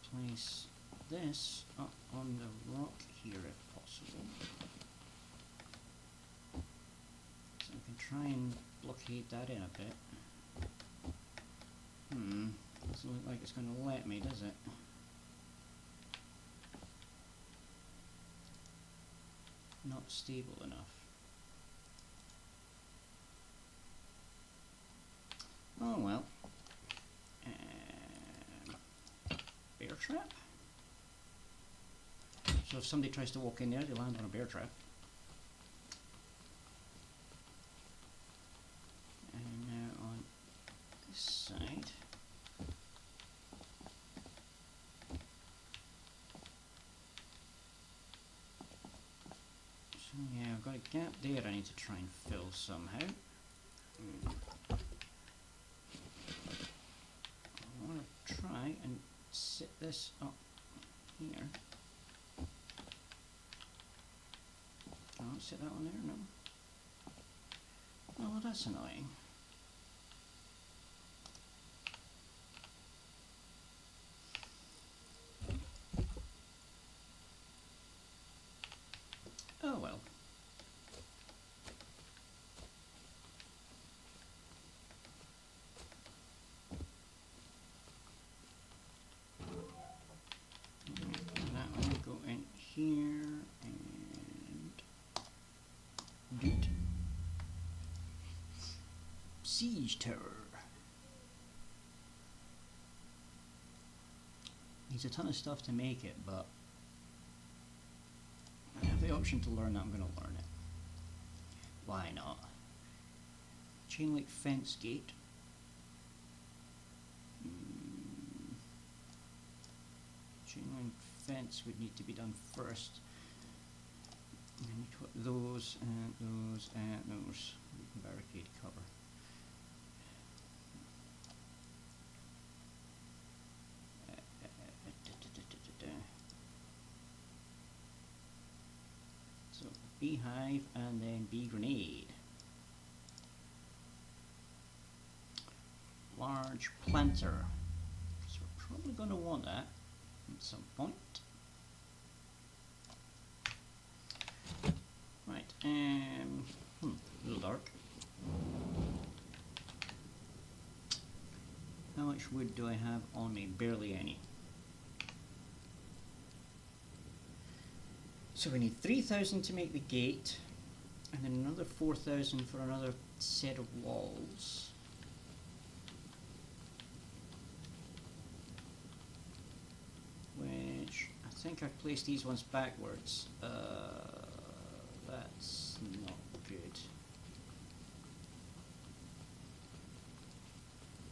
place this up on the rock here if possible. So I can try and blockade that in a bit. Doesn't look like it's going to let me, does it? Not stable enough. Oh well. Bear trap? So if somebody tries to walk in there, they land on a bear trap. And now on this side. So yeah, I've got a gap there I need to try and fill somehow. I want to try and sit this up here. Can't sit that one there, no. Oh, that's annoying. Oh well. siege tower. Needs a ton of stuff to make it, but I have the option to learn that. I'm going to learn it. Why not? Chain link fence gate. Chain link fence would need to be done first. I need to put those and those and those. Barricade cover. So beehive and then bee grenade. Large planter. So we're probably going to want that at some point. Right, a little dark. How much wood do I have on me? Barely any. So we need 3,000 to make the gate, and then another 4,000 for another set of walls. Which, I think I've placed these ones backwards. That's not good.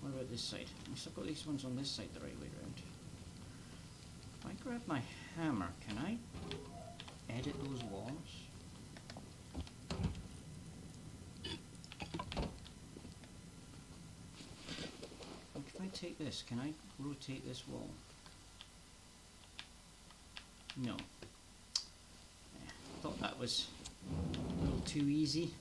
What about this side? At least I've got these ones on this side the right way around. If I grab my hammer, can I edit those walls? Like if I take this, can I rotate this wall? No. Thought that was a little too easy.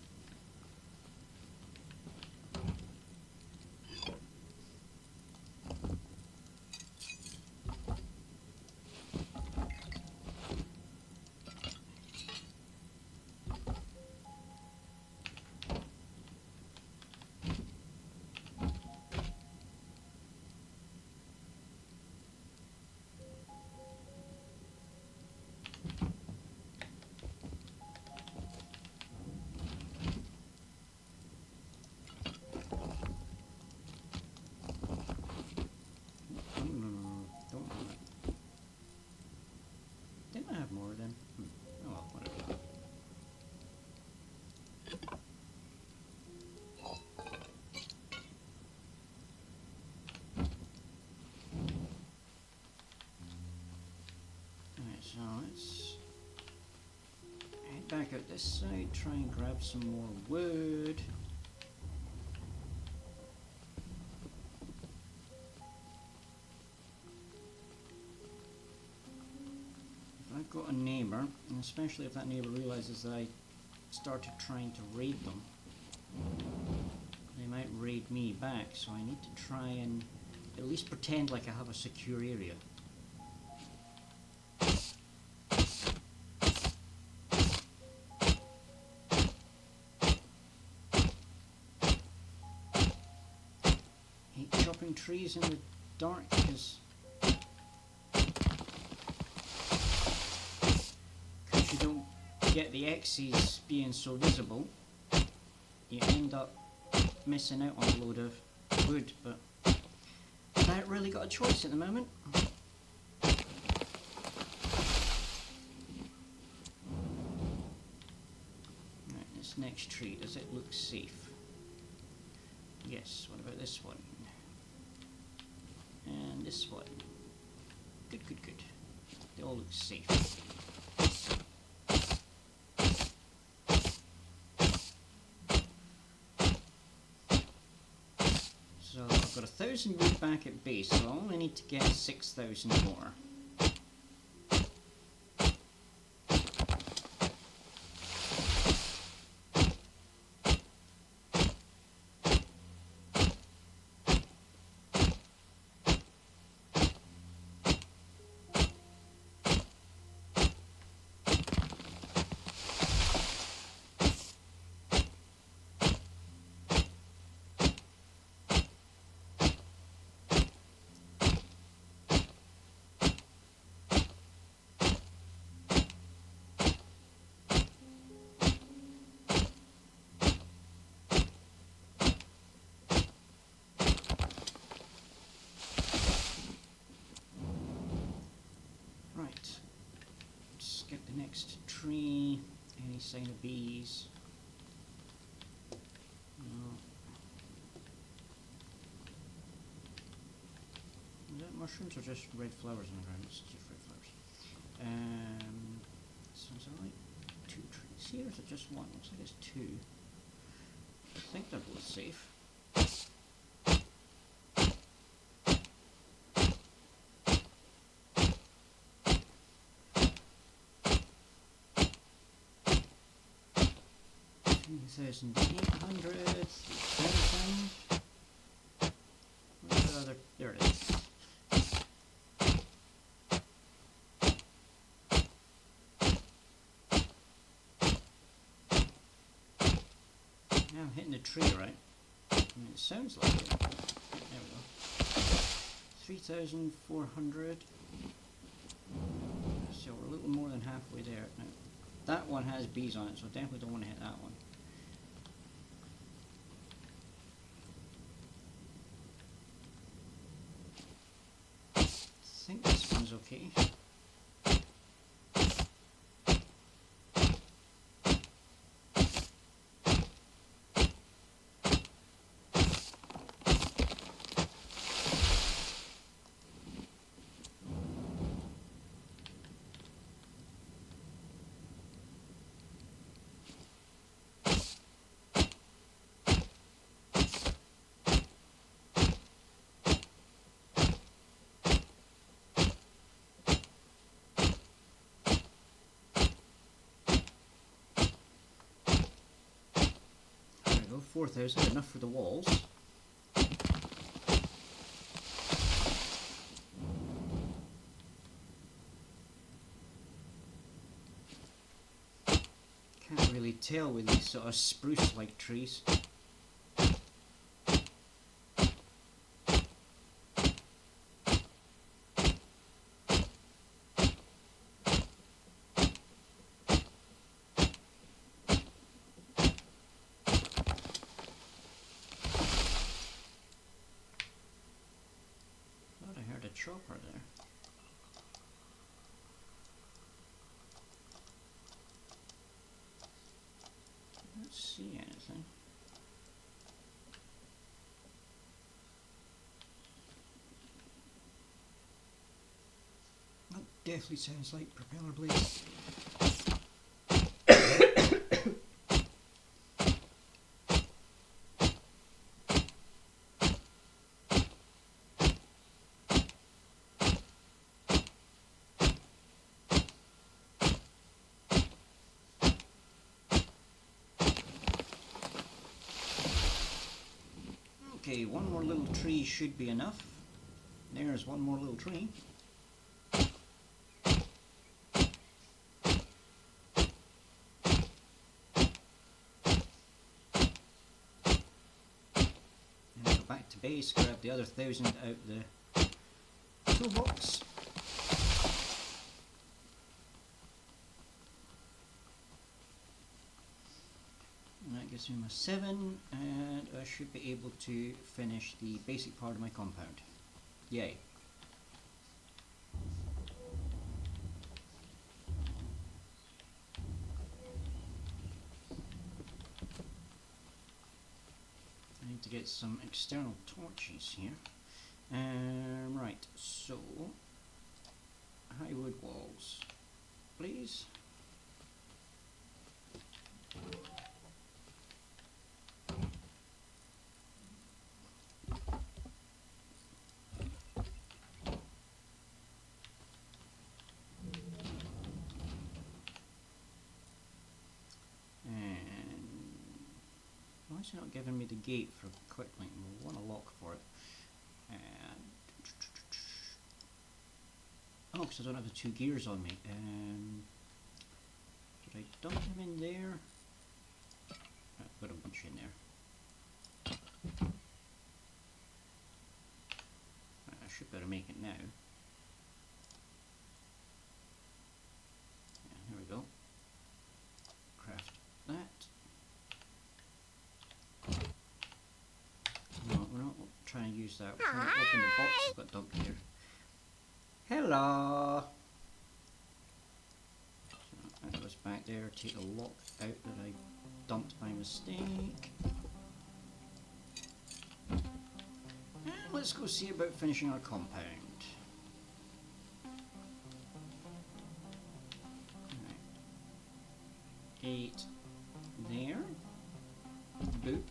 So let's head back out this side, try and grab some more wood. If I've got a neighbour, and especially if that neighbour realises that I started trying to raid them, they might raid me back, so I need to try and at least pretend like I have a secure area. Chopping trees in the dark because you don't get the X's being so visible, you end up missing out on a load of wood, but I haven't really got a choice at the moment. Right, this next tree, does it look safe? Yes, what about this one? And this one. Good, good, good. They all look safe. So I've got 1,000 wood back at base, so I only need to get 6,000 more. next tree. Any sign of bees? No. Is that mushrooms or just red flowers on the ground? It's just red flowers. So is there like 2 trees here, or is it just one? Looks like it's 2. I think they're both safe. $2,800, 3,000. Where's the other? There it is. Now I'm hitting the tree, right? I mean, it sounds like it. There we go. 3,400. So we're a little more than halfway there. Now, that one has bees on it, so I definitely don't want to hit that one. I think this one's okay. There we go, 4,000, enough for the walls. Can't really tell with these sort of spruce-like trees. Thought I heard a chopper there. Don't see anything. That definitely sounds like propeller blades. Okay, one more little tree should be enough. There's one more little tree. And go back to base, grab the other 1,000 out the toolbox. And that gives me my 7, and I should be able to finish the basic part of my compound. Yay. I need to get some external torches here. Right, so high wood walls, please. Why is it not giving me the gate for quick link? We want a lock for it. And oh, because I don't have the 2 gears on me. Did I dump them in there? I've got a bunch in there. I should better make it now. Yeah, here we go. Craft that. No, we're not trying to use that. We're trying to open the box I've got dumped here. Hello! So back there, take the lock out that I dumped by mistake. And let's go see about finishing our compound. Right. 8 there. Boop.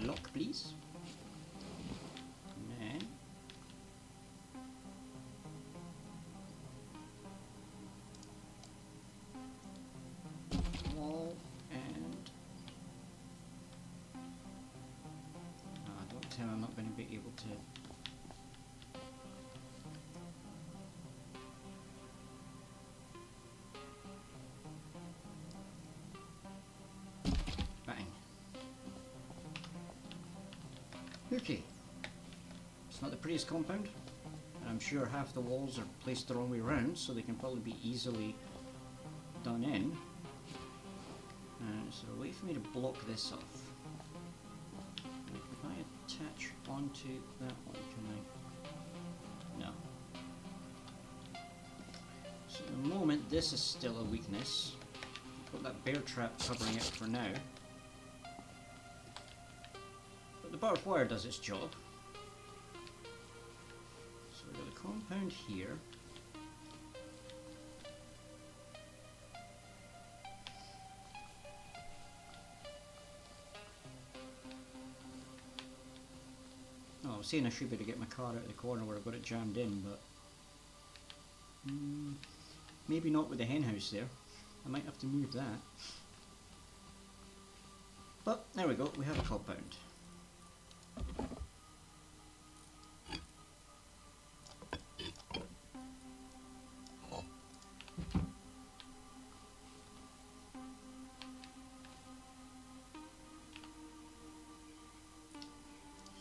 Lock, please. And then wall and don't tell me I'm not going to be able to. Bang. Okay. It's not the prettiest compound. I'm sure half the walls are placed the wrong way around, so they can probably be easily done in. Is there a way for me to block this off? If I attach onto that one, can I? No. So at the moment, this is still a weakness. I've got that bear trap covering it for now. But the barbed wire does its job. So we've got a compound here. Oh, I was saying I should be able to get my car out of the corner where I've got it jammed in, but maybe not with the hen house there. I might have to move that. But there we go, we have a compound.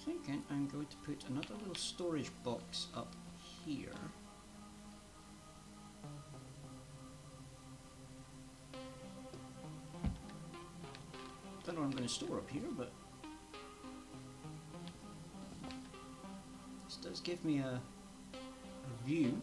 Thinking I'm going to put another little storage box up here. Don't know what I'm going to store up here, but this does give me a view.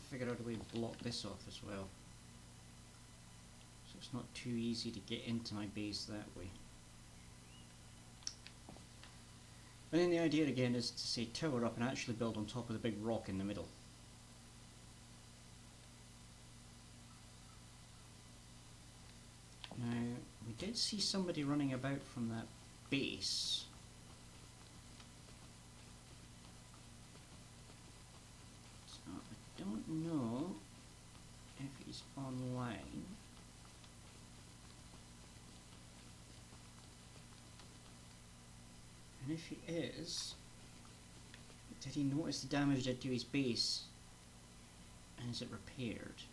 Figure out a way to block this off as well, so it's not too easy to get into my base that way. And then the idea again is to say tower up and actually build on top of the big rock in the middle. Now we did see somebody running about from that base. I don't know if he's online. And if he is, did he notice the damage did to his base? And is it repaired?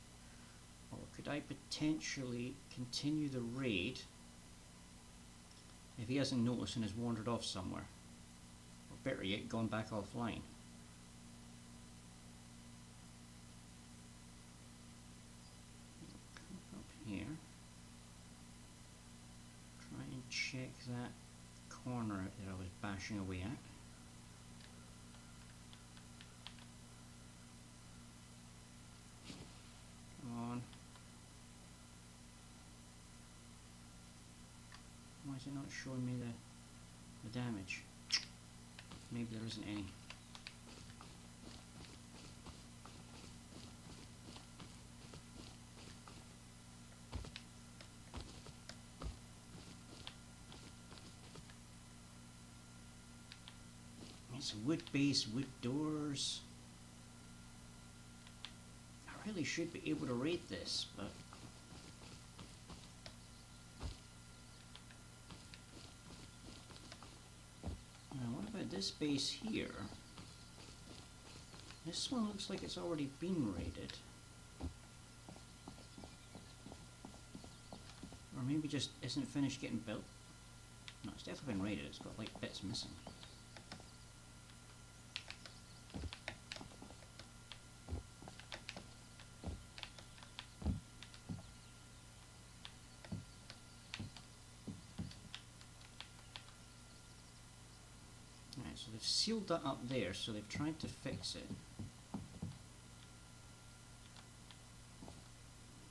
Or could I potentially continue the raid if he hasn't noticed and has wandered off somewhere? Or better yet, gone back offline? Here, try and check that corner that I was bashing away at. Come on. Why is it not showing me the damage? Maybe there isn't any. It's wood base, wood doors. I really should be able to rate this, but now what about this base here? This one looks like it's already been raided. Or maybe just isn't finished getting built. No, it's definitely been raided. It's got like bits missing. Alright, so they've sealed that up there, so they've tried to fix it.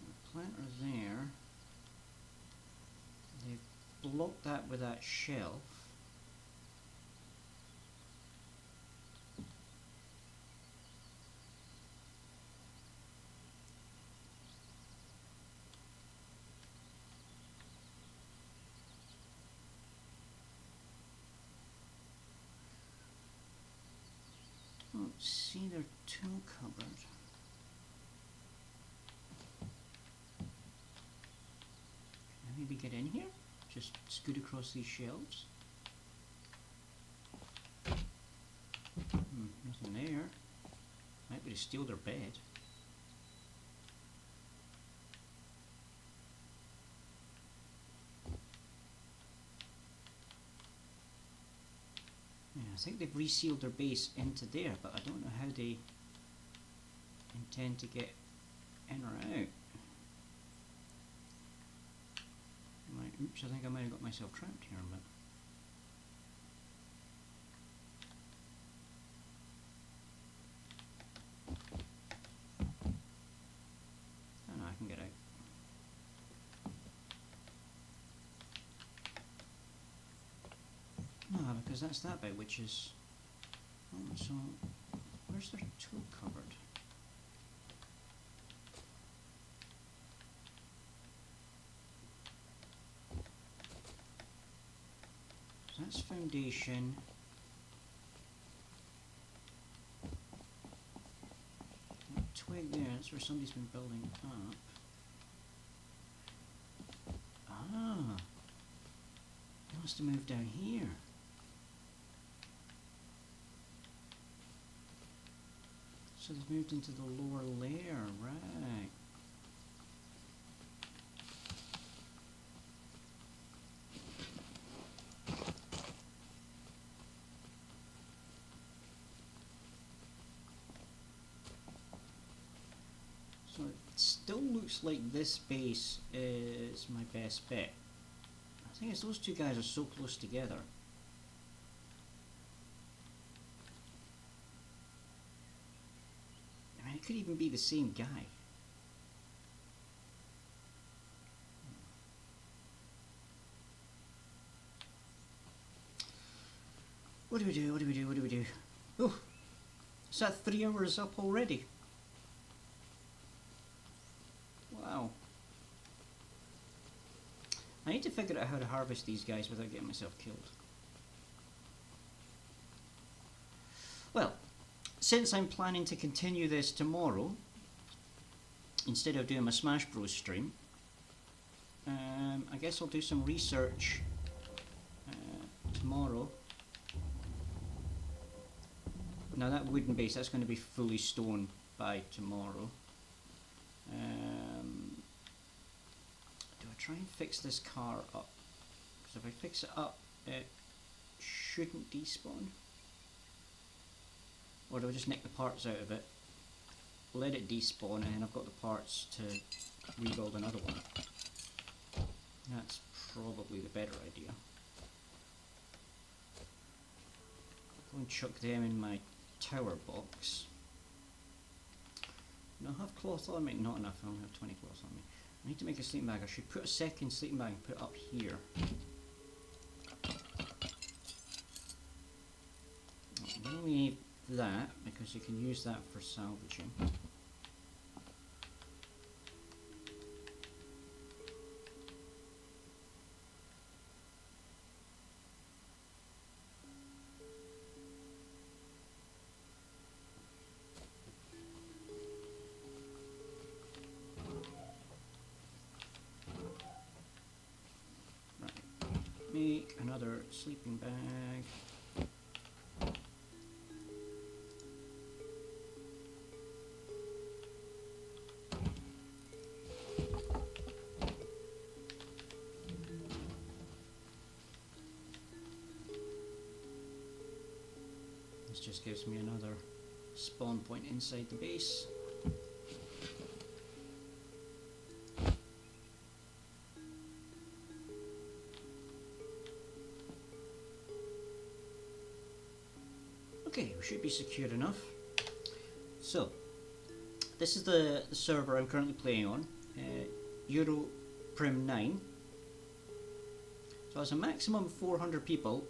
The planter there. They've blocked that with that shelf. Don't see their tool cupboard. Can I maybe get in here? Just scoot across these shelves. Nothing there. Might be to steal their bed. Yeah, I think they've resealed their base into there, but I don't know how they intend to get in or out. Right, oops, I think I might have got myself trapped here a bit. Oh no, I can get out. No, because that's that bit, which is... Oh, so... Where's their tool cupboard? So that's foundation. That twig there, that's where somebody's been building up. Ah! They must have moved down here. So they've moved into the lower layer, right. So it still looks like this base is my best bet. I think it's those two guys are so close together. I mean, it could even be the same guy. What do we do? What do we do? What do we do? Oh, is that 3 hours up already? Wow. I need to figure out how to harvest these guys without getting myself killed. Well, since I'm planning to continue this tomorrow, instead of doing my Smash Bros stream, I guess I'll do some research tomorrow. Now that wooden base, that's going to be fully stone by tomorrow. Do I try and fix this car up? Because if I fix it up, it shouldn't despawn. Or do I just nick the parts out of it, let it despawn, and then I've got the parts to rebuild another one? That's probably the better idea. Go and chuck them in my tower box. Do I have cloth on me? Not enough, I only have 20 cloth on me. I need to make a sleeping bag. I should put a second sleeping bag and put it up here. I'm going to leave that because you can use that for salvaging. Make another sleeping bag. just gives me another spawn point inside the base. Okay, we should be secure enough. So, this is the server I'm currently playing on, Euro Prim 9. So it's a maximum of 400 people.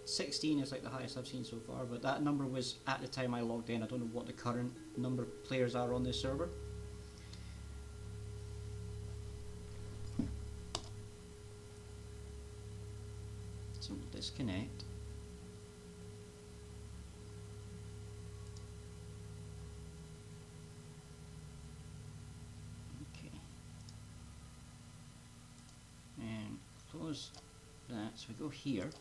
16 is like the highest I've seen so far, but that number was at the time I logged in. I don't know what the current number of players are on this server. So we'll disconnect. Okay. And close that. So we go here.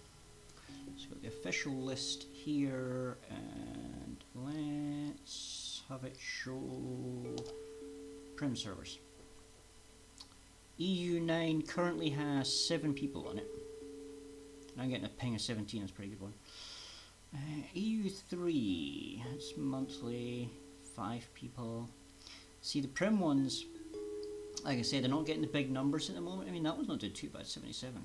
So we've got the official list here, and let's have it show Prim servers. EU9 currently has 7 people on it. I'm getting a ping of 17, that's a pretty good one. EU3, it's monthly, 5 people. See, the Prim ones, like I said, they're not getting the big numbers at the moment. I mean, that one's not doing too bad, 77.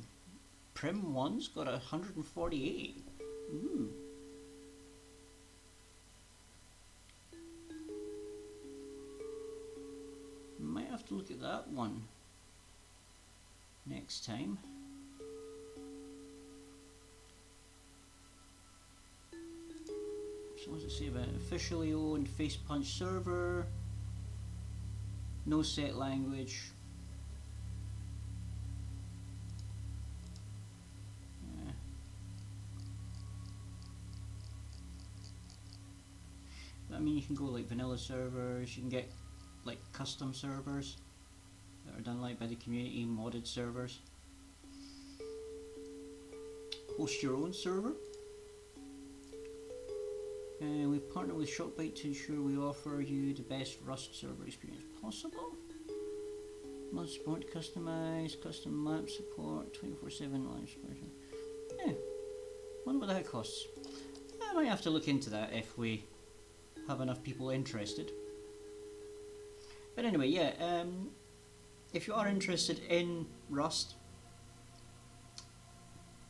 Prim 1's got 148. Ooh. Might have to look at that one next time. So what does it say about it? Officially owned Face Punch server. No set language. I mean, you can go like vanilla servers, you can get like custom servers that are done like by the community, modded servers. Host your own server. And we've partnered with ShopBite to ensure we offer you the best Rust server experience possible. Mod support, customize, custom map support, 24/7 live version. Yeah, wonder what that costs. I might have to look into that if we have enough people interested. But anyway, yeah, if you are interested in Rust,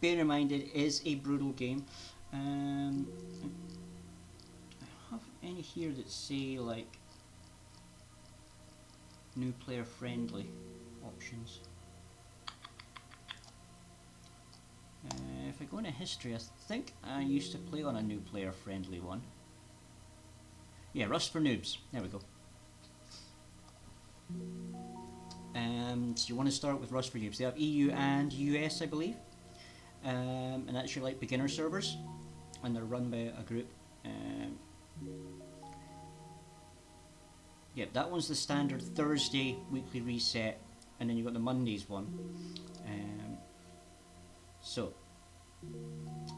bear in mind it is a brutal game. I have any here that say like new player friendly options. If I go into history, I think I used to play on a new player friendly one. Yeah, Rust for Noobs. There we go. So you want to start with Rust for Noobs. They have EU and US, I believe. And that's your like beginner servers, and they're run by a group. Yeah, that one's the standard Thursday weekly reset, and then you've got the Mondays one. So,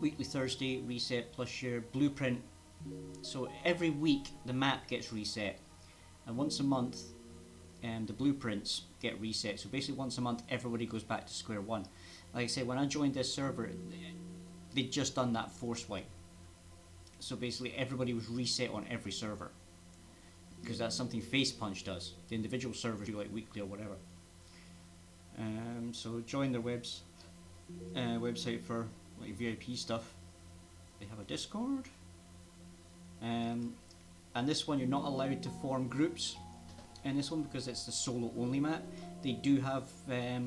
weekly Thursday reset plus your blueprint. So every week the map gets reset, and once a month the blueprints get reset. So basically once a month everybody goes back to square one. Like I said, when I joined this server, they'd just done that force wipe. So basically everybody was reset on every server, because that's something Face Punch does. The individual servers do like weekly or whatever. So join their website for like VIP stuff. They have a Discord. And this one you're not allowed to form groups in this one because it's the solo only map. They do have, I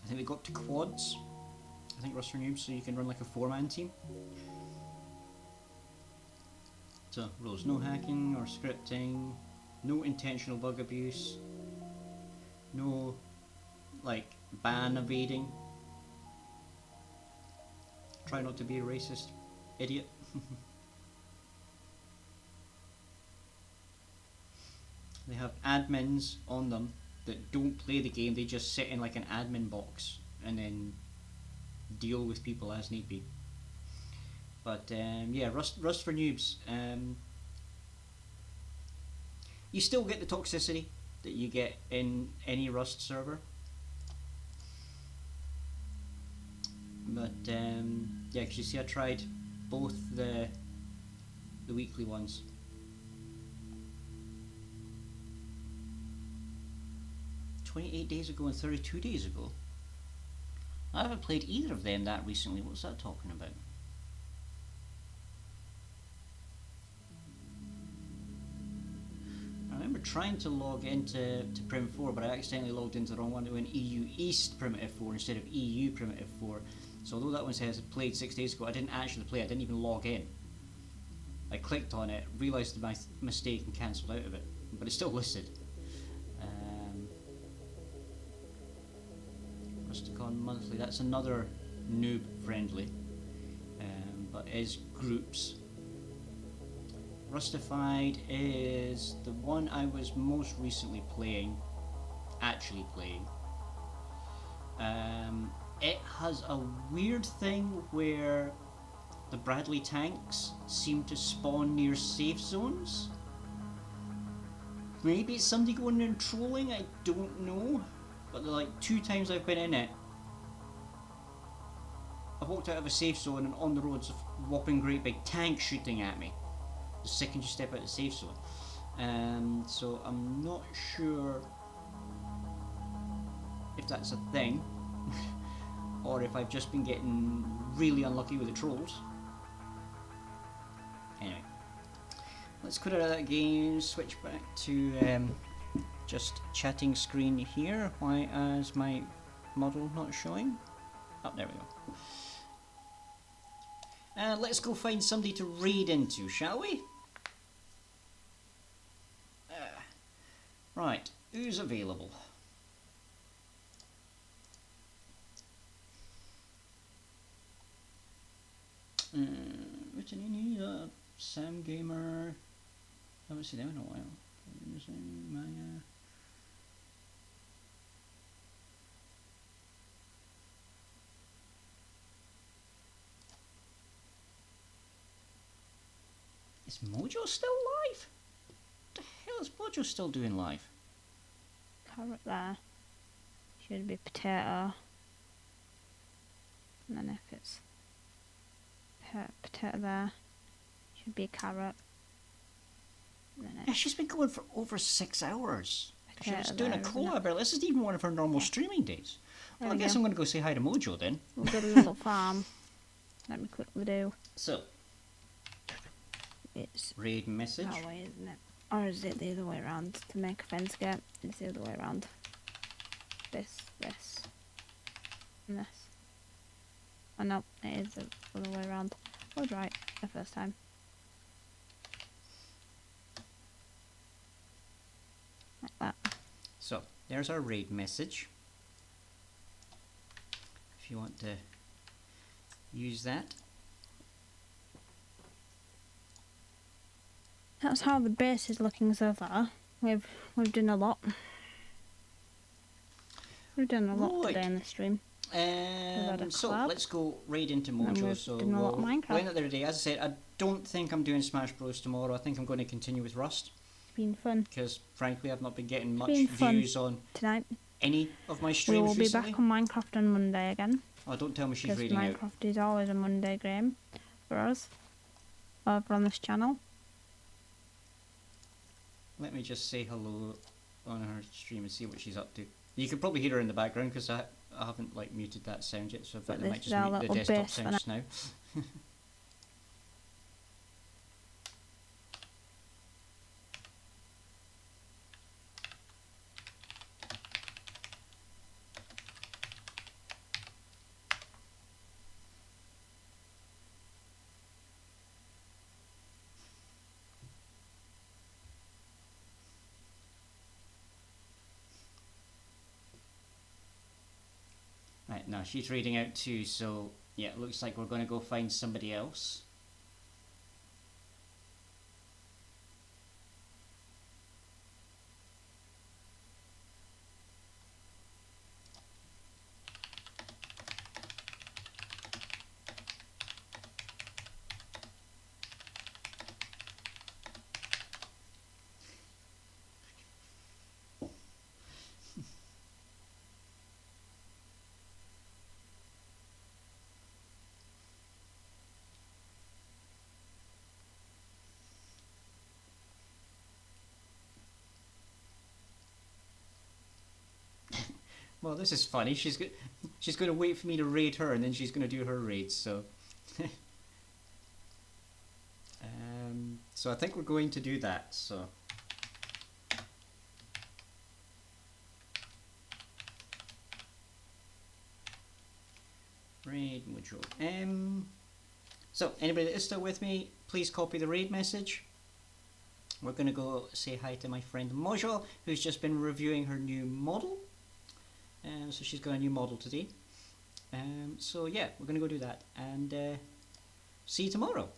think they go up to quads, I think Rust for Noobs, so you can run like a 4-man team. So rules: no hacking or scripting, no intentional bug abuse, no like ban evading, try not to be a racist idiot. They have admins on them that don't play the game, they just sit in like an admin box and then deal with people as need be. But yeah, Rust for Noobs. You still get the toxicity that you get in any Rust server. But yeah, because you see I tried both the weekly ones. "28 days ago and 32 days ago." I haven't played either of them that recently. What's that talking about? I remember trying to log into Prim 4, but I accidentally logged into the wrong one. It went EU East Primitive 4 instead of EU Primitive 4. So although that one says it played 6 days ago, I didn't actually play. I didn't even log in. I clicked on it, realised my mistake and cancelled out of it, but it's still listed. Rusticon Monthly, that's another noob friendly, but is groups. Rustified is the one I was most recently actually playing. It has a weird thing where the Bradley tanks seem to spawn near safe zones. Maybe it's somebody going in and trolling, I don't know. But like 2 times I've been in it, I've walked out of a safe zone and on the road's a whopping great big tank shooting at me the second you step out of the safe zone. So I'm not sure if that's a thing or if I've just been getting really unlucky with the trolls. Anyway, let's quit out of that game, switch back to just chatting screen here. Why is my model not showing? Oh, there we go. And let's go find somebody to raid into, shall we? Right, who's available? What's your name? Sam Gamer. I haven't seen them in a while. Maya. Is Mojo still live? What the hell is Mojo still doing live? Carrot there. Should be potato. And then if it's potato there, should be a carrot. Yeah, she's been going for over 6 hours. She was doing a there, collab. This isn't even one of her normal streaming days. Well, I guess I'm going to go say hi to Mojo then. We'll go to the little farm. Let me quickly do. So, it's raid message. that way, isn't it? Or is it the other way around? To make a fence gate, it's the other way around. This, and this. Oh no, it is the other way around. I was right the first time. Like that. So, there's our raid message. If you want to use that. That's how the base is looking so far. We've done a lot. We've done a lot today in the stream. So let's go right into Mojo. So done a lot of Minecraft. Well, the other day, as I said, I don't think I'm doing Smash Bros tomorrow. I think I'm going to continue with Rust. It's been fun. Because frankly, I've not been getting much views on tonight. Any of my streams. We will be recently. back on Minecraft on Monday again. Oh, don't tell me she's reading Minecraft out. is always a Monday game for us over on this channel. Let me just say hello on her stream and see what she's up to. You can probably hear her in the background because I haven't like muted that sound yet, so in fact I might just mute the desktop sounds now. Right, now she's reading out too, so yeah, it looks like we're going to go find somebody else. Well, this is funny. She's going to wait for me to raid her, and then she's going to do her raids. So, so I think we're going to do that. So, raid module. So anybody that is still with me, please copy the raid message. We're going to go say hi to my friend Mojol, who's just been reviewing her new model. So she's got a new model today. So yeah, we're going to go do that. And see you tomorrow.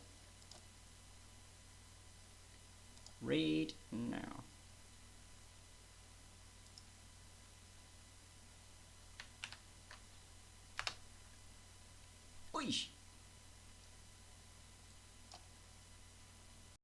Raid now. Oish!